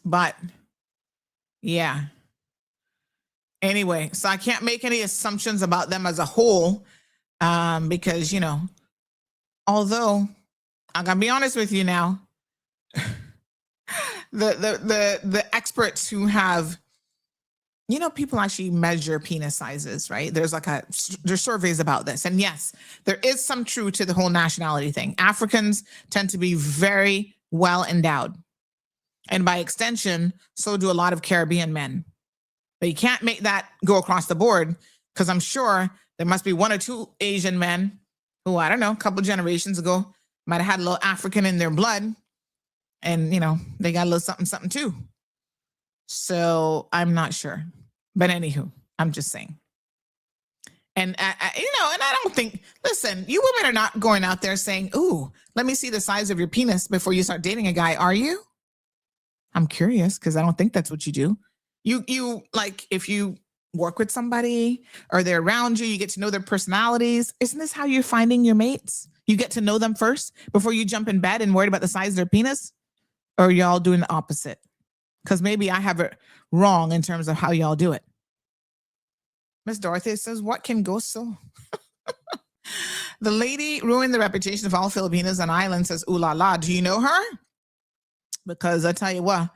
Speaker 4: But yeah. Anyway, so I can't make any assumptions about them as a whole, because, you know, although I'm gonna be honest with you now, the experts who have, you know, people actually measure penis sizes, right? There's surveys about this. And yes, there is some truth to the whole nationality thing. Africans tend to be very well endowed. And by extension, so do a lot of Caribbean men. But you can't make that go across the board, because I'm sure there must be one or two Asian men who, I don't know, a couple of generations ago might have had a little African in their blood. And, you know, they got a little something, something too. So I'm not sure. But anywho, I'm just saying. And, you know, and I don't think, listen, you women are not going out there saying, ooh, let me see the size of your penis before you start dating a guy, are you? I'm curious, because I don't think that's what you do. You like, if you work with somebody or they're around you, you get to know their personalities. Isn't this how you're finding your mates? You get to know them first before you jump in bed and worried about the size of their penis? Or are y'all doing the opposite? Because maybe I have it wrong in terms of how y'all do it. Miss Dorothy says, what can go so? The lady ruined the reputation of all Filipinos on island, says, ooh la la. Do you know her? Because I tell you what,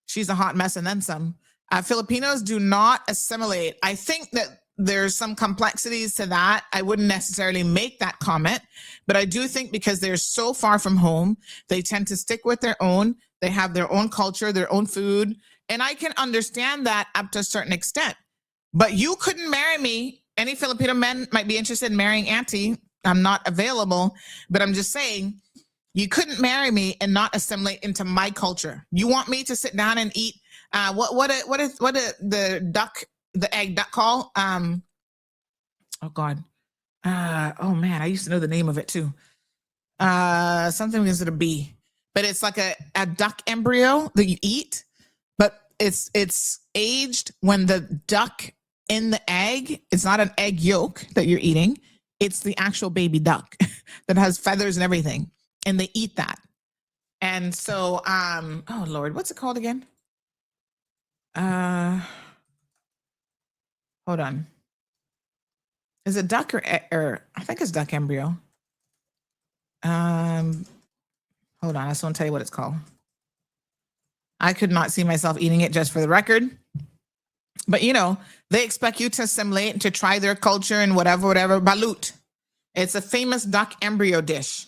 Speaker 4: she's a hot mess and then some. Filipinos do not assimilate. I think that there's some complexities to that. I wouldn't necessarily make that comment, but I do think because they're so far from home, they tend to stick with their own. They have their own culture, their own food. And I can understand that up to a certain extent. But you couldn't marry me. Any Filipino men might be interested in marrying Auntie. I'm not available, but I'm just saying, you couldn't marry me and not assimilate into my culture. You want me to sit down and eat what is the egg duck call? Oh God. Oh man, I used to know the name of it too. Something begins with a B, but it's like a duck embryo that you eat, but it's aged when the duck in the egg, it's not an egg yolk that you're eating. It's the actual baby duck that has feathers and everything. And they eat that. And so, oh Lord, what's it called again? Hold on. Is it duck or I think it's duck embryo. Hold on, I just want to tell you what it's called. I could not see myself eating it, just for the record. But you know, they expect you to assimilate and to try their culture and whatever. Balut. It's a famous duck embryo dish.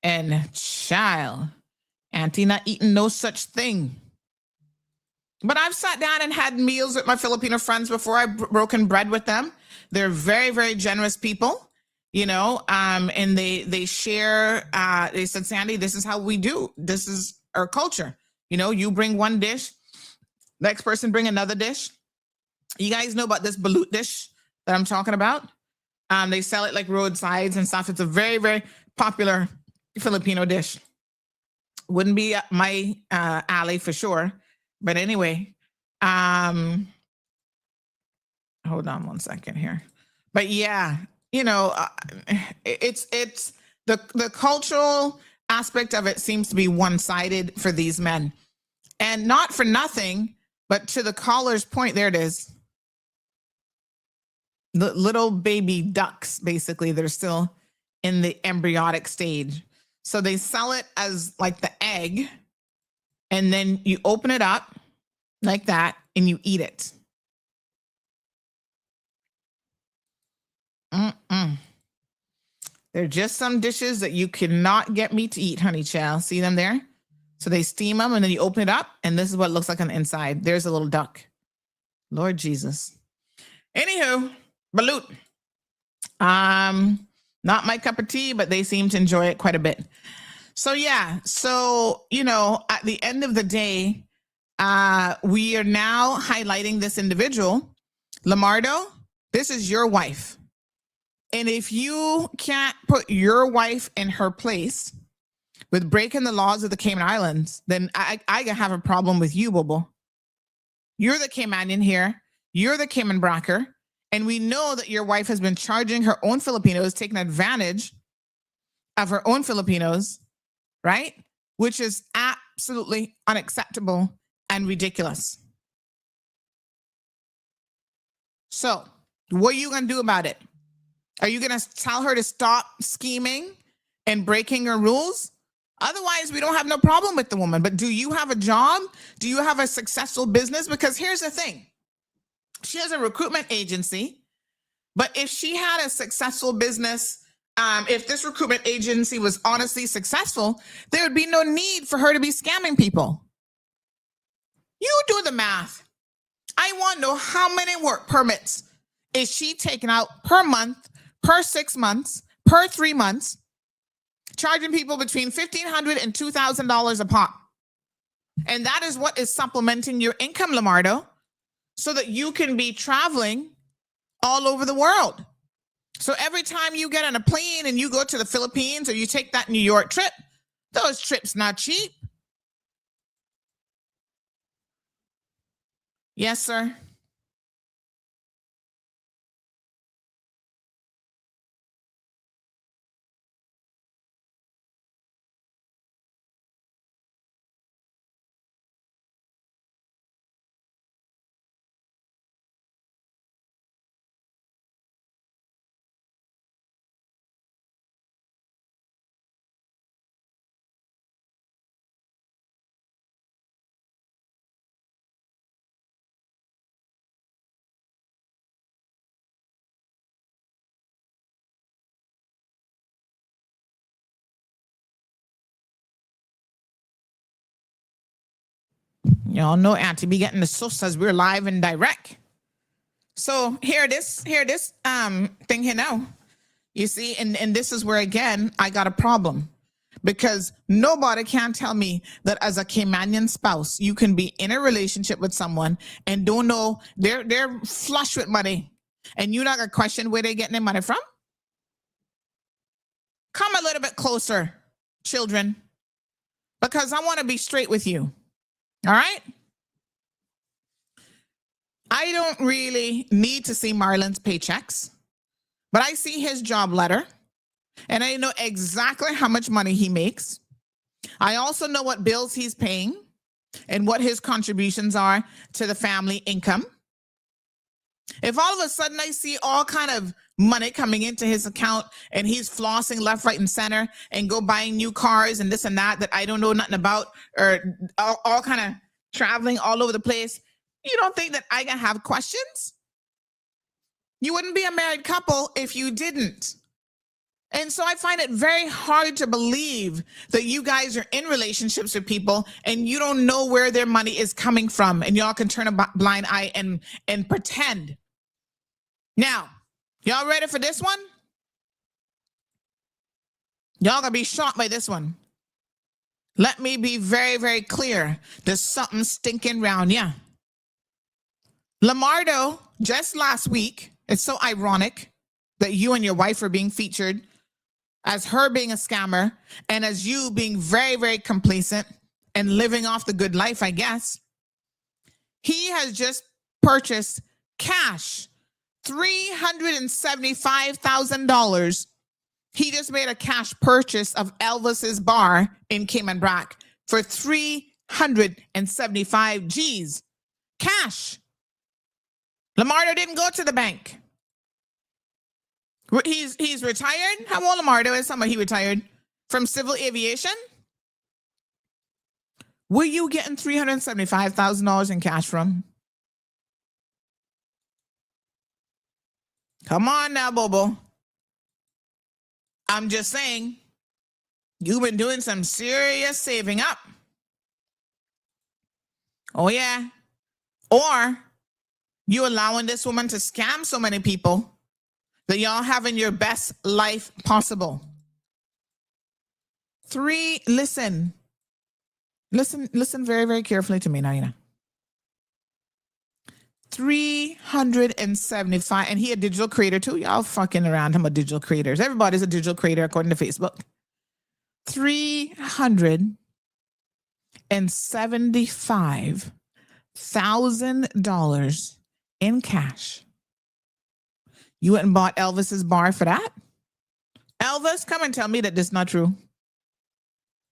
Speaker 4: And child, Auntie not eating no such thing. But I've sat down and had meals with my Filipino friends before. I've broken bread with them. They're very, very generous people, you know, and they share, they said, Sandy, this is how we do. This is our culture. You know, you bring one dish, next person bring another dish. You guys know about this balut dish that I'm talking about? They sell it like roadsides and stuff. It's a very, very popular Filipino dish. Wouldn't be up my alley for sure. But anyway, hold on one second here. But yeah, you know, it's the cultural aspect of it seems to be one-sided for these men. And not for nothing, but to the caller's point, there it is. The little baby ducks, basically, they're still in the embryonic stage. So they sell it as like the egg, and then you open it up like that and you eat it. They're just some dishes that you cannot get me to eat, honey child. See them there? So they steam them and then you open it up and this is what it looks like on the inside. There's a little duck. Lord Jesus. Anywho, balut. Not my cup of tea, but they seem to enjoy it quite a bit. So yeah, so, you know, at the end of the day, we are now highlighting this individual. Lamardo, this is your wife. And if you can't put your wife in her place with breaking the laws of the Cayman Islands, then I have a problem with you, Bobo. You're the Caymanian here. You're the Cayman Bracker. And we know that your wife has been charging her own Filipinos, taking advantage of her own Filipinos, right? Which is absolutely unacceptable and ridiculous. So what are you going to do about it? Are you going to tell her to stop scheming and breaking her rules? Otherwise, we don't have no problem with the woman. But do you have a job? Do you have a successful business? Because here's the thing. She has a recruitment agency. But if she had a successful business, if this recruitment agency was honestly successful, there would be no need for her to be scamming people. You do the math. I want to know how many work permits is she taking out per month, per 6 months, per 3 months, charging people between $1,500 and $2,000 a pop. And that is what is supplementing your income, Lamardo, so that you can be traveling all over the world. So every time you get on a plane and you go to the Philippines or you take that New York trip, those trips not cheap. Yes, sir. Y'all know Auntie be getting the sauce we're live and direct. So here this thing here now. You see, and this is where again I got a problem. Because nobody can tell me that as a Caymanian spouse, you can be in a relationship with someone and don't know they're flush with money. And you're not gonna question where they're getting their money from. Come a little bit closer, children, because I want to be straight with you. All right? I don't really need to see Marlon's paychecks, but I see his job letter and I know exactly how much money he makes. I also know what bills he's paying and what his contributions are to the family income. If all of a sudden I see all kind of money coming into his account and he's flossing left, right, and center and go buying new cars and this and that I don't know nothing about, or all kind of traveling all over the place, you don't think that I can have questions? You wouldn't be a married couple if you didn't. And so I find it very hard to believe that you guys are in relationships with people and you don't know where their money is coming from and y'all can turn a blind eye and pretend. Now, y'all ready for this one? Y'all gonna be shocked by this one. Let me be very, very clear. There's something stinking round, yeah. Lamardo, just last week, it's so ironic that you and your wife are being featured as her being a scammer and as you being very, very complacent and living off the good life, I guess. He has just purchased cash, $375,000. He just made a cash purchase of Elvis's bar in Cayman Brac for 375 G's. Cash. Lamardo didn't go to the bank. He's retired. How old Lamardo is? Somebody he retired from civil aviation. Were you getting $375,000 in cash from? Come on now, Bobo. I'm just saying, you've been doing some serious saving up. Oh, yeah. Or you allowing this woman to scam so many people that y'all having your best life possible. Listen very, very carefully to me now, you know. 375, and he a digital creator too. Y'all fucking around him with digital creators. Everybody's a digital creator according to Facebook. $375,000 in cash. You went and bought Elvis's bar for that? Elvis, come and tell me that this is not true.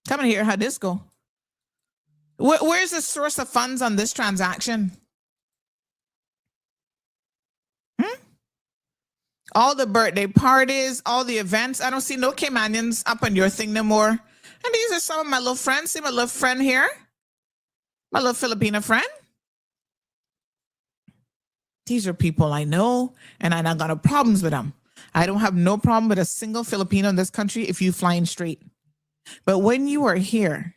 Speaker 4: Come and hear how this go. Where's the source of funds on this transaction? All the birthday parties, all the events. I don't see no Caymanians up on your thing no more. And these are some of my little friends. See my little friend here? My little Filipina friend. These are people I know, and I don't got no problems with them. I don't have no problem with a single Filipino in this country if you flying straight. But when you are here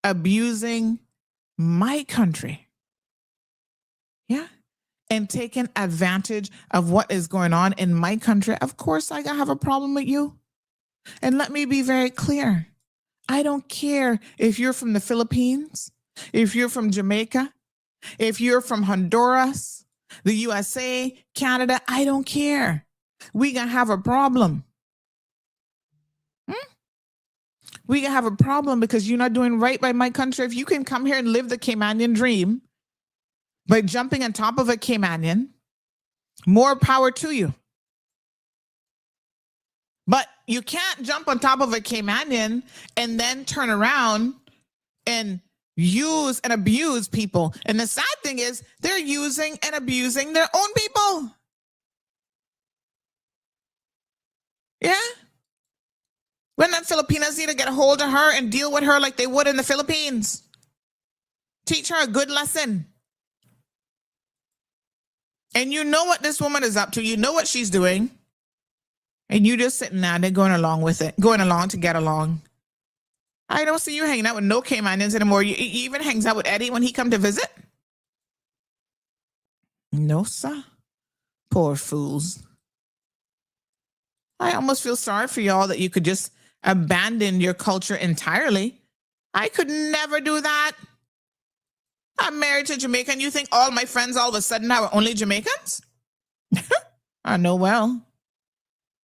Speaker 4: abusing my country, yeah, and taking advantage of what is going on in my country, of course I have a problem with you. And let me be very clear. I don't care if you're from the Philippines, if you're from Jamaica, if you're from Honduras, the USA, Canada, I don't care. We gonna have a problem. We gonna have a problem because you're not doing right by my country. If you can come here and live the Caymanian dream by jumping on top of a Caymanian, more power to you. But you can't jump on top of a Caymanian and then turn around and use and abuse people. And the sad thing is they're using and abusing their own people. Yeah. When the Filipinas need to get a hold of her and deal with her like they would in the Philippines. Teach her a good lesson. And you know what this woman is up to. You know what she's doing. And you just sitting there, they're going along with it, going along to get along. I don't see you hanging out with no Caymanians anymore. You even hangs out with Eddie when he come to visit? No, sir. Poor fools. I almost feel sorry for y'all that you could just abandon your culture entirely. I could never do that. I'm married to Jamaican. You think all my friends all of a sudden now are only Jamaicans? I know well.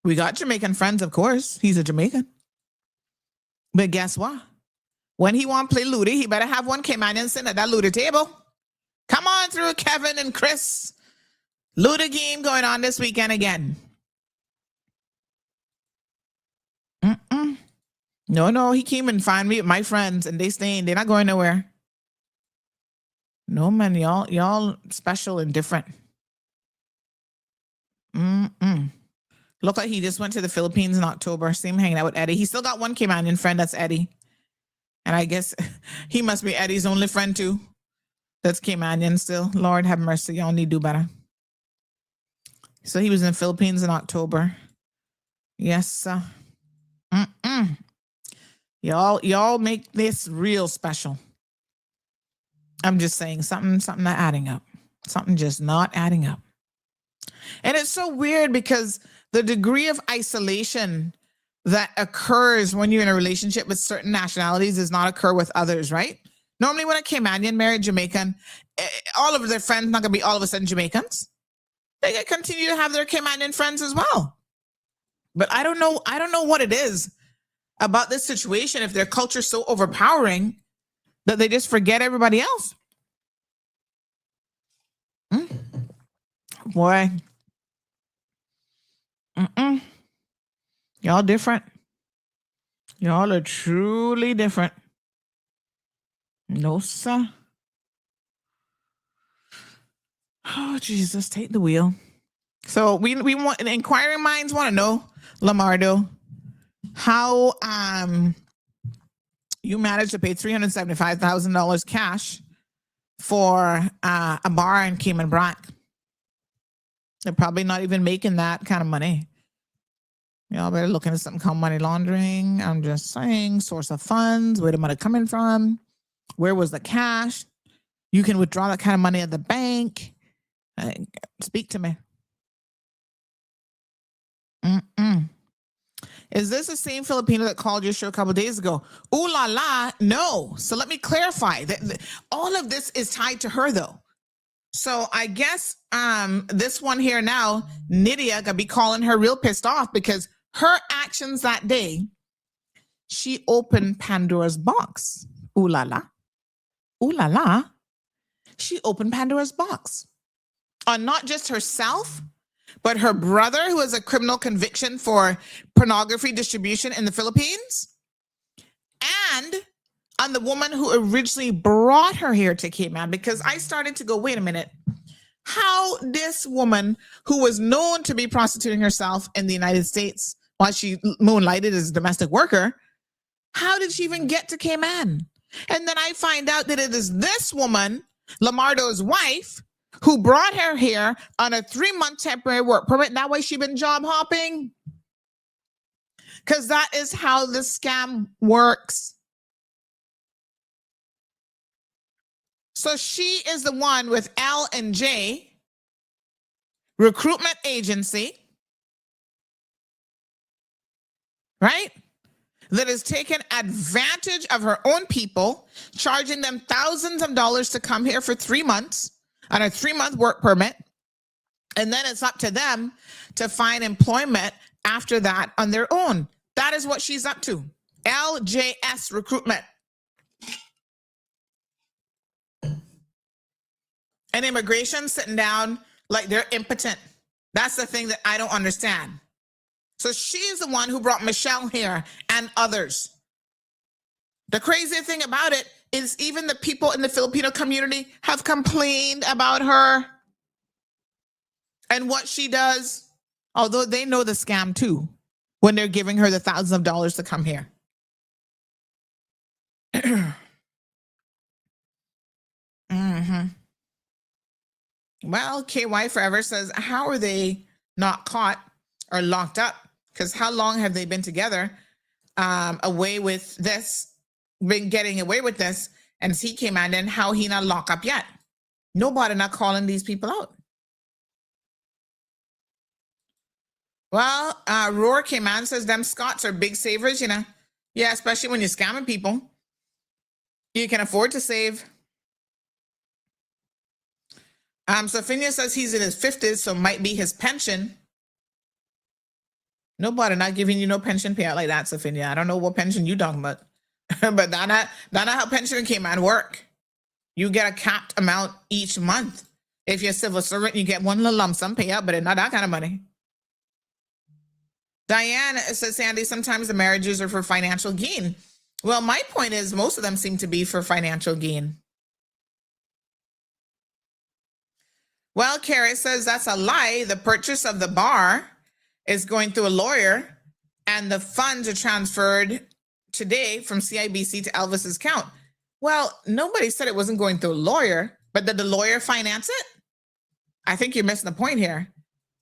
Speaker 4: We got Jamaican friends, of course. He's a Jamaican. But guess what? When he want to play Ludy, he better have one Caymanian sitting at that Ludy table. Come on through, Kevin and Chris. Ludy game going on this weekend again. No, he came and found me with my friends, and they staying. They're not going nowhere. No, man, y'all special and different. Look like he just went to the Philippines in October. See him hanging out with Eddie. He still got one Caymanian friend. That's Eddie. And I guess he must be Eddie's only friend too. That's Caymanian still. Lord have mercy. Y'all need to do better. So he was in the Philippines in October. Yes, sir. Y'all make this real special. I'm just saying something not adding up. Something just not adding up. And it's so weird because the degree of isolation that occurs when you're in a relationship with certain nationalities does not occur with others, right? Normally when a Caymanian married Jamaican, all of their friends not going to be all of a sudden Jamaicans. They can continue to have their Caymanian friends as well. But I don't know what it is about this situation if their culture's so overpowering that they just forget everybody else. Boy. Y'all different. Y'all are truly different. No, sir. Oh, Jesus, take the wheel. So we want, inquiring minds want to know, Lamardo, how you managed to pay $375,000 cash for a bar in Cayman Brac. They're probably not even making that kind of money. Y'all better look into something called money laundering. I'm just saying, source of funds, where the money coming from, where was the cash? You can withdraw that kind of money at the bank. Speak to me. Is this the same Filipino that called your show a couple of days ago? Ooh la la, no. So let me clarify that all of this is tied to her though. So I guess this one here now, Nydia gonna be calling her real pissed off because her actions that day, she opened Pandora's box. Ooh la la. Ooh la la. She opened Pandora's box on not just herself, but her brother, who has a criminal conviction for pornography distribution in the Philippines, and on the woman who originally brought her here to Cayman, because I started to go, wait a minute, how this woman who was known to be prostituting herself in the United States while she moonlighted as a domestic worker, how did she even get to Cayman? And then I find out that it is this woman, Lamardo's wife, who brought her here on a 3-month temporary work permit. That way she's been job hopping. Because that is how the scam works. So she is the one with L&J recruitment agency, right? That has taken advantage of her own people, charging them thousands of dollars to come here for 3 months on a 3-month work permit. And then it's up to them to find employment after that on their own. That is what she's up to. LJS recruitment. And immigration sitting down like they're impotent. That's the thing that I don't understand. So she's the one who brought Michelle here and others. The crazy thing about it is even the people in the Filipino community have complained about her and what she does, although they know the scam too when they're giving her the thousands of dollars to come here. Well, KY Forever says, how are they not caught or locked up? Because how long have they been together, away with this, been getting away with this, and he came out and how he not locked up yet? Nobody not calling these people out. Well, Roar came out and says, them Scots are big savers, you know. Yeah, especially when you're scamming people. You can afford to save. Sophia says he's in his 50s, so might be his pension. Nobody not giving you no pension payout like that, Sophia. I don't know what pension you talking about. But that's not how pension came and work. You get a capped amount each month. If you're a civil servant, you get one little lump sum payout, but it's not that kind of money. Diane says, Sandy, sometimes the marriages are for financial gain. Well, my point is most of them seem to be for financial gain. Well, Carrie says that's a lie. The purchase of the bar is going through a lawyer and the funds are transferred today from CIBC to Elvis's account. Well, nobody said it wasn't going through a lawyer, but did the lawyer finance it? I think you're missing the point here.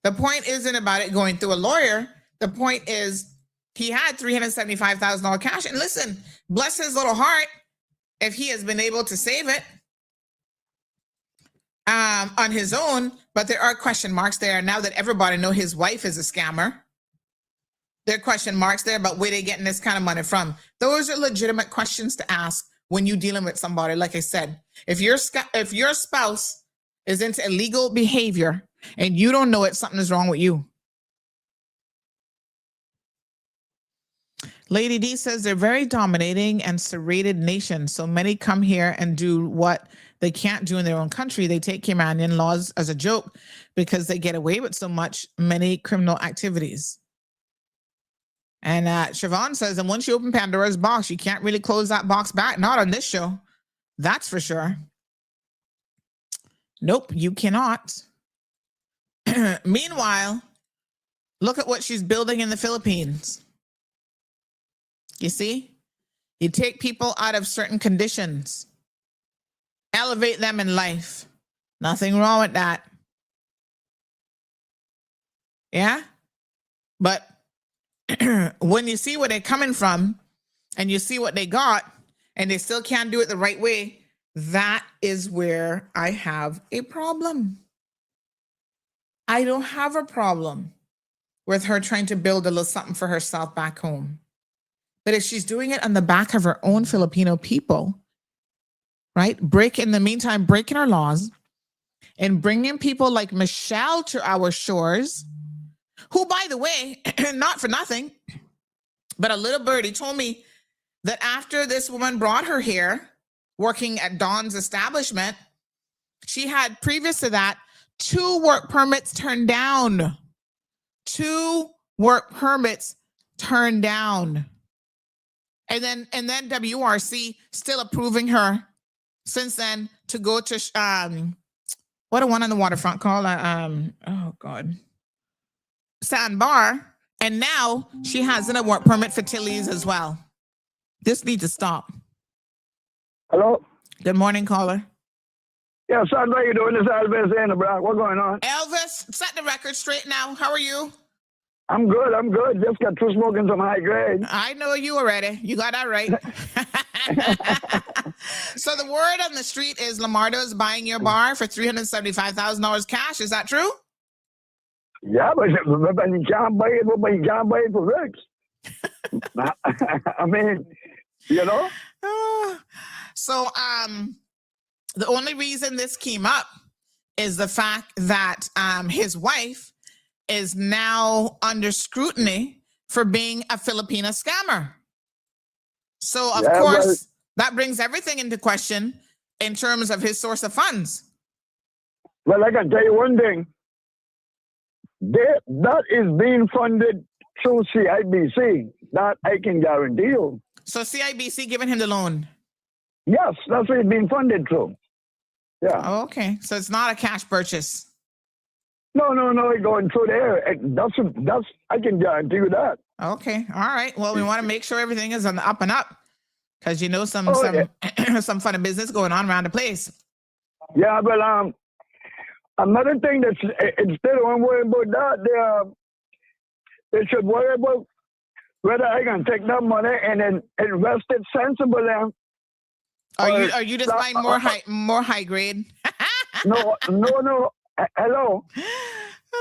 Speaker 4: The point isn't about it going through a lawyer. The point is he had $375,000 cash. And listen, bless his little heart if he has been able to save it on his own. But there are question marks there now that everybody know his wife is a scammer. There are question marks there about where they're getting this kind of money from. Those are legitimate questions to ask when you're dealing with somebody. Like I said, if your spouse is into illegal behavior and you don't know it, something is wrong with you. Lady D says they're very dominating and serrated nation. So many come here and do what they can't do in their own country. They take Caymanian laws as a joke because they get away with so many criminal activities. And Siobhan says, and once you open Pandora's box, you can't really close that box back. Not on this show. That's for sure. Nope, you cannot. Meanwhile, look at what she's building in the Philippines. You see, you take people out of certain conditions, elevate them in life. Nothing wrong with that. Yeah. But when you see where they're coming from and you see what they got and they still can't do it the right way, that is where I have a problem. I don't have a problem with her trying to build a little something for herself back home. But if she's doing it on the back of her own Filipino people, right? In the meantime, breaking our laws and bringing people like Michelle to our shores, who, by the way, not for nothing, but a little birdie told me that after this woman brought her here, working at Dawn's establishment, she had previous to that 2 work permits turned down. 2 work permits turned down. And then WRC still approving her since then to go to What a one on the waterfront called oh God, Sandbar, and now she has a work permit for Tilly's as well. This needs to stop.
Speaker 10: Hello.
Speaker 4: Good morning, caller.
Speaker 10: Yeah, son, how you doing? This is Elvis in the Bronx. What's going on?
Speaker 4: Elvis, set the record straight now. How are you?
Speaker 10: I'm good. Just got through smoking some high grade.
Speaker 4: I know you already. You got that right. So the word on the street is Lamardo is buying your bar for $375,000 cash. Is that true?
Speaker 10: Yeah, but you can't buy it, but you can't buy it for Rex. I mean, you know?
Speaker 4: So the only reason this came up is the fact that his wife is now under scrutiny for being a Filipina scammer. So, of course, that brings everything into question in terms of his source of funds.
Speaker 10: Well, I can tell you one thing. That is being funded through CIBC. That I can guarantee you.
Speaker 4: So CIBC giving him the loan?
Speaker 10: Yes, that's what it's being funded through. Yeah.
Speaker 4: Oh, okay. So it's not a cash purchase.
Speaker 10: No, it's going through there. That's I can guarantee you that.
Speaker 4: Okay. All right. Well, we want to make sure everything is on the up and up, because you know some funny business going on around the place.
Speaker 10: Yeah, but another thing that's instead of worrying about that, they should worry about whether I can take that money and then invest it sensibly.
Speaker 4: Are you just buying more high grade?
Speaker 10: No. Hello.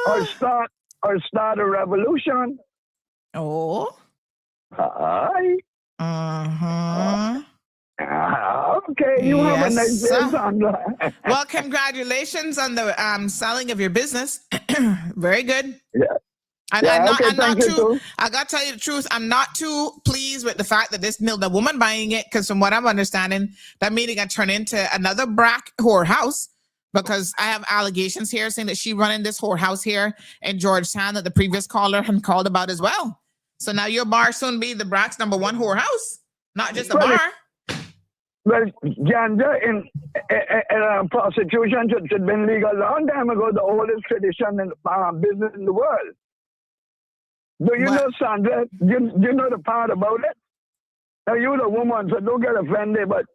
Speaker 10: Or start a revolution.
Speaker 4: Oh.
Speaker 10: Hi. Okay, you have a nice day, Sandra.
Speaker 4: Well, congratulations on the selling of your business. Very good.
Speaker 10: Yeah.
Speaker 4: I got to tell you the truth. I'm not too pleased with the fact that the woman buying it, because from what I'm understanding, that meeting got turned into another brack whorehouse, because I have allegations here saying that she running this whorehouse here in Georgetown that the previous caller had called about as well. So now your bar soon be the Brack's #1 whorehouse, not just a bar.
Speaker 10: Well, ganja in prostitution should have been legal a long time ago, the oldest tradition in business in the world. Do you know, Sandra, you know the part about it? Now, you're the woman, so don't get offended, but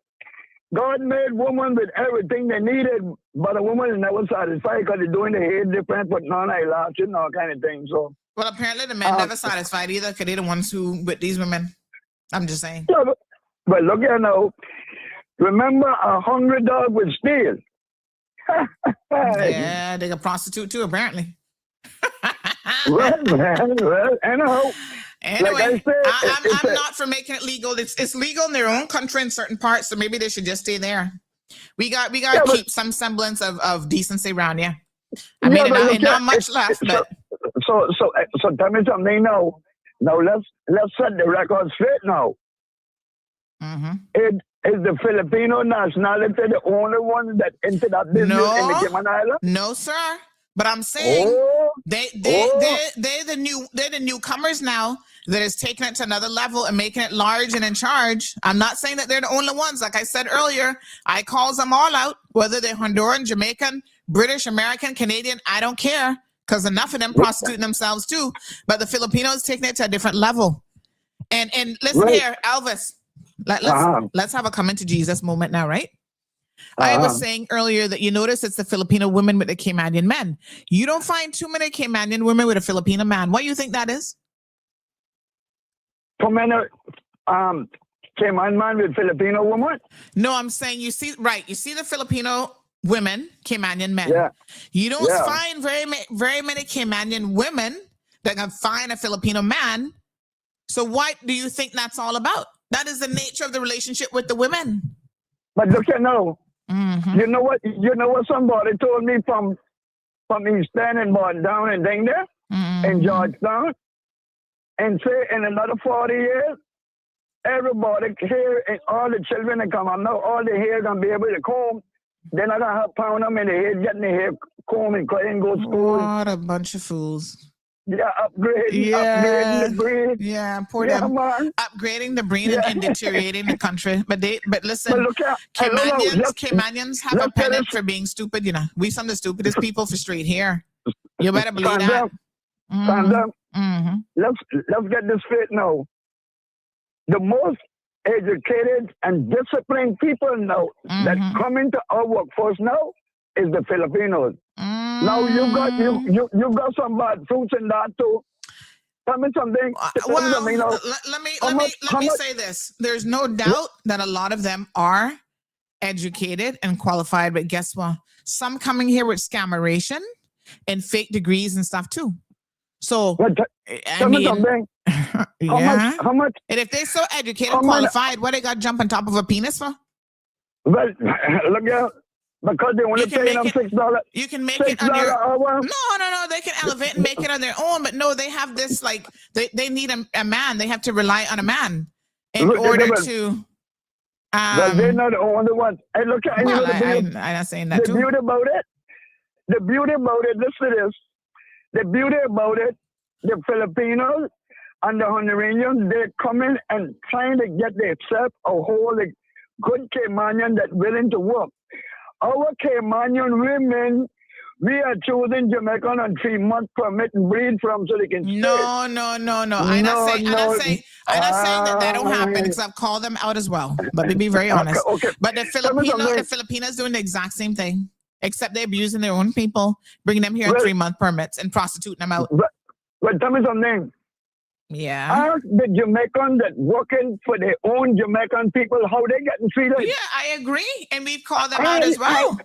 Speaker 10: God made women with everything they needed, but a woman is never satisfied because they're doing the hair different, putting on eyelashes and all kind of things. So,
Speaker 4: well, apparently the men never satisfied either, because they're the ones who with these women. I'm just saying.
Speaker 10: Yeah, but look here now. Remember, a hungry dog would steal.
Speaker 4: Yeah, they can prostitute too, apparently.
Speaker 10: well, anyhow.
Speaker 4: Anyway,
Speaker 10: like I said,
Speaker 4: I'm not for making it legal. It's legal in their own country in certain parts, so maybe they should just stay there. We got to keep some semblance of decency around here. I mean, not much left, but
Speaker 10: so tell me something now. Now let's set the record straight now. Is the Filipino nationality the only one that entered that business in the Cayman Islands?
Speaker 4: No, sir. But I'm saying they're the newcomers now that is taking it to another level and making it large and in charge. I'm not saying that they're the only ones. Like I said earlier, I calls them all out, whether they're Honduran, Jamaican, British, American, Canadian. I don't care, because enough of them prostituting themselves too. But the Filipinos taking it to a different level. And listen here, Elvis. Let's have a come into Jesus moment now, right? I was saying earlier that you notice it's the Filipino women with the Caymanian men. You don't find too many Caymanian women with a Filipino man. What do you think that is?
Speaker 10: Too many Cayman man with Filipino woman?
Speaker 4: No, I'm saying you see the Filipino women, Caymanian men.
Speaker 10: Yeah.
Speaker 4: You don't find very many Caymanian women that can find a Filipino man. So what do you think that's all about? That is the nature of the relationship with the women.
Speaker 10: But look at now. You know what? Somebody told me from East End and down and thing there in Georgetown, and say in another 40 years, everybody here and all the children that come up now, all the hair gonna be able to comb. They're not gonna have pound them in the head, getting the hair comb and go to school.
Speaker 4: What a bunch of fools.
Speaker 10: upgrading the breed.
Speaker 4: Yeah, poor them.
Speaker 10: Man.
Speaker 4: Upgrading the breed and deteriorating the country. But listen, Caymanians have a pennant for being stupid, you know. We some of the stupidest people for straight here. You better believe that.
Speaker 10: Let's get this straight now. The most educated and disciplined people now that come into our workforce now is the Filipinos. Now you got some bad fruits in that too. Tell me something.
Speaker 4: Let me say this. There's no doubt that a lot of them are educated and qualified, but guess what? Some coming here with scammeration and fake degrees and stuff too. So
Speaker 10: How much?
Speaker 4: And if they're so educated and qualified, what they got to jump on top of a penis for?
Speaker 10: Well, look here. Because they want to pay them $6.
Speaker 4: You can make it on your hour. No. They can elevate and make it on their own, but no, they have this like they need a man. They have to rely on a man in order to.
Speaker 10: Well, they're not the only ones. And look at
Speaker 4: I'm not saying that too.
Speaker 10: The beauty about it. Listen to this. The beauty about it. The Filipinos and the Honduranians, they're coming and trying to get themselves a whole good Caymanian that's willing to work. Our Caymanian women, we are choosing Jamaican on 3-month permit and breed from so they can stay.
Speaker 4: No. I'm not saying that don't happen because I've called them out as well. But to be very honest.
Speaker 10: Okay.
Speaker 4: But the Filipinos doing the exact same thing, except they're abusing their own people, bringing them here on 3-month permits and prostituting them out.
Speaker 10: But tell me something.
Speaker 4: Yeah.
Speaker 10: Ask the Jamaican that working for their own Jamaican people how they getting treated.
Speaker 4: Yeah, I agree, and we've called them out as well.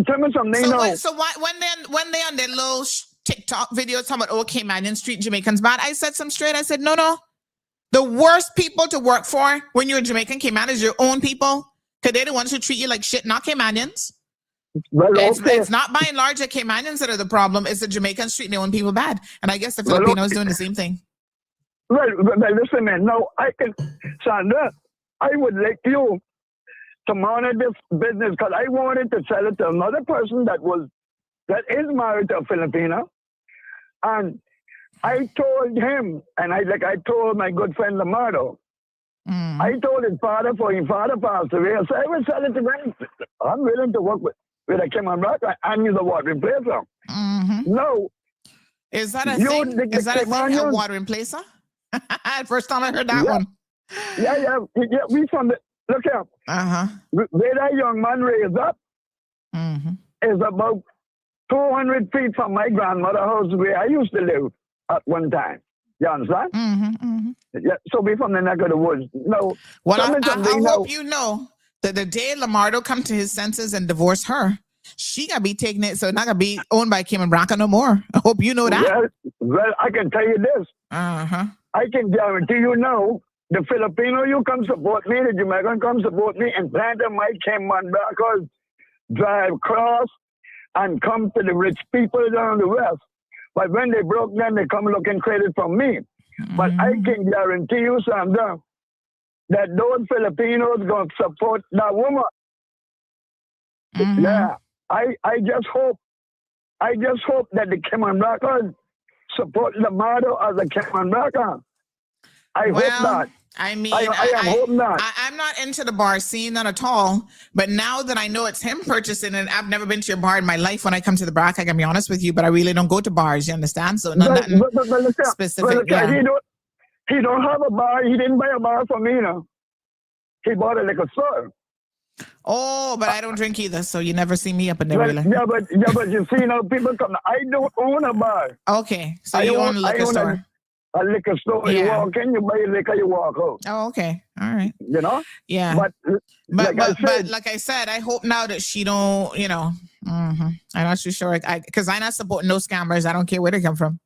Speaker 10: Tell me something.
Speaker 4: So when they on their little TikTok videos talking about Caymanian street Jamaicans bad, I said some straight. I said no. The worst people to work for when you're a Jamaican Cayman is your own people, because they're the ones who treat you like shit, not Caymanians.
Speaker 10: Well,
Speaker 4: it's not by and large the Caymanians that are the problem. It's the Jamaicans treating their own people bad, and I guess the Filipinos doing the same thing.
Speaker 10: Well, listen, man. Now, Sandra, I would like you to monitor this business because I wanted to sell it to another person that is married to a Filipina. And I told him, and I told my good friend Lamardo, I told his father, for his father passed away, I said, I will sell it to him. I'm willing to work with a Cayman Rock and use a watering placer. No.
Speaker 4: Is that a thing? Is that a thing, a watering placer? First time I heard that one.
Speaker 10: Yeah. We from the look here. Where that young man raised up is about 200 feet from my grandmother's house where I used to live at one time. You understand? Yeah. So we from the neck of the woods. No.
Speaker 4: Well, I hope you know that the day Lamardo come to his senses and divorce her, she gonna be taking it, so not gonna be owned by Kim and Bronca no more. I hope you know that.
Speaker 10: Well, I can tell you this. I can guarantee you now, the Filipino, you come support me, the Jamaican come support me, and Planter might come on backwards, drive across, and come to the rich people down the west. But when they broke them, they come looking credit from me. But I can guarantee you, Sandra, that those Filipinos gonna support that woman. Yeah. I just hope that the Cayman Rockers support Lamardo as a Cayman Rocker. I hope not.
Speaker 4: I mean,
Speaker 10: I hope not.
Speaker 4: I'm not into the bar scene, not at all. But now that I know it's him purchasing, and I've never been to a bar in my life when I come to the bar, I can be honest with you, but I really don't go to bars, you understand? So nothing specific.
Speaker 10: He don't have a bar. He didn't buy a bar for me, you know. He bought a liquor store.
Speaker 4: Oh, but I don't drink either, so you never see me up in there, really.
Speaker 10: Yeah, but you see, now people come. I don't own a bar.
Speaker 4: Okay, so you own a liquor store.
Speaker 10: A liquor store. Yeah. You walk in, you buy liquor, you walk out.
Speaker 4: Oh, okay, all right.
Speaker 10: You know.
Speaker 4: Yeah. But like I said, I hope now that she don't. You know, I'm not too sure. Because I'm not supporting no scammers. I don't care where they come from.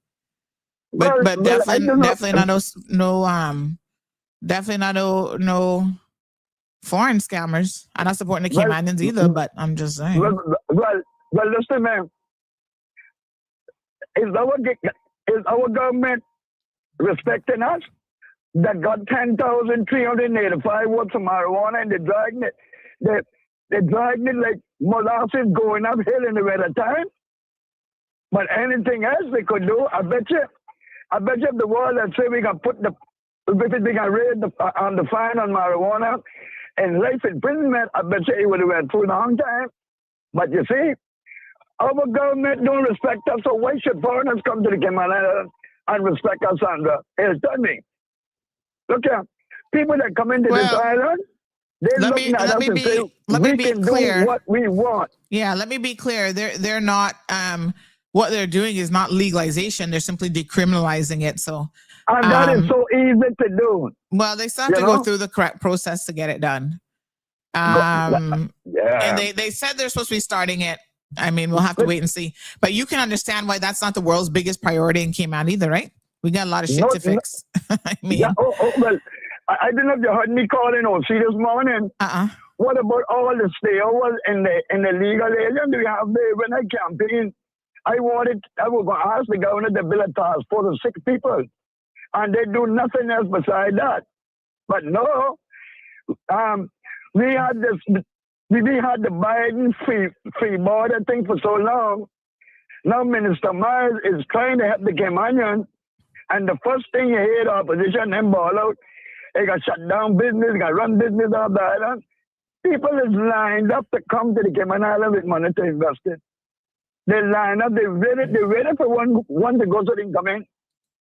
Speaker 4: But definitely not no foreign scammers. I'm not supporting the Caymanians either, but I'm just saying.
Speaker 10: Well, listen, man. Is our government respecting us? That got 10,385 words of marijuana and they're dragging it like molasses going uphill in the winter time. But anything else they could do, I bet you if the world had say we can put the, if we can raise the fine on marijuana and life imprisonment, I bet you it would have went through a long time. But you see, our government don't respect us, so why should foreigners come to the Cayman Islands and respect us, Sandra? Tell me. Look here, people that come into this island, they're looking at us and say, we can do what we want.
Speaker 4: Yeah, let me be clear. They're not, what they're doing is not legalization. They're simply decriminalizing it. So,
Speaker 10: and that is so easy to do.
Speaker 4: Well, they still have to go through the correct process to get it done. And they said they're supposed to be starting it. I mean, we'll have to wait and see. But you can understand why that's not the world's biggest priority in Cayman either, right? We got a lot of shit to fix. I mean,
Speaker 10: well, I don't know if you heard me calling OC this morning. What about all the stayovers in the legal area? Do we have when I campaign? I was going to ask the governor to build a task force of 6 people, and they do nothing else beside that. But no, we had the Biden free border thing for so long. Now Minister Myers is trying to help the Caymanian, and the first thing you hear the opposition them ball out, they got shut down business, got run business off the island. People is lined up to come to the Cayman Island with money to invest in. They line up, they waited for one to go so they can come in.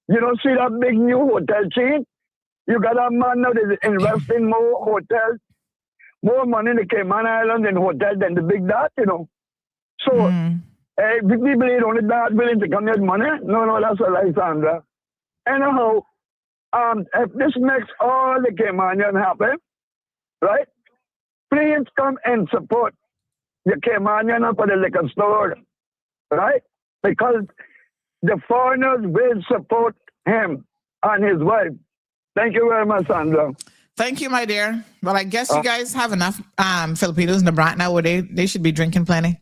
Speaker 10: You don't see that big new hotel chain? You got a man now that's investing more hotels, more money in the Cayman Islands and hotels than the big dot, you know. So, big people ain't only that willing to come here with money. No, that's a lie, Sandra. Anyhow, if this makes all the Caymanian happy, right? Please come and support the Caymanian for the liquor store, right? Because the foreigners will support him and his wife. Thank you very much, Sandra.
Speaker 4: Thank you, my dear. Well, I guess you guys have enough Filipinos in the brat now where they should be drinking plenty.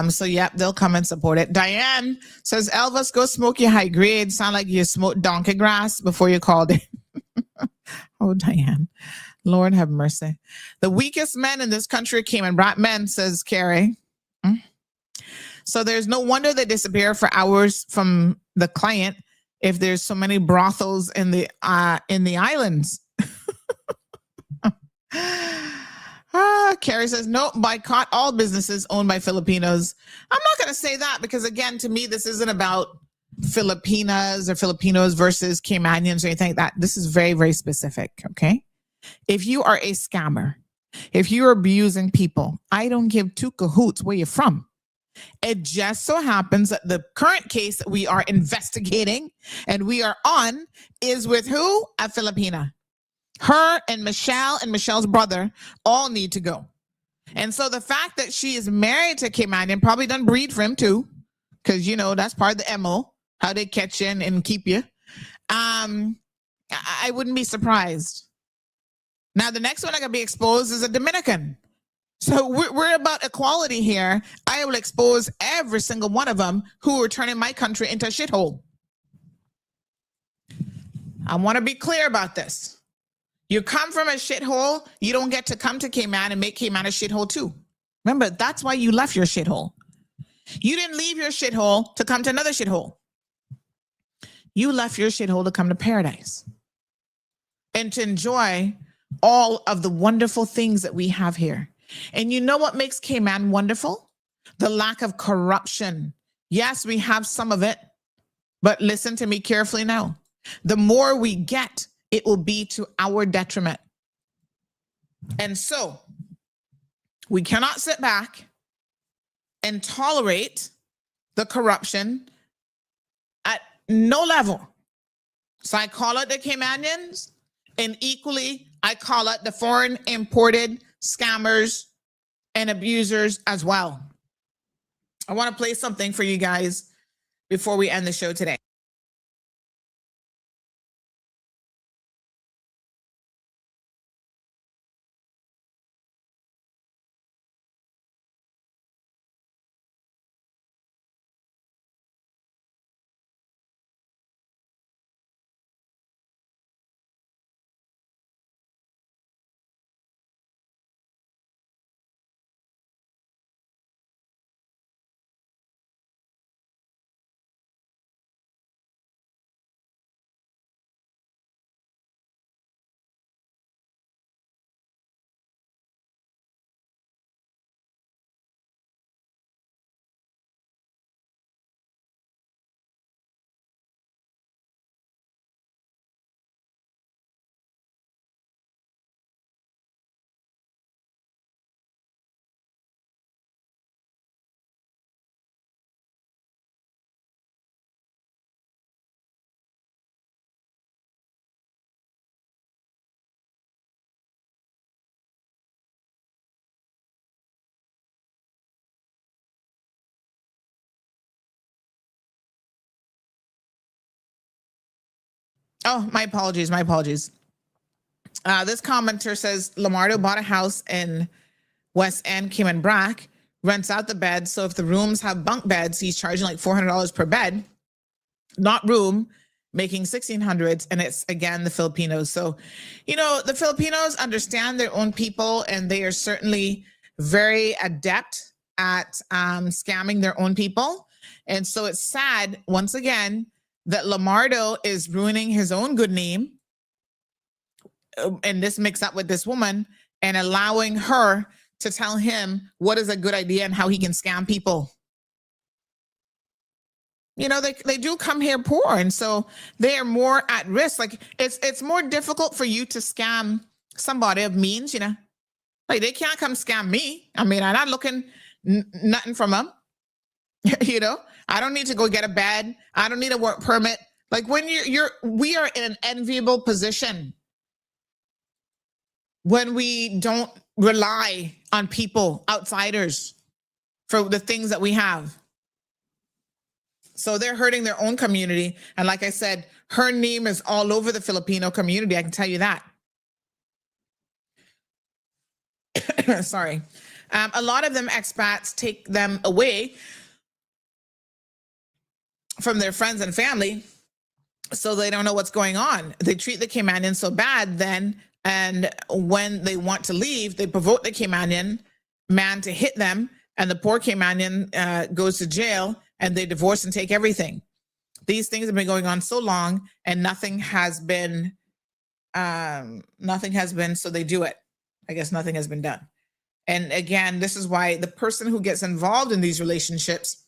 Speaker 4: So yeah, they'll come and support it. Diane says, Elvis, go smoke your high grade. Sound like you smoked donkey grass before you called it. Oh, Diane. Lord have mercy. The weakest men in this country came and brought men, says Carrie. So there's no wonder they disappear for hours from the client if there's so many brothels in the islands. Carrie says, no, boycott all businesses owned by Filipinos. I'm not going to say that because, again, to me, this isn't about Filipinas or Filipinos versus Caymanians or anything like that. This is very, very specific, okay? If you are a scammer, if you're abusing people, I don't give two cahoots where you're from. It just so happens that the current case that we are investigating and we are on is with who? A Filipina. Her and Michelle's brother all need to go. And so the fact that she is married to Caymanian probably done breed for him too, because, you know, that's part of the MO, how they catch you and keep you. I wouldn't be surprised. Now, the next one I got to be exposed is a Dominican. So we're about equality here. I will expose every single one of them who are turning my country into a shithole. I want to be clear about this. You come from a shithole, you don't get to come to Cayman and make Cayman a shithole too. Remember, that's why you left your shithole. You didn't leave your shithole to come to another shithole. You left your shithole to come to paradise and to enjoy all of the wonderful things that we have here. And you know what makes Cayman wonderful? The lack of corruption. Yes, we have some of it, but listen to me carefully now. The more we get, it will be to our detriment. And so we cannot sit back and tolerate the corruption at no level. So I call it the Caymanians, and equally, I call it the foreign imported scammers and abusers as well. I want to play something for you guys before we end the show today. Oh, my apologies. This commenter says Lamardo bought a house in West End, Cayman Brac, rents out the bed. So if the rooms have bunk beds, he's charging like $400 per bed, not room, making 1,600s. And it's, again, the Filipinos. So, the Filipinos understand their own people, and they are certainly very adept at scamming their own people. And so it's sad, once again, that Lamardo is ruining his own good name, and this mix up with this woman, and allowing her to tell him what is a good idea and how he can scam people. They do come here poor, and so they are more at risk. Like it's more difficult for you to scam somebody of means, Like they can't come scam me. I mean, I'm not looking nothing from them. I don't need to go get a bed. I don't need a work permit. Like when we are in an enviable position when we don't rely on people, outsiders, for the things that we have. So they're hurting their own community. And like I said, her name is all over the Filipino community. I can tell you that. Sorry. A lot of them expats take them away from their friends and family, so they don't know what's going on. They treat the Caymanian so bad then, and when they want to leave, they provoke the Caymanian man to hit them, and the poor Caymanian goes to jail, and they divorce and take everything. These things have been going on so long, and nothing has been, so they do it. I guess nothing has been done. And again, this is why the person who gets involved in these relationships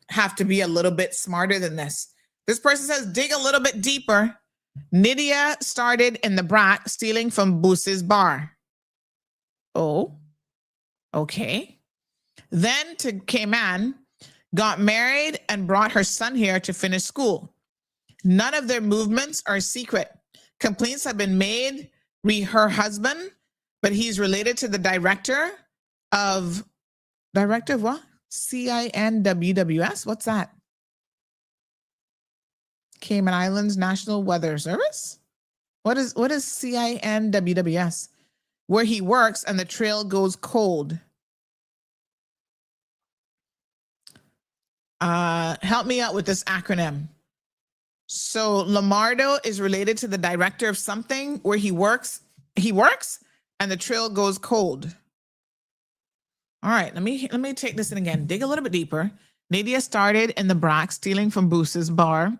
Speaker 4: have to be a little bit smarter than this. This person says, dig a little bit deeper. Nydia started in the Brac stealing from Boos's bar. Oh, okay. Then to Cayman, got married and brought her son here to finish school. None of their movements are secret. Complaints have been made her husband, but he's related to the director of what? CINWWS? What's that? Cayman Islands National Weather Service? What is CINWWS? Where he works and the trail goes cold. Help me out with this acronym. So Lamardo is related to the director of something where he works and the trail goes cold. All right, let me take this in again. Dig a little bit deeper. Nydia started in the Brac stealing from Boos's bar.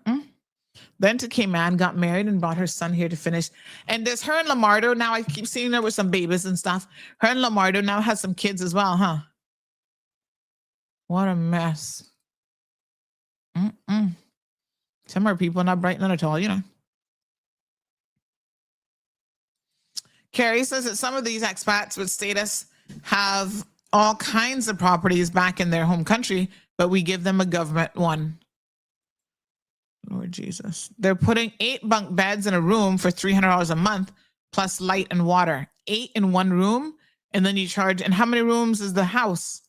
Speaker 4: Then to Cayman, got married and brought her son here to finish. And there's her and Lamardo. Now I keep seeing her with some babies and stuff. Her and Lamardo now has some kids as well, huh? What a mess. Some of our people not bright none at all, Carrie says that some of these expats with status have all kinds of properties back in their home country, but we give them a government one. Lord Jesus. They're putting 8 bunk beds in a room for $300 a month, plus light and water. 8 in one room, and then you charge, and how many rooms is the house?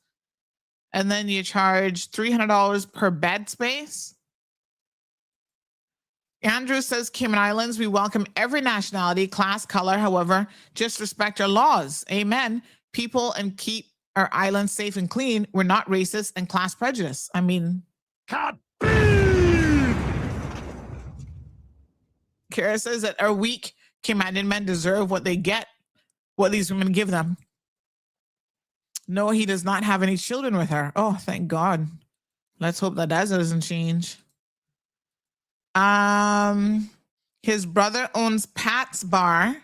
Speaker 4: And then you charge $300 per bed space. Andrew says, Cayman Islands, we welcome every nationality, class, color, however, just respect our laws. Amen. People and keep our islands safe and clean. We're not racist and class prejudice. I mean, Kara says that our weak Caymanian men deserve what they get, what these women give them. No, he does not have any children with her. Oh, thank God. Let's hope that doesn't change. His brother owns Pat's Bar,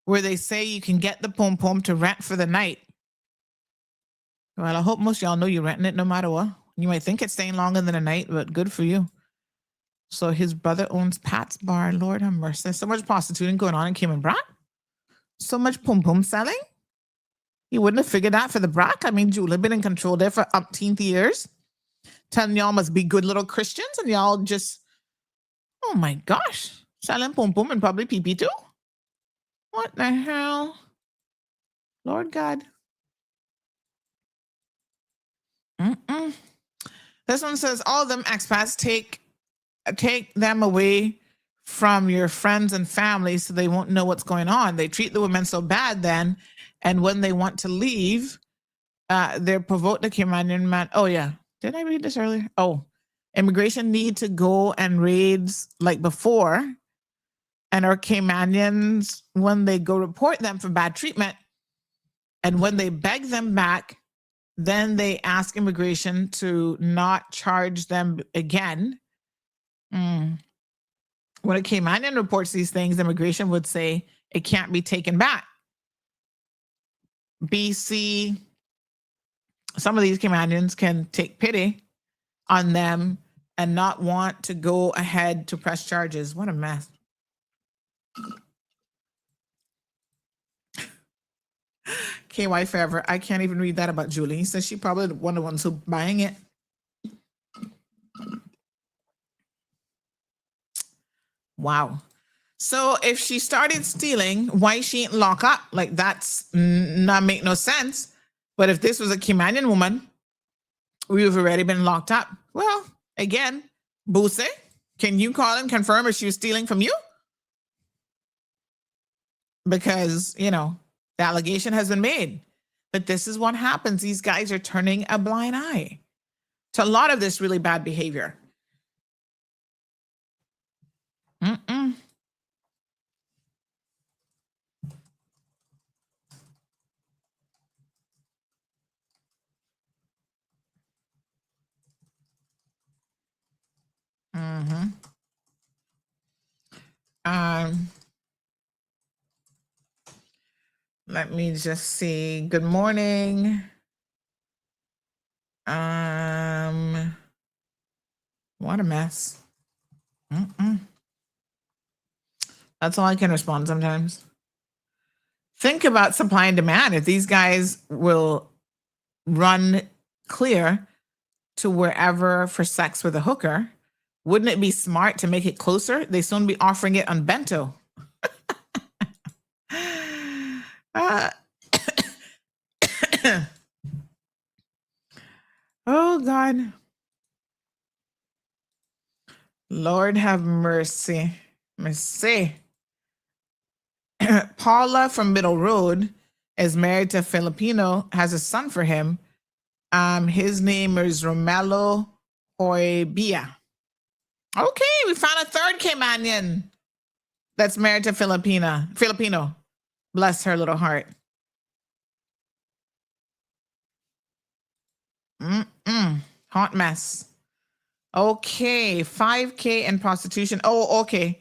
Speaker 4: where they say you can get the pom pom to rent for the night. Well, I hope most of y'all know you're renting it no matter what. You might think it's staying longer than a night, but good for you. So his brother owns Pat's Bar. Lord have mercy. There's so much prostituting going on in Cayman Brac. So much pom pom selling. You wouldn't have figured that for the Brac. I mean, Julie been in control there for umpteenth years. Telling y'all must be good little Christians, and y'all just, oh my gosh, selling pom pom and probably pee-pee too? What the hell? Lord God. This one says all of them expats take them away from your friends and family so they won't know what's going on. They treat the women so bad then, and when they want to leave, they're provoked the Caymanian man. Oh, yeah. Didn't I read this earlier? Oh, immigration need to go and raids like before. And our Caymanians, when they go report them for bad treatment, and when they beg them back, then they ask immigration to not charge them again. When a Caymanian reports these things, immigration would say it can't be taken back. BC, some of these Caymanians can take pity on them and not want to go ahead to press charges. What a mess. KY forever. I can't even read that about Julie. He says she probably one of the ones who buying it. Wow. So if she started stealing, why she ain't lock up? Like that's not make no sense. But if this was a Caymanian woman, we have already been locked up. Well, again, Buse, can you call and confirm if she was stealing from you? Because, you know, the allegation has been made. But this is what happens. These guys are turning a blind eye to a lot of this really bad behavior. Let me just see. Good morning. What a mess. That's all I can respond sometimes. Think about supply and demand. If these guys will run clear to wherever for sex with a hooker, wouldn't it be smart to make it closer? They soon be offering it on bento. Oh, God. Lord have mercy. Mercy. Paula from Middle Road is married to a Filipino, has a son for him. His name is Romelo Hoybia. Okay, we found a third Caymanian that's married to Filipino. Bless her little heart. Hot mess. Okay, 5K and prostitution. Oh, okay.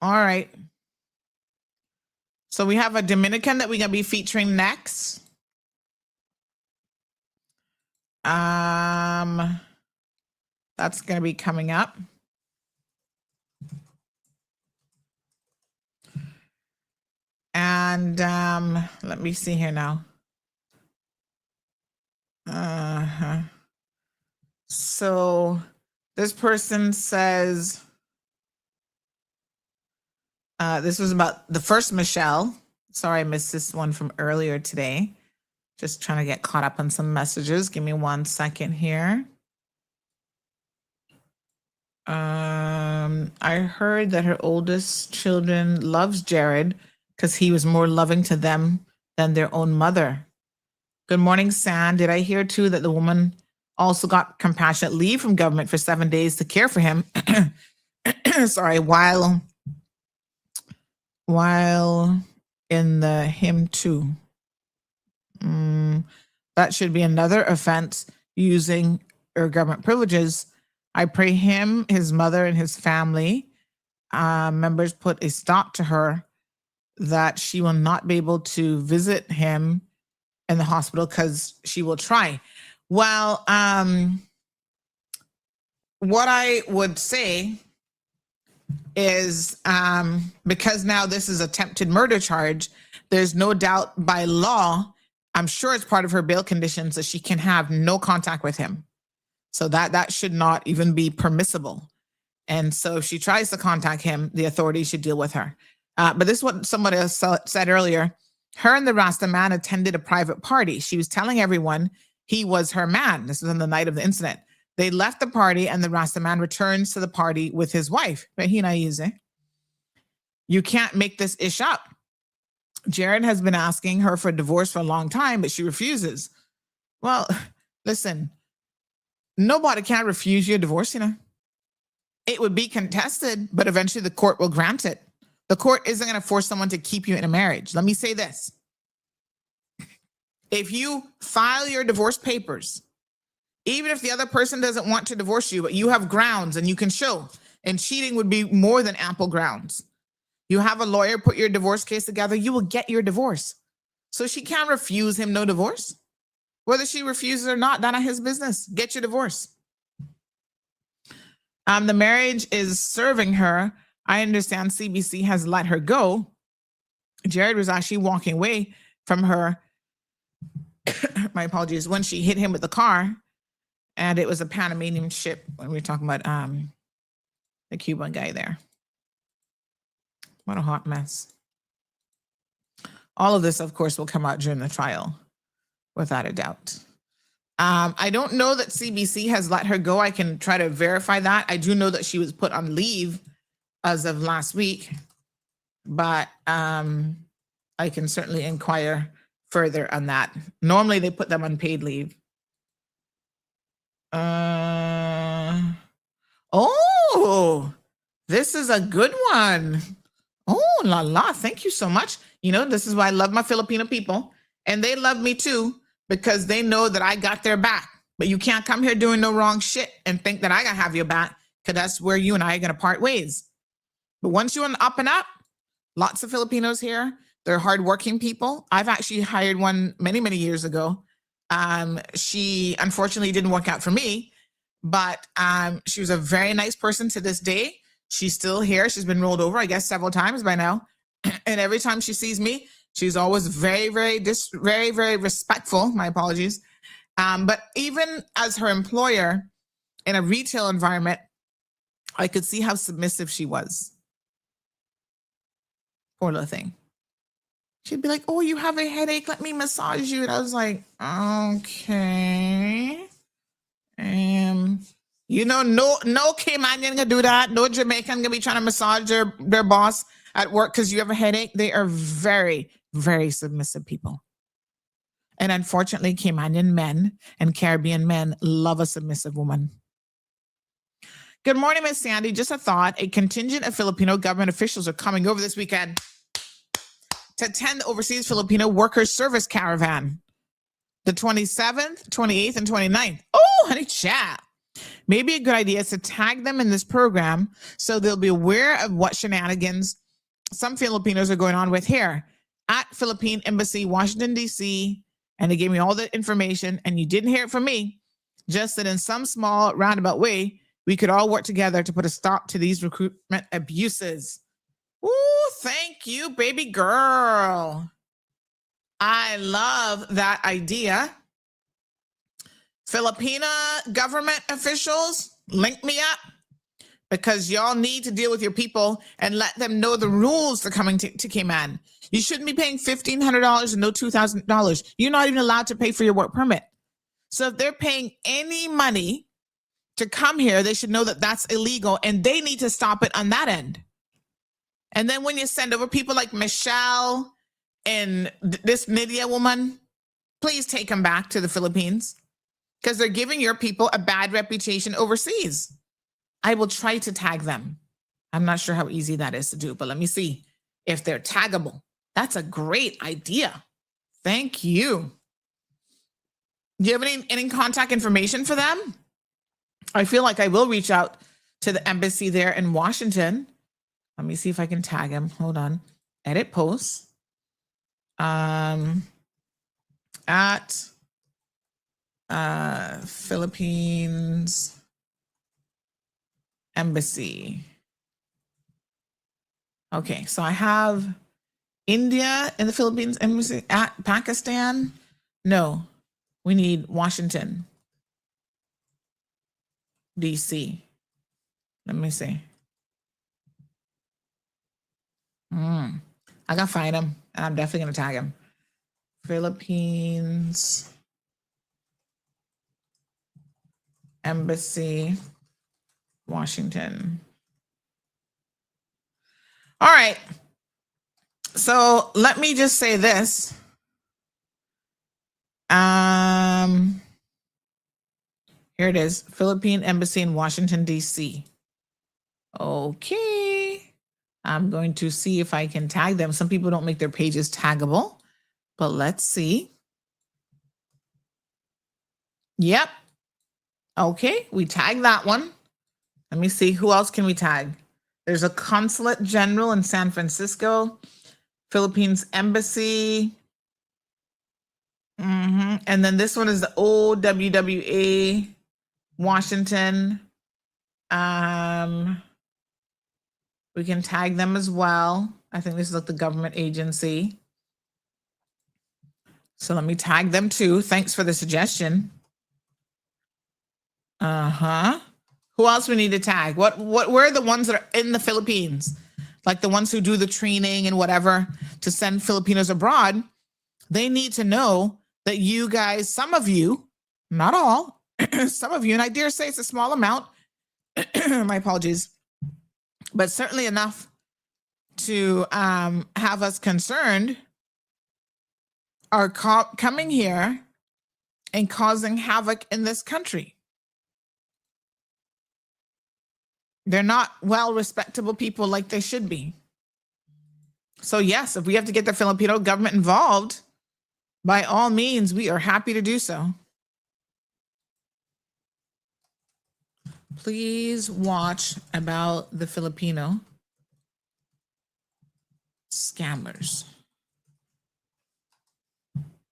Speaker 4: All right. So we have a Dominican that we're going to be featuring next. That's going to be coming up. And let me see here now. So this person says, this was about the first Michelle. Sorry, I missed this one from earlier today. Just trying to get caught up on some messages. Give me 1 second here. I heard that her oldest children loves Jared because he was more loving to them than their own mother. Good morning, San. Did I hear too that the woman also got compassionate leave from government for 7 days to care for him? Sorry, while in the him too. That should be another offense, using her government privileges. I pray him, his mother, and his family members put a stop to her, that she will not be able to visit him in the hospital because she will try. Well, what I would say is because now this is attempted murder charge, there's no doubt by law, I'm sure it's part of her bail conditions that she can have no contact with him. So that should not even be permissible. And so if she tries to contact him, the authorities should deal with her. But this is what somebody else said earlier. Her and the Rasta man attended a private party. She was telling everyone he was her man. This was on the night of the incident. They left the party and the Rasta man returns to the party with his wife. But he not easy. You can't make this ish up. Jared has been asking her for a divorce for a long time, but she refuses. Well, listen, nobody can refuse you a divorce, you know. It would be contested, but eventually the court will grant it. The court isn't going to force someone to keep you in a marriage. Let me say this. If you file your divorce papers, even if the other person doesn't want to divorce you, but you have grounds and you can show, and cheating would be more than ample grounds. You have a lawyer put your divorce case together, you will get your divorce. So she can't refuse him no divorce. Whether she refuses or not, that's not his business. Get your divorce. The marriage is serving her. I understand CBC has let her go. Jared was actually walking away from her. My apologies. When she hit him with the car, and it was a Panamanian ship when we were talking about the Cuban guy there. What a hot mess. All of this, of course, will come out during the trial, without a doubt. I don't know that CBC has let her go. I can try to verify that. I do know that she was put on leave as of last week, but I can certainly inquire further on that. Normally, they put them on paid leave. Oh, this is a good one. Oh, la la. Thank you so much. You know, this is why I love my Filipino people, and they love me too, because they know that I got their back. But you can't come here doing no wrong shit and think that I gotta have your back, because that's where you and I are gonna part ways. But once you're on the up and up, lots of Filipinos here, they're hardworking people. I've actually hired one many, many years ago. She unfortunately didn't work out for me, but she was a very nice person to this day. She's still here. She's been rolled over, I guess, several times by now. And every time she sees me, she's always very, very respectful. My apologies. But even as her employer in a retail environment, I could see how submissive she was. Poor little thing. She'd be like, oh, you have a headache. Let me massage you. And I was like, okay. You know, no Caymanian gonna do that. No Jamaican gonna be trying to massage their boss at work because you have a headache. They are very, very submissive people. And unfortunately, Caymanian men and Caribbean men love a submissive woman. Good morning, Miss Sandy. Just a thought. A contingent of Filipino government officials are coming over this weekend to attend the Overseas Filipino Workers Service Caravan. The 27th, 28th, and 29th. Oh, honey, chat. Maybe a good idea is to tag them in this program so they'll be aware of what shenanigans some Filipinos are going on with here at Philippine Embassy, Washington, D.C., and they gave me all the information, and you didn't hear it from me, just that in some small roundabout way, we could all work together to put a stop to these recruitment abuses. Ooh, thank you, baby girl. I love that idea. Filipina government officials, link me up, because y'all need to deal with your people and let them know the rules to coming to Cayman. You shouldn't be paying $1,500 and no $2,000. You're not even allowed to pay for your work permit. So if they're paying any money to come here, they should know that that's illegal, and they need to stop it on that end. And then when you send over people like Michelle and this Nydia woman, please take them back to the Philippines, because they're giving your people a bad reputation overseas. I will try to tag them. I'm not sure how easy that is to do, but let me see if they're taggable. That's a great idea. Thank you. Do you have any contact information for them? I feel like I will reach out to the embassy there in Washington. Let me see if I can tag him. Hold on. Edit posts. At Philippines Embassy. Okay, so I have India in the Philippines Embassy. At Pakistan. No, we need Washington, D.C. Let me see. I gotta find him, and I'm definitely gonna tag him. Philippines Embassy, Washington. All right. So let me just say this. Here it is, Philippine Embassy in Washington, D.C. Okay. I'm going to see if I can tag them. Some people don't make their pages taggable, but let's see. Yep. Okay, we tag that one. Let me see, who else can we tag? There's a consulate general in San Francisco, Philippines Embassy. And then this one is the OWWA, Washington. We can tag them as well. I think this is like the government agency. So let me tag them too. Thanks for the suggestion. Who else we need to tag? Where are the ones that are in the Philippines? Like the ones who do the training and whatever to send Filipinos abroad. They need to know that you guys, some of you, not all, some of you, and I dare say it's a small amount, my apologies, but certainly enough to have us concerned, are coming here and causing havoc in this country. They're not well respectable people like they should be. So yes, if we have to get the Filipino government involved, by all means, we are happy to do so. Please watch about the Filipino scammers.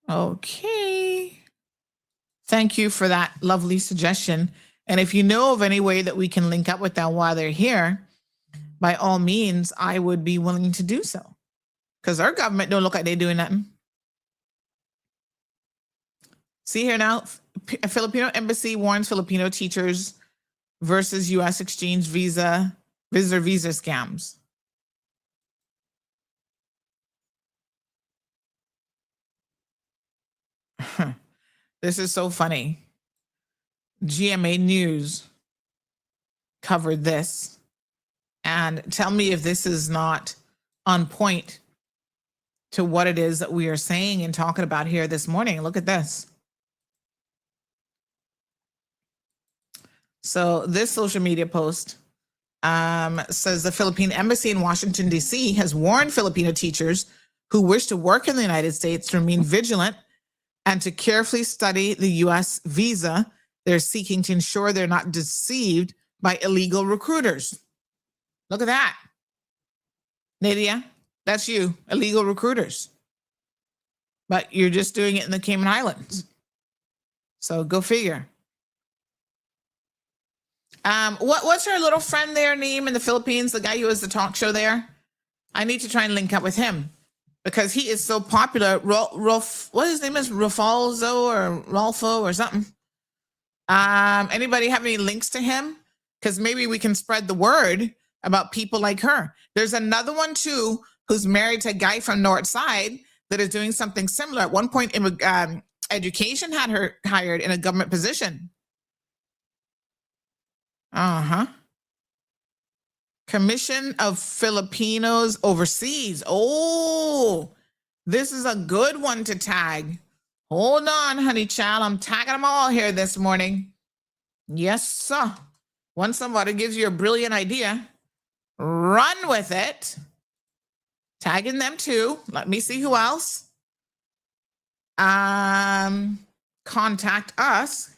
Speaker 4: Okay. Thank you for that lovely suggestion. And if you know of any way that we can link up with them while they're here, by all means, I would be willing to do so. Because our government don't look like they're doing nothing. See here now, a Filipino embassy warns Filipino teachers versus U.S. exchange visitor visa scams. This is so funny. GMA News covered this. And tell me if this is not on point to what it is that we are saying and talking about here this morning. Look at this. So this social media post says the Philippine Embassy in Washington, D.C. has warned Filipino teachers who wish to work in the United States to remain vigilant and to carefully study the U.S. visa they're seeking to ensure they're not deceived by illegal recruiters. Look at that. Nadia, that's you, illegal recruiters. But you're just doing it in the Cayman Islands. So go figure. What's her little friend there name in the Philippines? The guy who has the talk show there? I need to try and link up with him because he is so popular. Rolf, what his name is? Rolfalzo or Rolfo or something. Anybody have any links to him? Because maybe we can spread the word about people like her. There's another one too who's married to a guy from North Side that is doing something similar. At one point, education had her hired in a government position. Commission of Filipinos Overseas. Oh, this is a good one to tag. Hold on, honey child. I'm tagging them all here this morning. Yes, sir. Once somebody gives you a brilliant idea, run with it. Tagging them too. Let me see who else. Contact us.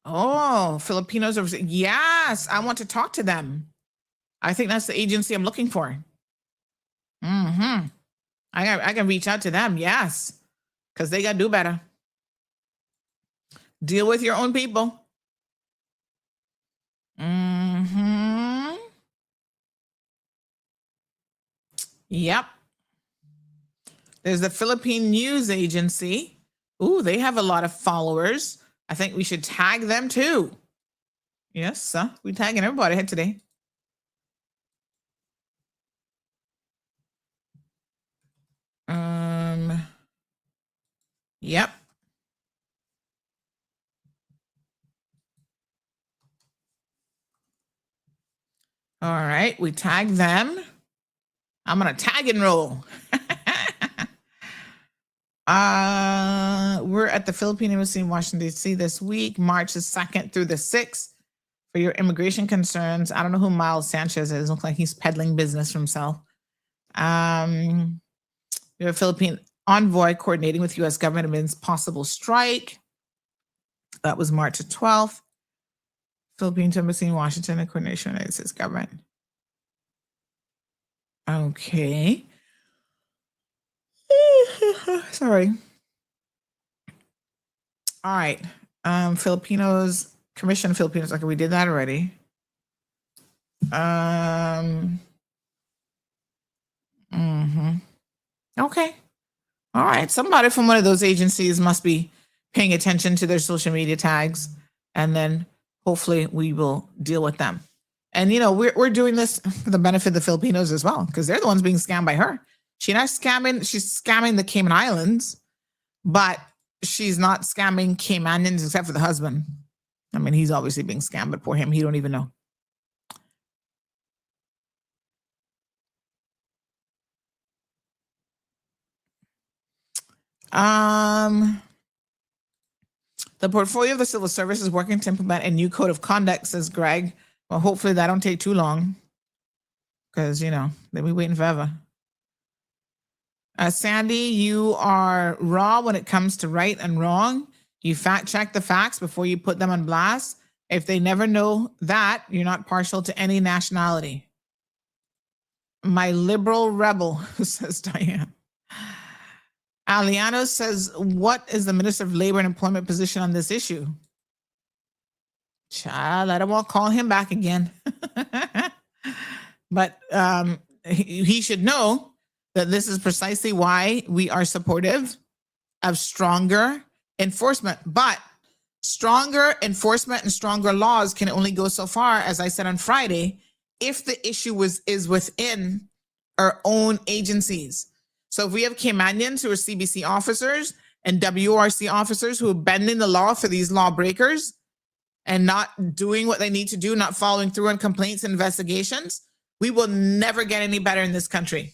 Speaker 4: Oh, Filipinos Overseas. Yes, I want to talk to them. I think that's the agency I'm looking for. I can reach out to them, yes, because they got to do better. Deal with your own people. Yep. There's the Philippine News Agency. Ooh, they have a lot of followers. I think we should tag them too. Yes, we're tagging everybody here today. Yep. All right, we tag them. I'm gonna tag and roll. We're at the Philippine Embassy in Washington, D.C. this week, March the 2nd through the 6th, for your immigration concerns. I don't know who Miles Sanchez is. Looks like he's peddling business for himself. We have a Philippine envoy coordinating with U.S. government amidst possible strike. That was March the 12th. Philippine Embassy in Washington in coordination with the United States government. Okay. Sorry. All right. Filipinos, Commission Filipinos. Okay, we did that already. Okay. All right. Somebody from one of those agencies must be paying attention to their social media tags, and then hopefully we will deal with them. And we're doing this for the benefit of the Filipinos as well, because they're the ones being scammed by her. She's scamming the Cayman Islands, but she's not scamming Caymanians except for the husband. I mean, he's obviously being scammed, but poor him, he don't even know. The portfolio of the civil service is working to implement a new code of conduct, says Greg. Well, hopefully that don't take too long, because they'll be waiting forever. Sandy, you are raw when it comes to right and wrong. You fact check the facts before you put them on blast. If they never know that, you're not partial to any nationality. My liberal rebel, says Diane. Aliano says, what is the Minister of Labor and Employment position on this issue? Child, let him all call him back again. But he should know that this is precisely why we are supportive of stronger enforcement. But stronger enforcement and stronger laws can only go so far, as I said on Friday, if the issue is within our own agencies. So if we have Caymanians who are CBC officers and WRC officers who are bending the law for these lawbreakers and not doing what they need to do, not following through on complaints and investigations, we will never get any better in this country.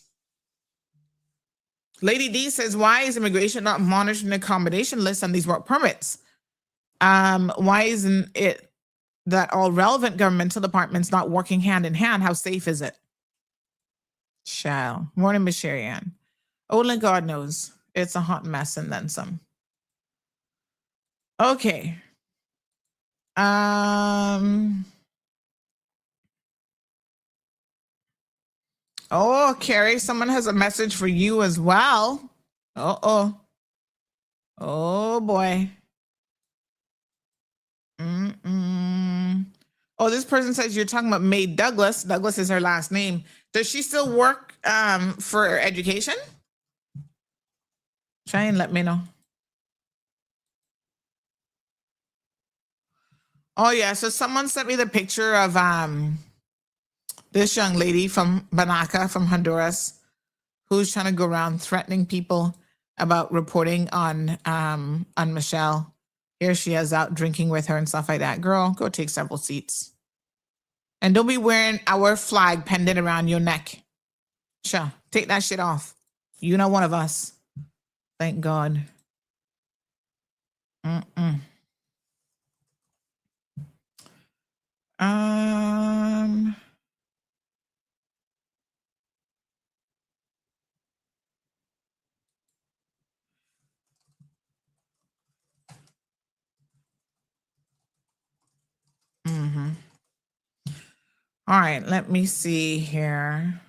Speaker 4: Lady D says, why is immigration not monitoring the accommodation list on these work permits? Why isn't it that all relevant governmental departments not working hand in hand? How safe is it? Child. Morning, Miss Sherry Ann. Only God knows. It's a hot mess and then some. Okay. Oh, Carrie, someone has a message for you as well. Uh-oh. Oh, boy. Oh, this person says you're talking about Mae Douglas. Douglas is her last name. Does she still work for education? Try and let me know. Oh, yeah. So someone sent me the picture of this young lady from Banaca, from Honduras, who's trying to go around threatening people about reporting on Michelle. Here she is out drinking with her and stuff like that. Girl, go take several seats. And don't be wearing our flag pendant around your neck. Sure, take that shit off. You're not one of us. Thank God. All right, let me see here.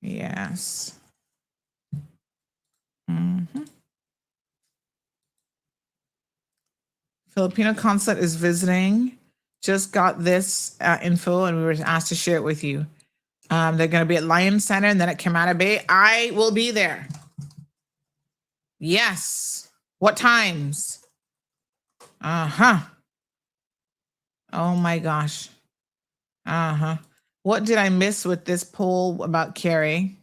Speaker 4: Yes. Filipino consulate is visiting. Just got this info and we were asked to share it with you. They're going to be at Lion Center and then at Camana Bay. I will be there. Yes. What times? Oh my gosh. What did I miss with this poll about Carrie?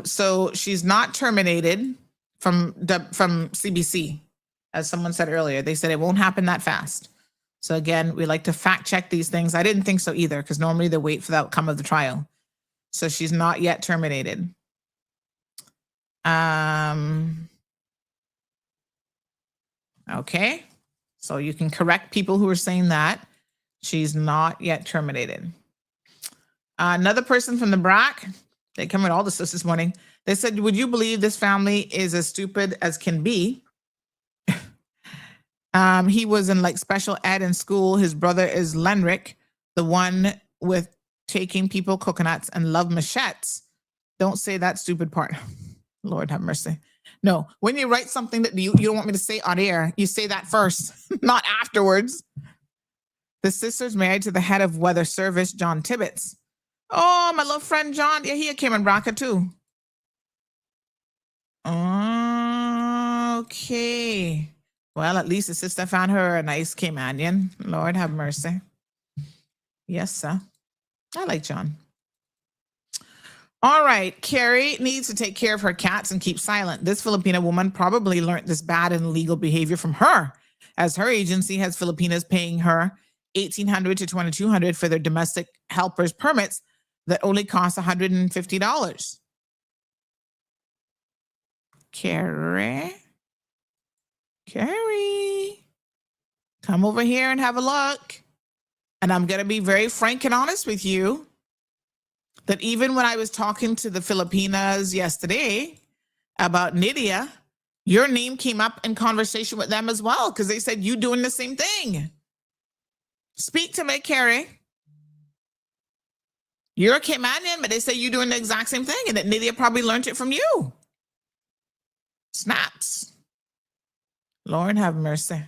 Speaker 4: So she's not terminated from CBC, as someone said earlier. They said it won't happen that fast. So again, we like to fact check these things. I didn't think so either, because normally they wait for the outcome of the trial. So she's not yet terminated. Okay. So you can correct people who are saying that. She's not yet terminated. Another person from the BRAC, they come with all this morning. They said, would you believe this family is as stupid as can be? He was in like special ed in school. His brother is Lenrick, the one with taking people coconuts and love machetes. Don't say that stupid part. Lord have mercy. No, when you write something that you don't want me to say on air, you say that first, not afterwards. The sister's married to the head of weather service, John Tibbetts. Oh, my little friend John. Yeah, he came in BRCA too. Okay. Well, at least the sister found her a nice Caymanian. Lord have mercy. Yes, sir. I like John. All right. Carrie needs to take care of her cats and keep silent. This Filipina woman probably learned this bad and illegal behavior from her, as her agency has Filipinas paying her $1,800 to $2,200 for their domestic helpers permits that only cost $150. Carrie, come over here and have a look. And I'm going to be very frank and honest with you that even when I was talking to the Filipinas yesterday about Nydia, your name came up in conversation with them as well, because they said you doing the same thing. Speak to me, Carrie. You're a Caymanian, but they say you're doing the exact same thing, and that Nydia probably learned it from you. Snaps. Lord have mercy.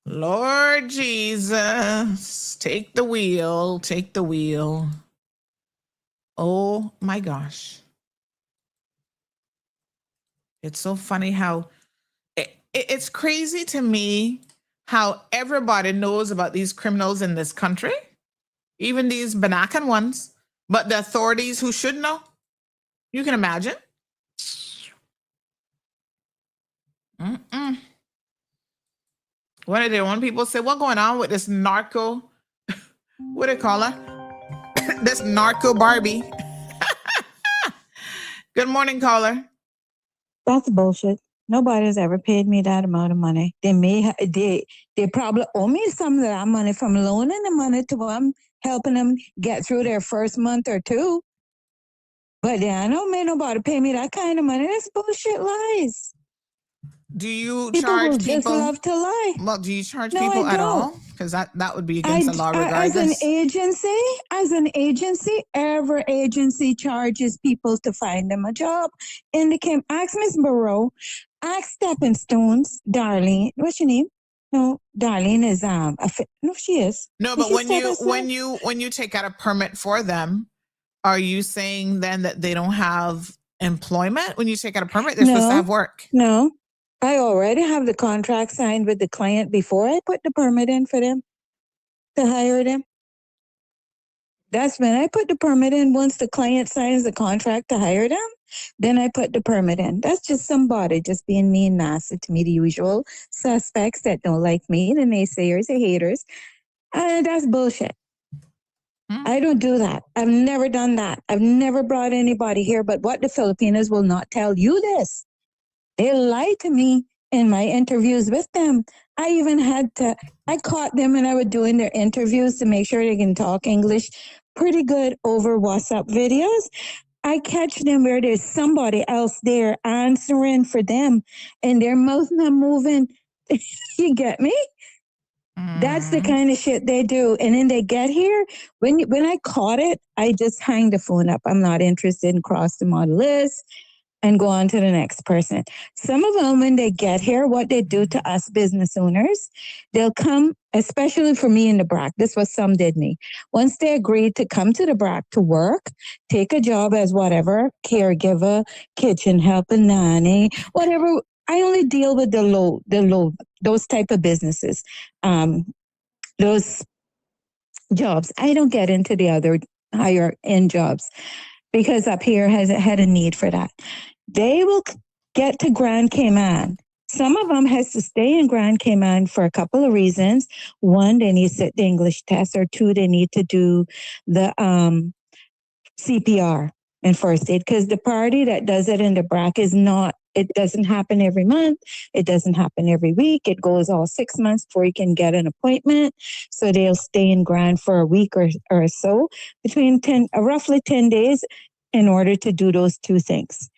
Speaker 4: Lord Jesus, take the wheel, take the wheel. Oh my gosh. It's so funny how it's crazy to me how everybody knows about these criminals in this country, even these Banakan ones, but the authorities who should know, you can imagine. What are they? When people say, what's going on with this narco? What do they call her? This narco Barbie. Good morning, caller.
Speaker 5: That's bullshit. Nobody's ever paid me that amount of money. They probably owe me some of that money from loaning the money to them, helping them get through their first month or two. But I don't make nobody pay me that kind of money. That's bullshit lies.
Speaker 4: Do you
Speaker 5: people
Speaker 4: charge
Speaker 5: people just love to lie?
Speaker 4: Well, do you charge people at all? Because that would be against the law regardless.
Speaker 5: As an agency, every agency charges people to find them a job. Ask Miss Burrow, ask Stepping Stones, Darlene. What's your name? No, Darlene is no, she is.
Speaker 4: No, but when you take out a permit for them, are you saying then that they don't have employment? When you take out a permit, they're supposed to have work.
Speaker 5: No. I already have the contract signed with the client before I put the permit in for them to hire them. That's when I put the permit in. Once the client signs the contract to hire them, then I put the permit in. That's just somebody just being mean, nasty to me, the usual suspects that don't like me, the naysayers, the haters. That's bullshit. I don't do that. I've never done that. I've never brought anybody here, but what the Filipinos will not tell you this. They lie to me in my interviews with them. I caught them when I was doing their interviews to make sure they can talk English pretty good over WhatsApp videos. I catch them where there's somebody else there answering for them and their mouth not moving. You get me? That's the kind of shit they do. And then they get here. When I caught it, I just hang the phone up. I'm not interested in cross them on the list and go on to the next person. Some of them, when they get here, what they do to us business owners, they'll come, especially for me in the BRAC, this was some did me. Once they agreed to come to the BRAC to work, take a job as whatever, caregiver, kitchen helper, nanny, whatever. I only deal with the low, those type of businesses, those jobs. I don't get into the other higher end jobs because up here has had a need for that. They will get to Grand Cayman. Some of them has to stay in Grand Cayman for a couple of reasons. One, they need to sit the English test, or two, they need to do the CPR and first aid, because the party that does it in the BRAC is not, it doesn't happen every month. It doesn't happen every week. It goes all 6 months before you can get an appointment. So they'll stay in Grand for a week or so, between roughly 10 days in order to do those two things.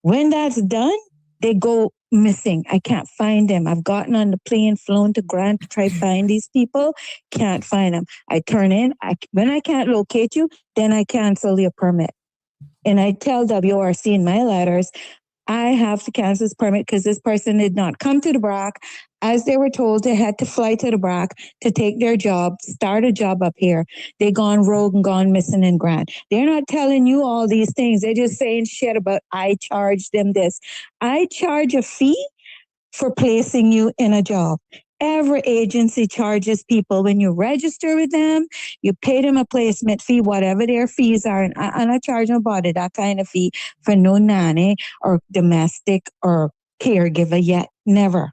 Speaker 5: When that's done, they go missing. I can't find them. I've gotten on the plane, flown to Grand to try to find these people. Can't find them. I turn in. When I can't locate you, then I cancel your permit. And I tell WRC in my letters, I have to cancel this permit because this person did not come to the BRAC as they were told. They had to fly to the BRAC to take their job, start a job up here. They gone rogue and gone missing in Grand. They're not telling you all these things. They're just saying shit about, I charge them this. I charge a fee for placing you in a job. Every agency charges people when you register with them. You pay them a placement fee, whatever their fees are. And I'm not charging nobody that kind of fee for no nanny or domestic or caregiver yet. Never.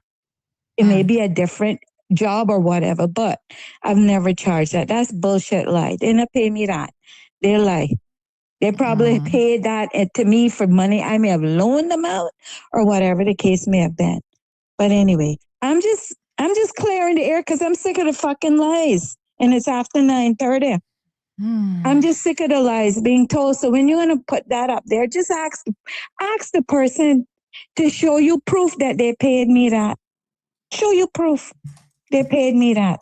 Speaker 5: It may be a different job or whatever, but I've never charged that. That's bullshit lie. They don't pay me that. They lie. They probably paid that to me for money I may have loaned them out or whatever the case may have been. But anyway, I'm just clearing the air because I'm sick of the fucking lies. And it's after 9:30. I'm just sick of the lies being told. So when you're going to put that up there, just ask the person to show you proof that they paid me that. Show you proof they paid me that.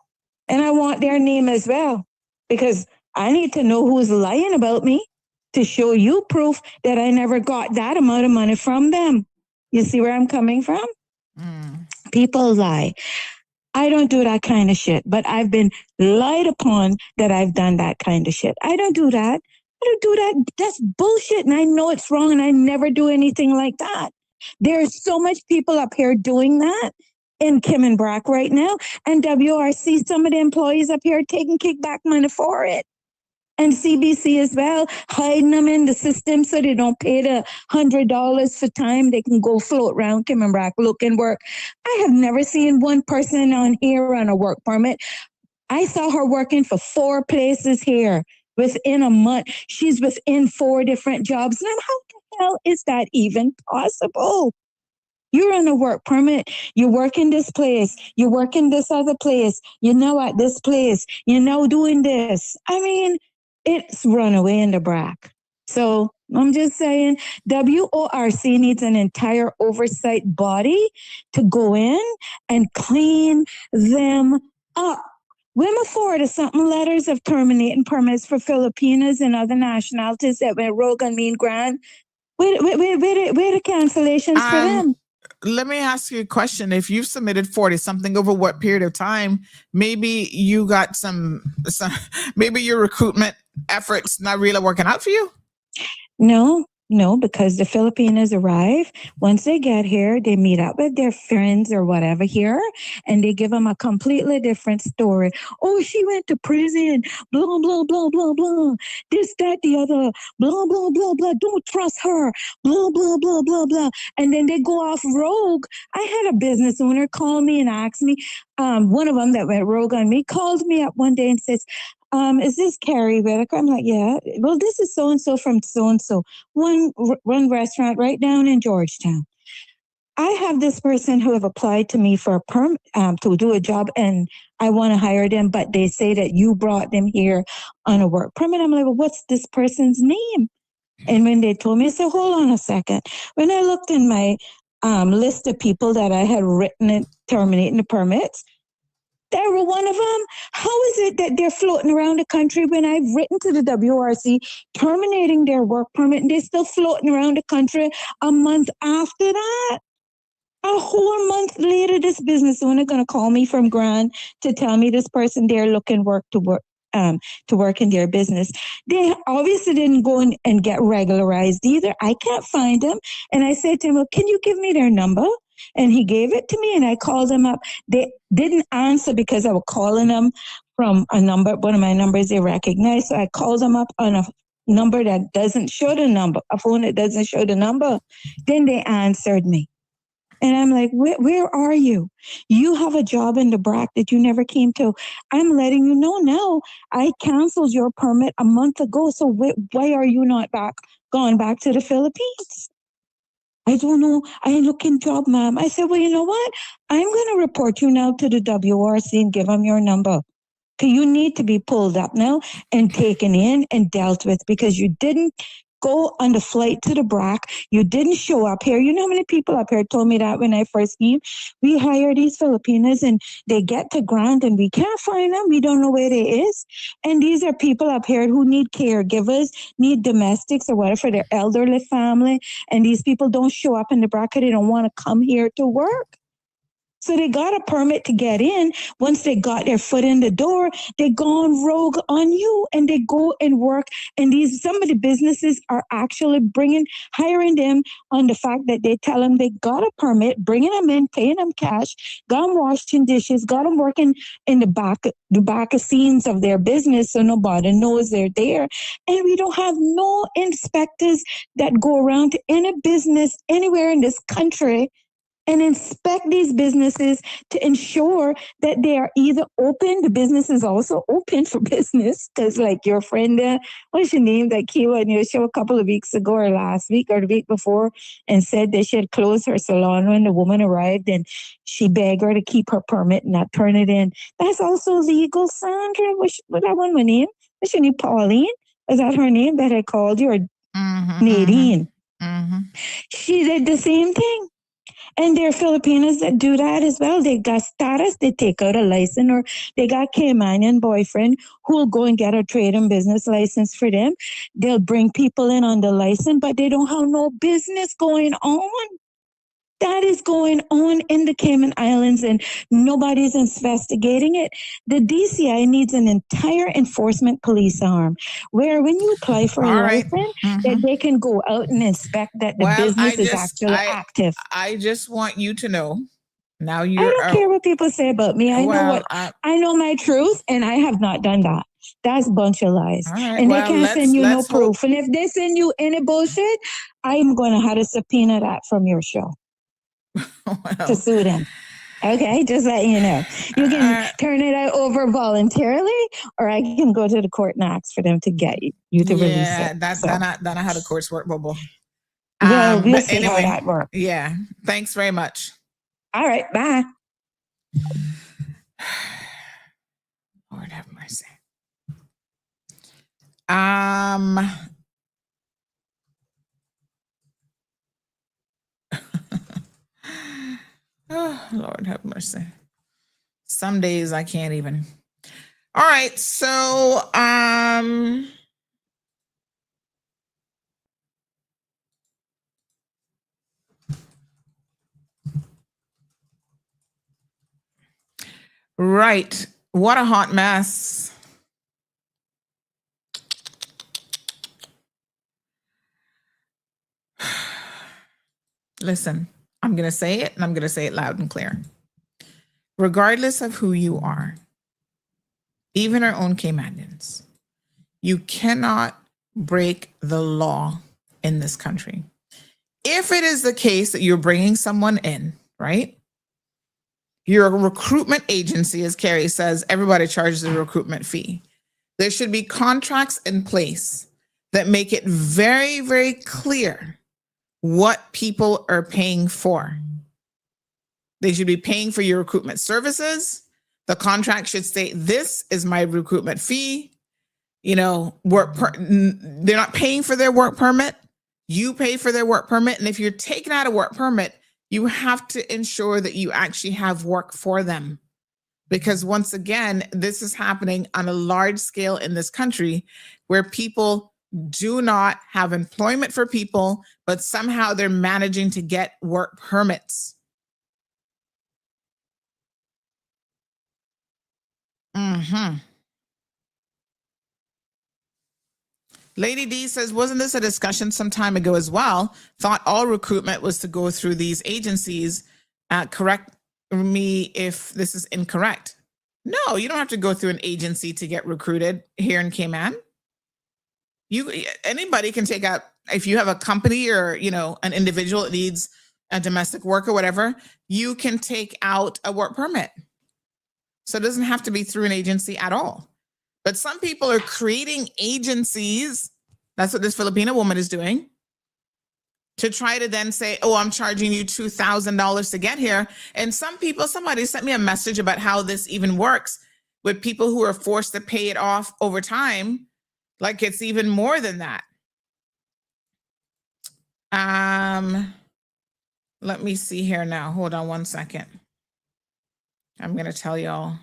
Speaker 5: And I want their name as well, because I need to know who's lying about me to show you proof that I never got that amount of money from them. You see where I'm coming from? People lie. I don't do that kind of shit, but I've been lied upon that I've done that kind of shit. I don't do that. I don't do that. That's bullshit. And I know it's wrong, and I never do anything like that. There's so much people up here doing that in Kim and Brack right now. And WRC, some of the employees up here taking kickback money for it. And CBC as well, hiding them in the system so they don't pay the $100 for time. They can go float around Kim and Brack looking work. I have never seen one person on here on a work permit. I saw her working for 4 places here within a month. She's within 4 different jobs. Now, how the hell is that even possible? You're on a work permit. You work in this place. You work in this other place. You're now at this place. You're now doing this. I mean, it's run away in the BRAC. So I'm just saying, WORC needs an entire oversight body to go in and clean them up. Women forwarded something letters of terminating permits for Filipinas and other nationalities that went rogue on Mean Grand. Where the cancellations for them?
Speaker 4: Let me ask you a question. If you submitted 40 something, over what period of time, maybe you got some maybe your recruitment efforts not really working out for you?
Speaker 5: No, because the Filipinas arrive. Once they get here, they meet up with their friends or whatever here, and they give them a completely different story. Oh, she went to prison, blah, blah, blah, blah, blah. This, that, the other, blah, blah, blah, blah. Don't trust her, blah, blah, blah, blah, blah. And then they go off rogue. I had a business owner call me and ask me, one of them that went rogue on me called me up one day and says, is this Carrie Whitaker? I'm like, yeah. Well, this is so-and-so from so-and-so. One restaurant right down in Georgetown. I have this person who have applied to me for a to do a job, and I want to hire them, but they say that you brought them here on a work permit. I'm like, well, what's this person's name? And when they told me, I said, hold on a second. When I looked in my list of people that I had written and terminating the permits, they were one of them. How is it that they're floating around the country when I've written to the WRC terminating their work permit, and they're still floating around the country a month after that? A whole month later, this business owner going to call me from Grand to tell me this person they're looking to work in their business. They obviously didn't go and get regularized either. I can't find them. And I said to him, well, can you give me their number? And he gave it to me, and I called them up. They didn't answer because I was calling them from a number, one of my numbers they recognized. So I called them up on a number that doesn't show the number, a phone that doesn't show the number. Then they answered me. And I'm like, where are you? You have a job in the BRAC that you never came to. I'm letting you know now. I canceled your permit a month ago. So why are you not gone back to the Philippines? I don't know. I ain't looking job, ma'am. I said, well, you know what? I'm going to report you now to the WRC and give them your number. You need to be pulled up now and taken in and dealt with because you didn't go on the flight to the BRAC. You didn't show up here. You know how many people up here told me that when I first came? We hire these Filipinas and they get to Grant and we can't find them. We don't know where they is. And these are people up here who need caregivers, need domestics or whatever for their elderly family. And these people don't show up in the BRAC because they don't want to come here to work. So they got a permit to get in. Once they got their foot in the door, they gone rogue on you and they go and work. And some of the businesses are actually hiring them on the fact that they tell them they got a permit, bringing them in, paying them cash, got them washing dishes, got them working in the back of scenes of their business so nobody knows they're there. And we don't have no inspectors that go around to any business anywhere in this country and inspect these businesses to ensure that they are either open. The business is also open for business because like your friend, what's your name, that came on your show a couple of weeks ago or last week or the week before and said that she had closed her salon when the woman arrived and she begged her to keep her permit and not turn it in. That's also legal, Sandra. What that one my name? What's your name, Pauline? Is that her name that I called you? Or Nadine? She did the same thing. And there are Filipinas that do that as well. They got status, they take out a license, or they got Caymanian boyfriend who will go and get a trade and business license for them. They'll bring people in on the license, but they don't have no business going on. That is going on in the Cayman Islands and nobody's investigating it. The DCI needs an entire enforcement police arm where when you apply for a license, that they can go out and inspect that the business is actually active.
Speaker 4: I just want you to know. Now
Speaker 5: I don't care what people say about me. I know my truth and I have not done that. That's a bunch of lies. Right, and they can't send you no proof. And if they send you any bullshit, I'm going to have to subpoena that from your show. To sue them. Okay, just let you know. You can turn it over voluntarily, or I can go to the court and ask for them to get you to release it.
Speaker 4: Yeah, that's not how the courts work, Bobo.
Speaker 5: Well, we'll see how that works.
Speaker 4: Yeah, thanks very much.
Speaker 5: All right, bye.
Speaker 4: Lord have mercy. Oh, Lord have mercy. Some days I can't even. All right, so right. What a hot mess. Listen, I'm going to say it and I'm going to say it loud and clear. Regardless of who you are, even our own Caymanians, you cannot break the law in this country. If it is the case that you're bringing someone in, right? You're a recruitment agency, as Carrie says, everybody charges a recruitment fee. There should be contracts in place that make it very, very clear what people are paying for. They should be paying for your recruitment services. The contract should state, this is my recruitment fee. You know, they're not paying for their work permit. You pay for their work permit. And if you're taking out a work permit, you have to ensure that you actually have work for them. Because once again, this is happening on a large scale in this country where people do not have employment for people, but somehow they're managing to get work permits. Lady D says, wasn't this a discussion some time ago as well? Thought all recruitment was to go through these agencies. Correct me if this is incorrect. No, you don't have to go through an agency to get recruited here in Cayman. Anybody can take out, if you have a company or, an individual that needs a domestic work or whatever, you can take out a work permit. So it doesn't have to be through an agency at all. But some people are creating agencies. That's what this Filipina woman is doing, to try to then say, oh, I'm charging you $2,000 to get here. And somebody sent me a message about how this even works with people who are forced to pay it off over time. Like it's even more than that. Let me see here now. Hold on one second. I'm going to tell y'all.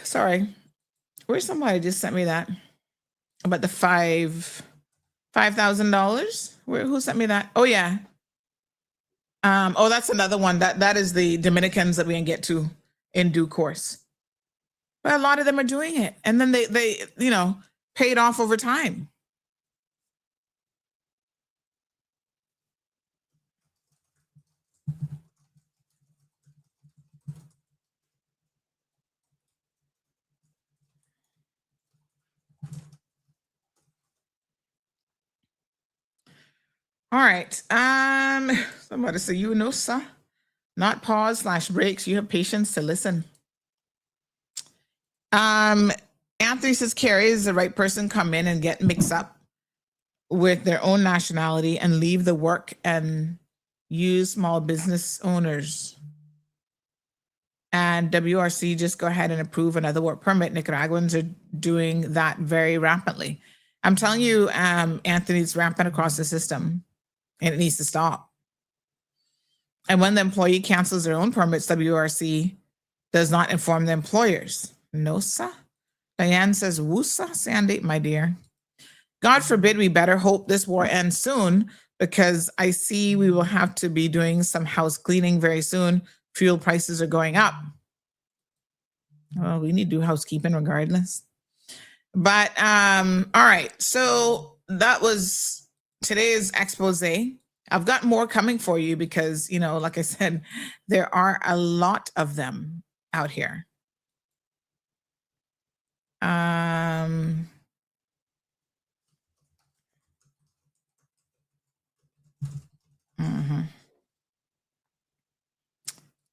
Speaker 4: Sorry. Where's somebody just sent me that about the $5,000? Who sent me that? Oh yeah. That's another one. That is the Dominicans that we can get to in due course. But a lot of them are doing it, and then they pay it off over time. All right. Somebody say, sir, not pause / breaks. You have patience to listen. Anthony says, Carrie, is the right person come in and get mixed up with their own nationality and leave the work and use small business owners. And WRC just go ahead and approve another work permit. Nicaraguans are doing that very rapidly. I'm telling you, Anthony, it's rampant across the system, and it needs to stop. And when the employee cancels their own permits, WRC does not inform the employers. No, sir. Diane says, woosa, Sandy, my dear. God forbid, we better hope this war ends soon, because I see we will have to be doing some house cleaning very soon. Fuel prices are going up. Well, we need to do housekeeping regardless. But all right. So that was today's expose. I've got more coming for you because, like I said, there are a lot of them out here.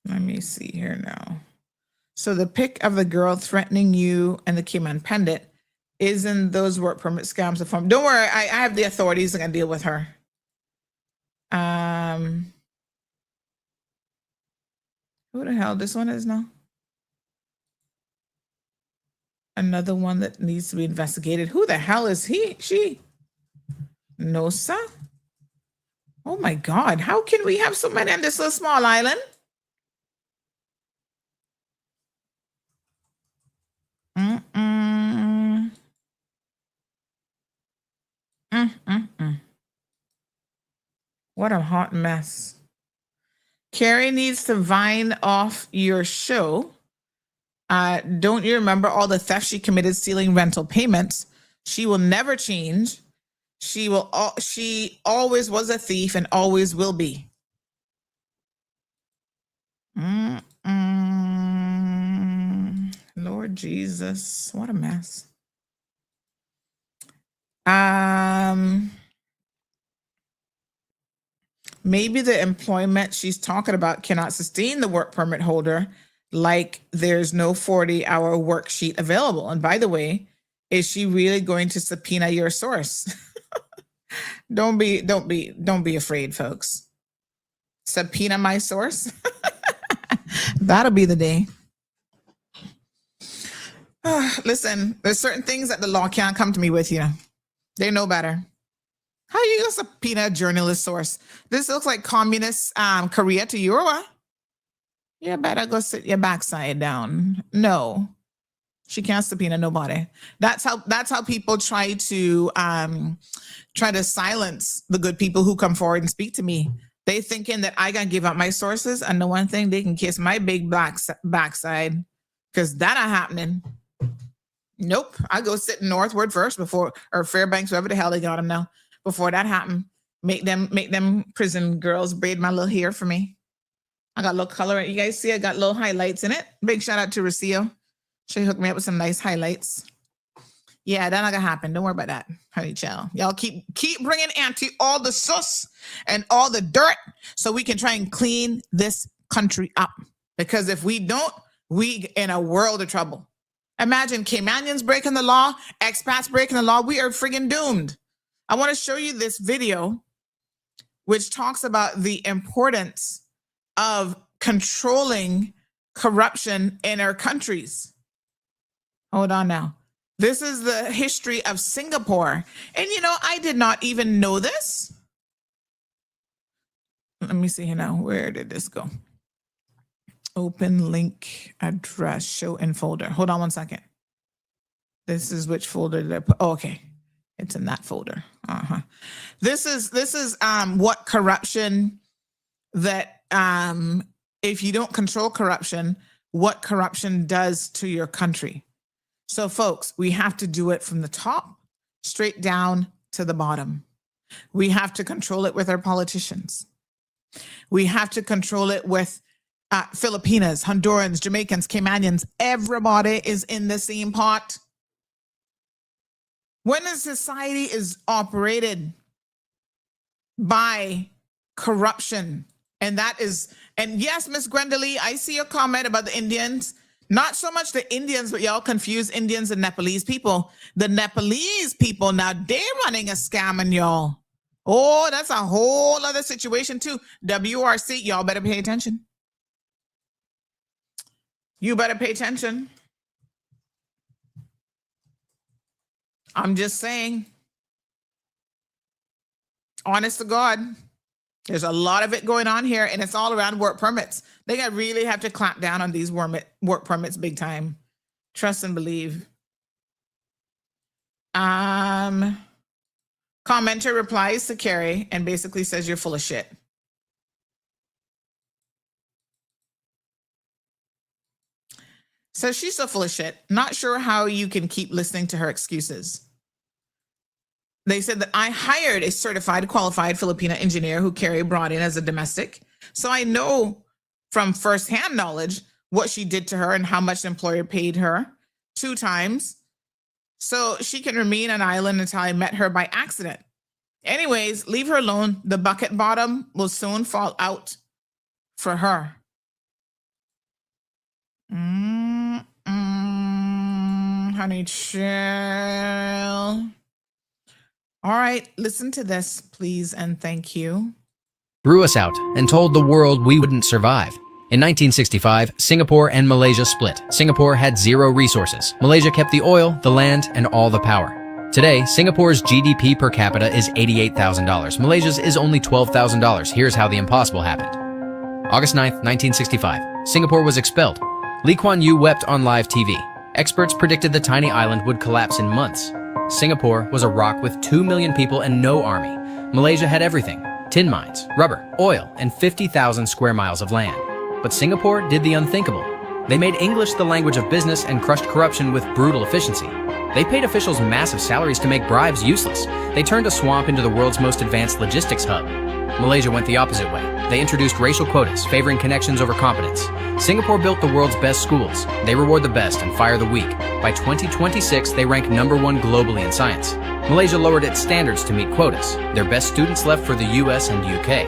Speaker 4: Let me see here now. So the pic of the girl threatening you and the Cayman pendant is in those work permit scams. Don't worry, I have the authorities that can deal with her. Who the hell this one is now? Another one that needs to be investigated. Who the hell is she? No, sir. Oh my God. How can we have so many on this little small island? What a hot mess. Carrie needs to vine off your show. Don't you remember all the theft she committed stealing rental payments? She will never change. She always was a thief and always will be. Lord Jesus, what a mess. Maybe the employment she's talking about cannot sustain the work permit holder, like there's no 40-hour worksheet available. And by the way, is she really going to subpoena your source? Don't be afraid, folks. Subpoena my source. That'll be the day. Listen, there's certain things that the law can't come to me with, They know better. How are you going to subpoena a journalist source? This looks like communist Korea to Yoruba. You better go sit your backside down. No, she can't subpoena nobody. That's how people try to silence the good people who come forward and speak to me. They thinking that I gotta give up my sources, and the one thing they can kiss my big backside, because that ain't happening. Nope, I go sit in Northwood first or Fairbanks, wherever the hell they got them now. Before that happened, make them prison girls braid my little hair for me. I got a little color. You guys see I got little highlights in it. Big shout out to Rocio. She hooked me up with some nice highlights. Yeah, that's not gonna happen. Don't worry about that, honey child. Y'all keep bringing Auntie all the sauce and all the dirt so we can try and clean this country up. Because if we don't, we in a world of trouble. Imagine Caymanians breaking the law, expats breaking the law. We are friggin' doomed. I want to show you this video, which talks about the importance of controlling corruption in our countries. Hold on now. This is the history of Singapore. And you know, I did not even know this. Let me see here now. Where did this go? Open link address, show in folder. Hold on one second. This is which folder did I put? Oh, okay. It's in that folder. This is what corruption that if you don't control corruption, what corruption does to your country. So folks, we have to do it from the top straight down to the bottom. We have to control it with our politicians. We have to control it with Filipinas, Hondurans, Jamaicans, Caymanians. Everybody is in the same pot. When a society is operated by corruption, and yes, Miss Gwendolee, I see your comment about the Indians. Not so much the Indians, but y'all confuse Indians and Nepalese people. The Nepalese people, now they're running a scam on y'all. Oh, that's a whole other situation too. WRC, y'all better pay attention. You better pay attention. I'm just saying. Honest to God. There's a lot of it going on here, and it's all around work permits. They really have to clamp down on these work permits big time. Trust and believe. Commenter replies to Carrie and basically says you're full of shit. So she's so full of shit. Not sure how you can keep listening to her excuses. They said that I hired a certified, qualified Filipina engineer who Carrie brought in as a domestic. So I know from firsthand knowledge what she did to her and how much the employer paid her 2 times. So she can remain on island until I met her by accident. Anyways, leave her alone. The bucket bottom will soon fall out for her. Honey, chill. All right, listen to this, please, and thank you.
Speaker 11: Threw us out and told the world we wouldn't survive. In 1965, Singapore and Malaysia split. Singapore had 0 resources. Malaysia kept the oil, the land, and all the power. Today, Singapore's GDP per capita is $88,000. Malaysia's is only $12,000. Here's how the impossible happened. August 9th, 1965, Singapore was expelled. Lee Kuan Yew wept on live TV. Experts predicted the tiny island would collapse in months. Singapore was a rock with 2 million people and no army. Malaysia had everything: tin mines, rubber, oil, and 50,000 square miles of land. But Singapore did the unthinkable. They made English the language of business and crushed corruption with brutal efficiency. They paid officials massive salaries to make bribes useless. They turned a swamp into the world's most advanced logistics hub. Malaysia went the opposite way. They introduced racial quotas, favoring connections over competence. Singapore built the world's best schools. They reward the best and fire the weak. By 2026, they rank #1 globally in science. Malaysia lowered its standards to meet quotas. Their best students left for the US and UK.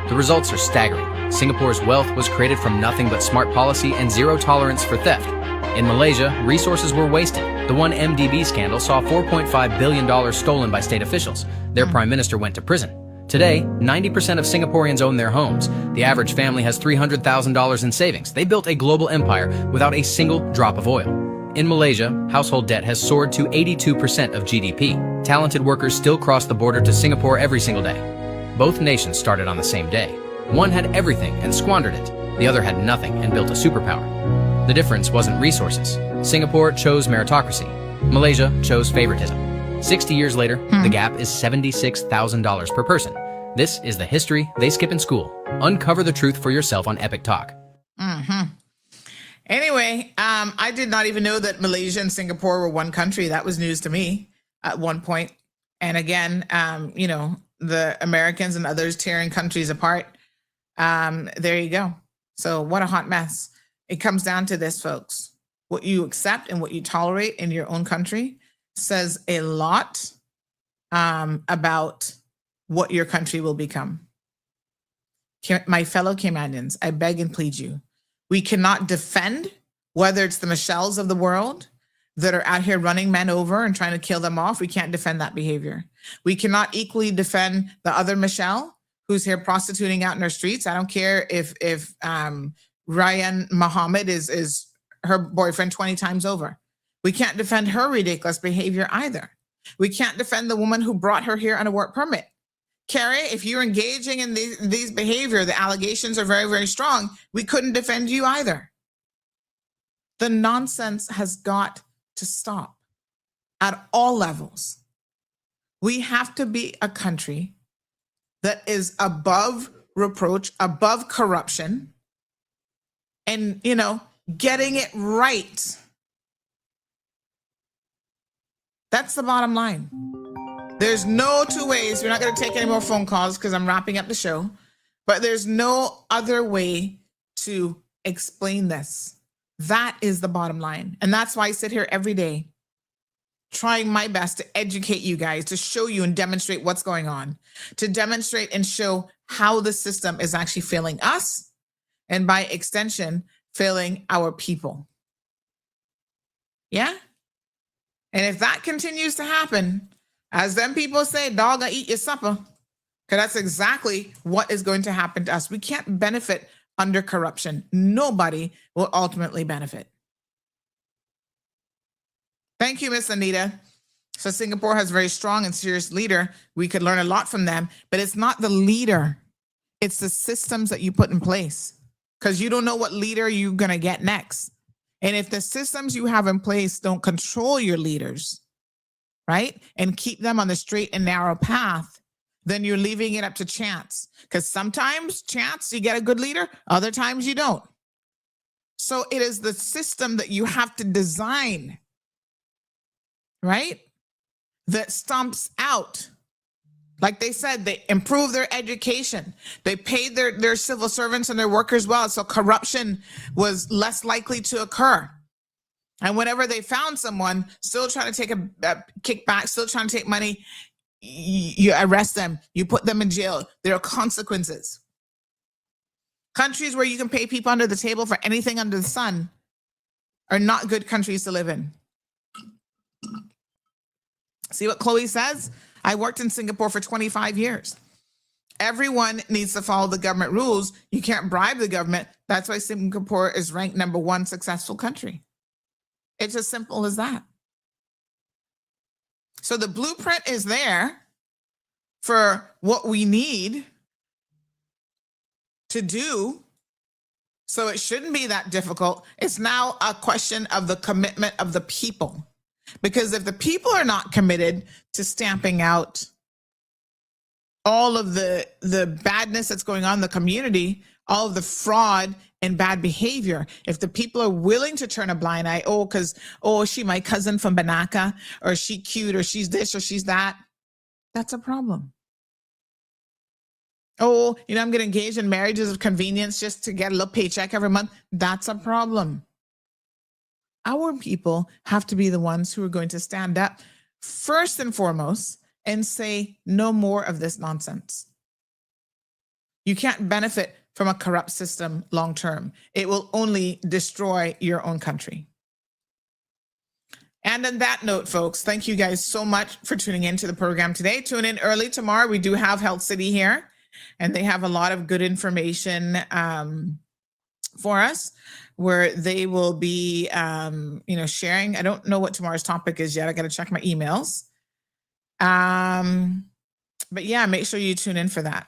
Speaker 11: The results are staggering. Singapore's wealth was created from nothing but smart policy and 0 tolerance for theft. In Malaysia, resources were wasted. The 1MDB scandal saw $4.5 billion stolen by state officials. Their prime minister went to prison. Today, 90% of Singaporeans own their homes. The average family has $300,000 in savings. They built a global empire without a single drop of oil. In Malaysia, household debt has soared to 82% of GDP. Talented workers still cross the border to Singapore every single day. Both nations started on the same day. One had everything and squandered it. The other had nothing and built a superpower. The difference wasn't resources. Singapore chose meritocracy. Malaysia chose favoritism. 60 years later, the gap is $76,000 per person. This is the history they skip in school. Uncover the truth for yourself on Epic Talk.
Speaker 4: Anyway, I did not even know that Malaysia and Singapore were one country. That was news to me at one point. And again, you know, the Americans and others tearing countries apart. There you go. So what a hot mess. It comes down to this, folks. what you accept and what you tolerate in your own country says a lot about what your country will become. My fellow Caymanians, I beg and plead you, we cannot defend, whether it's the Michelles of the world that are out here running men over and trying to kill them off. We can't defend that behavior. We cannot equally defend the other Michelle who's here prostituting out in our streets. I don't care if Ryan Muhammad is her boyfriend 20 times over. We can't defend her ridiculous behavior either. We can't defend the woman who brought her here on a work permit. Carrie, if you're engaging in these behavior, the allegations are very, very strong. We couldn't defend you either. The nonsense has got to stop at all levels. We have to be a country that is above reproach, above corruption, and, getting it right. That's the bottom line. There's no two ways. We're not going to take any more phone calls because I'm wrapping up the show, but there's no other way to explain this. That is the bottom line. And that's why I sit here every day trying my best to educate you guys, to show you and demonstrate what's going on, to demonstrate and show how the system is actually failing us, and by extension, failing our people. Yeah? And if that continues to happen, as them people say, dog, I eat your supper, because that's exactly what is going to happen to us. We can't benefit under corruption. Nobody will ultimately benefit. Thank you, Miss Anita. So Singapore has a very strong and serious leader. We could learn a lot from them, but it's not the leader. It's the systems that you put in place, because you don't know what leader you're going to get next. And if the systems you have in place don't control your leaders, right, and keep them on the straight and narrow path, then you're leaving it up to chance. Because sometimes chance, you get a good leader, other times you don't. So it is the system that you have to design, right, that stomps out. Like they said, they improve their education. They paid their civil servants and their workers well, so corruption was less likely to occur. And whenever they found someone still trying to take a kickback, still trying to take money, you arrest them, you put them in jail. There are consequences. Countries where you can pay people under the table for anything under the sun are not good countries to live in. See what Chloe says? I worked in Singapore for 25 years. Everyone needs to follow the government rules. You can't bribe the government. That's why Singapore is ranked #1 successful country. It's as simple as that. So the blueprint is there for what we need to do. So it shouldn't be that difficult. It's now a question of the commitment of the people. Because if the people are not committed to stamping out all of the badness that's going on in the community, all of the fraud and bad behavior, if the people are willing to turn a blind eye, she my cousin from Banaka, or she cute, or she's this, or she's that, that's a problem. I'm going to engage in marriages of convenience just to get a little paycheck every month. That's a problem. Our people have to be the ones who are going to stand up first and foremost and say no more of this nonsense. You can't benefit from a corrupt system long term. It will only destroy your own country. And on that note, folks, thank you guys so much for tuning into the program today. Tune in early tomorrow. We do have Health City here, and they have a lot of good information for us, where they will be, sharing. I don't know what tomorrow's topic is yet. I got to check my emails. But yeah, make sure you tune in for that.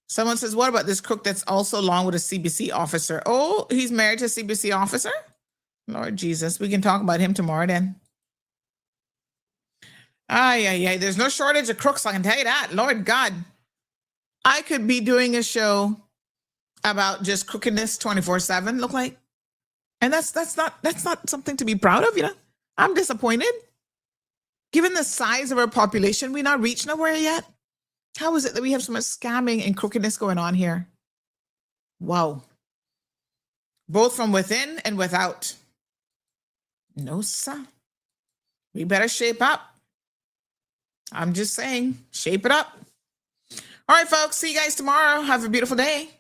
Speaker 4: Someone says, what about this crook that's also along with a CBC officer? Oh, he's married to a CBC officer? Lord Jesus, we can talk about him tomorrow then. There's no shortage of crooks, I can tell you that. Lord God, I could be doing a show about just crookedness 24/7, look like. And that's not something to be proud of, I'm disappointed. Given the size of our population, we not reached nowhere yet. How is it that we have so much scamming and crookedness going on here? Wow. both from within and without. No, sir. We better shape up. I'm just saying, shape it up. All right, folks. See you guys tomorrow. Have a beautiful day.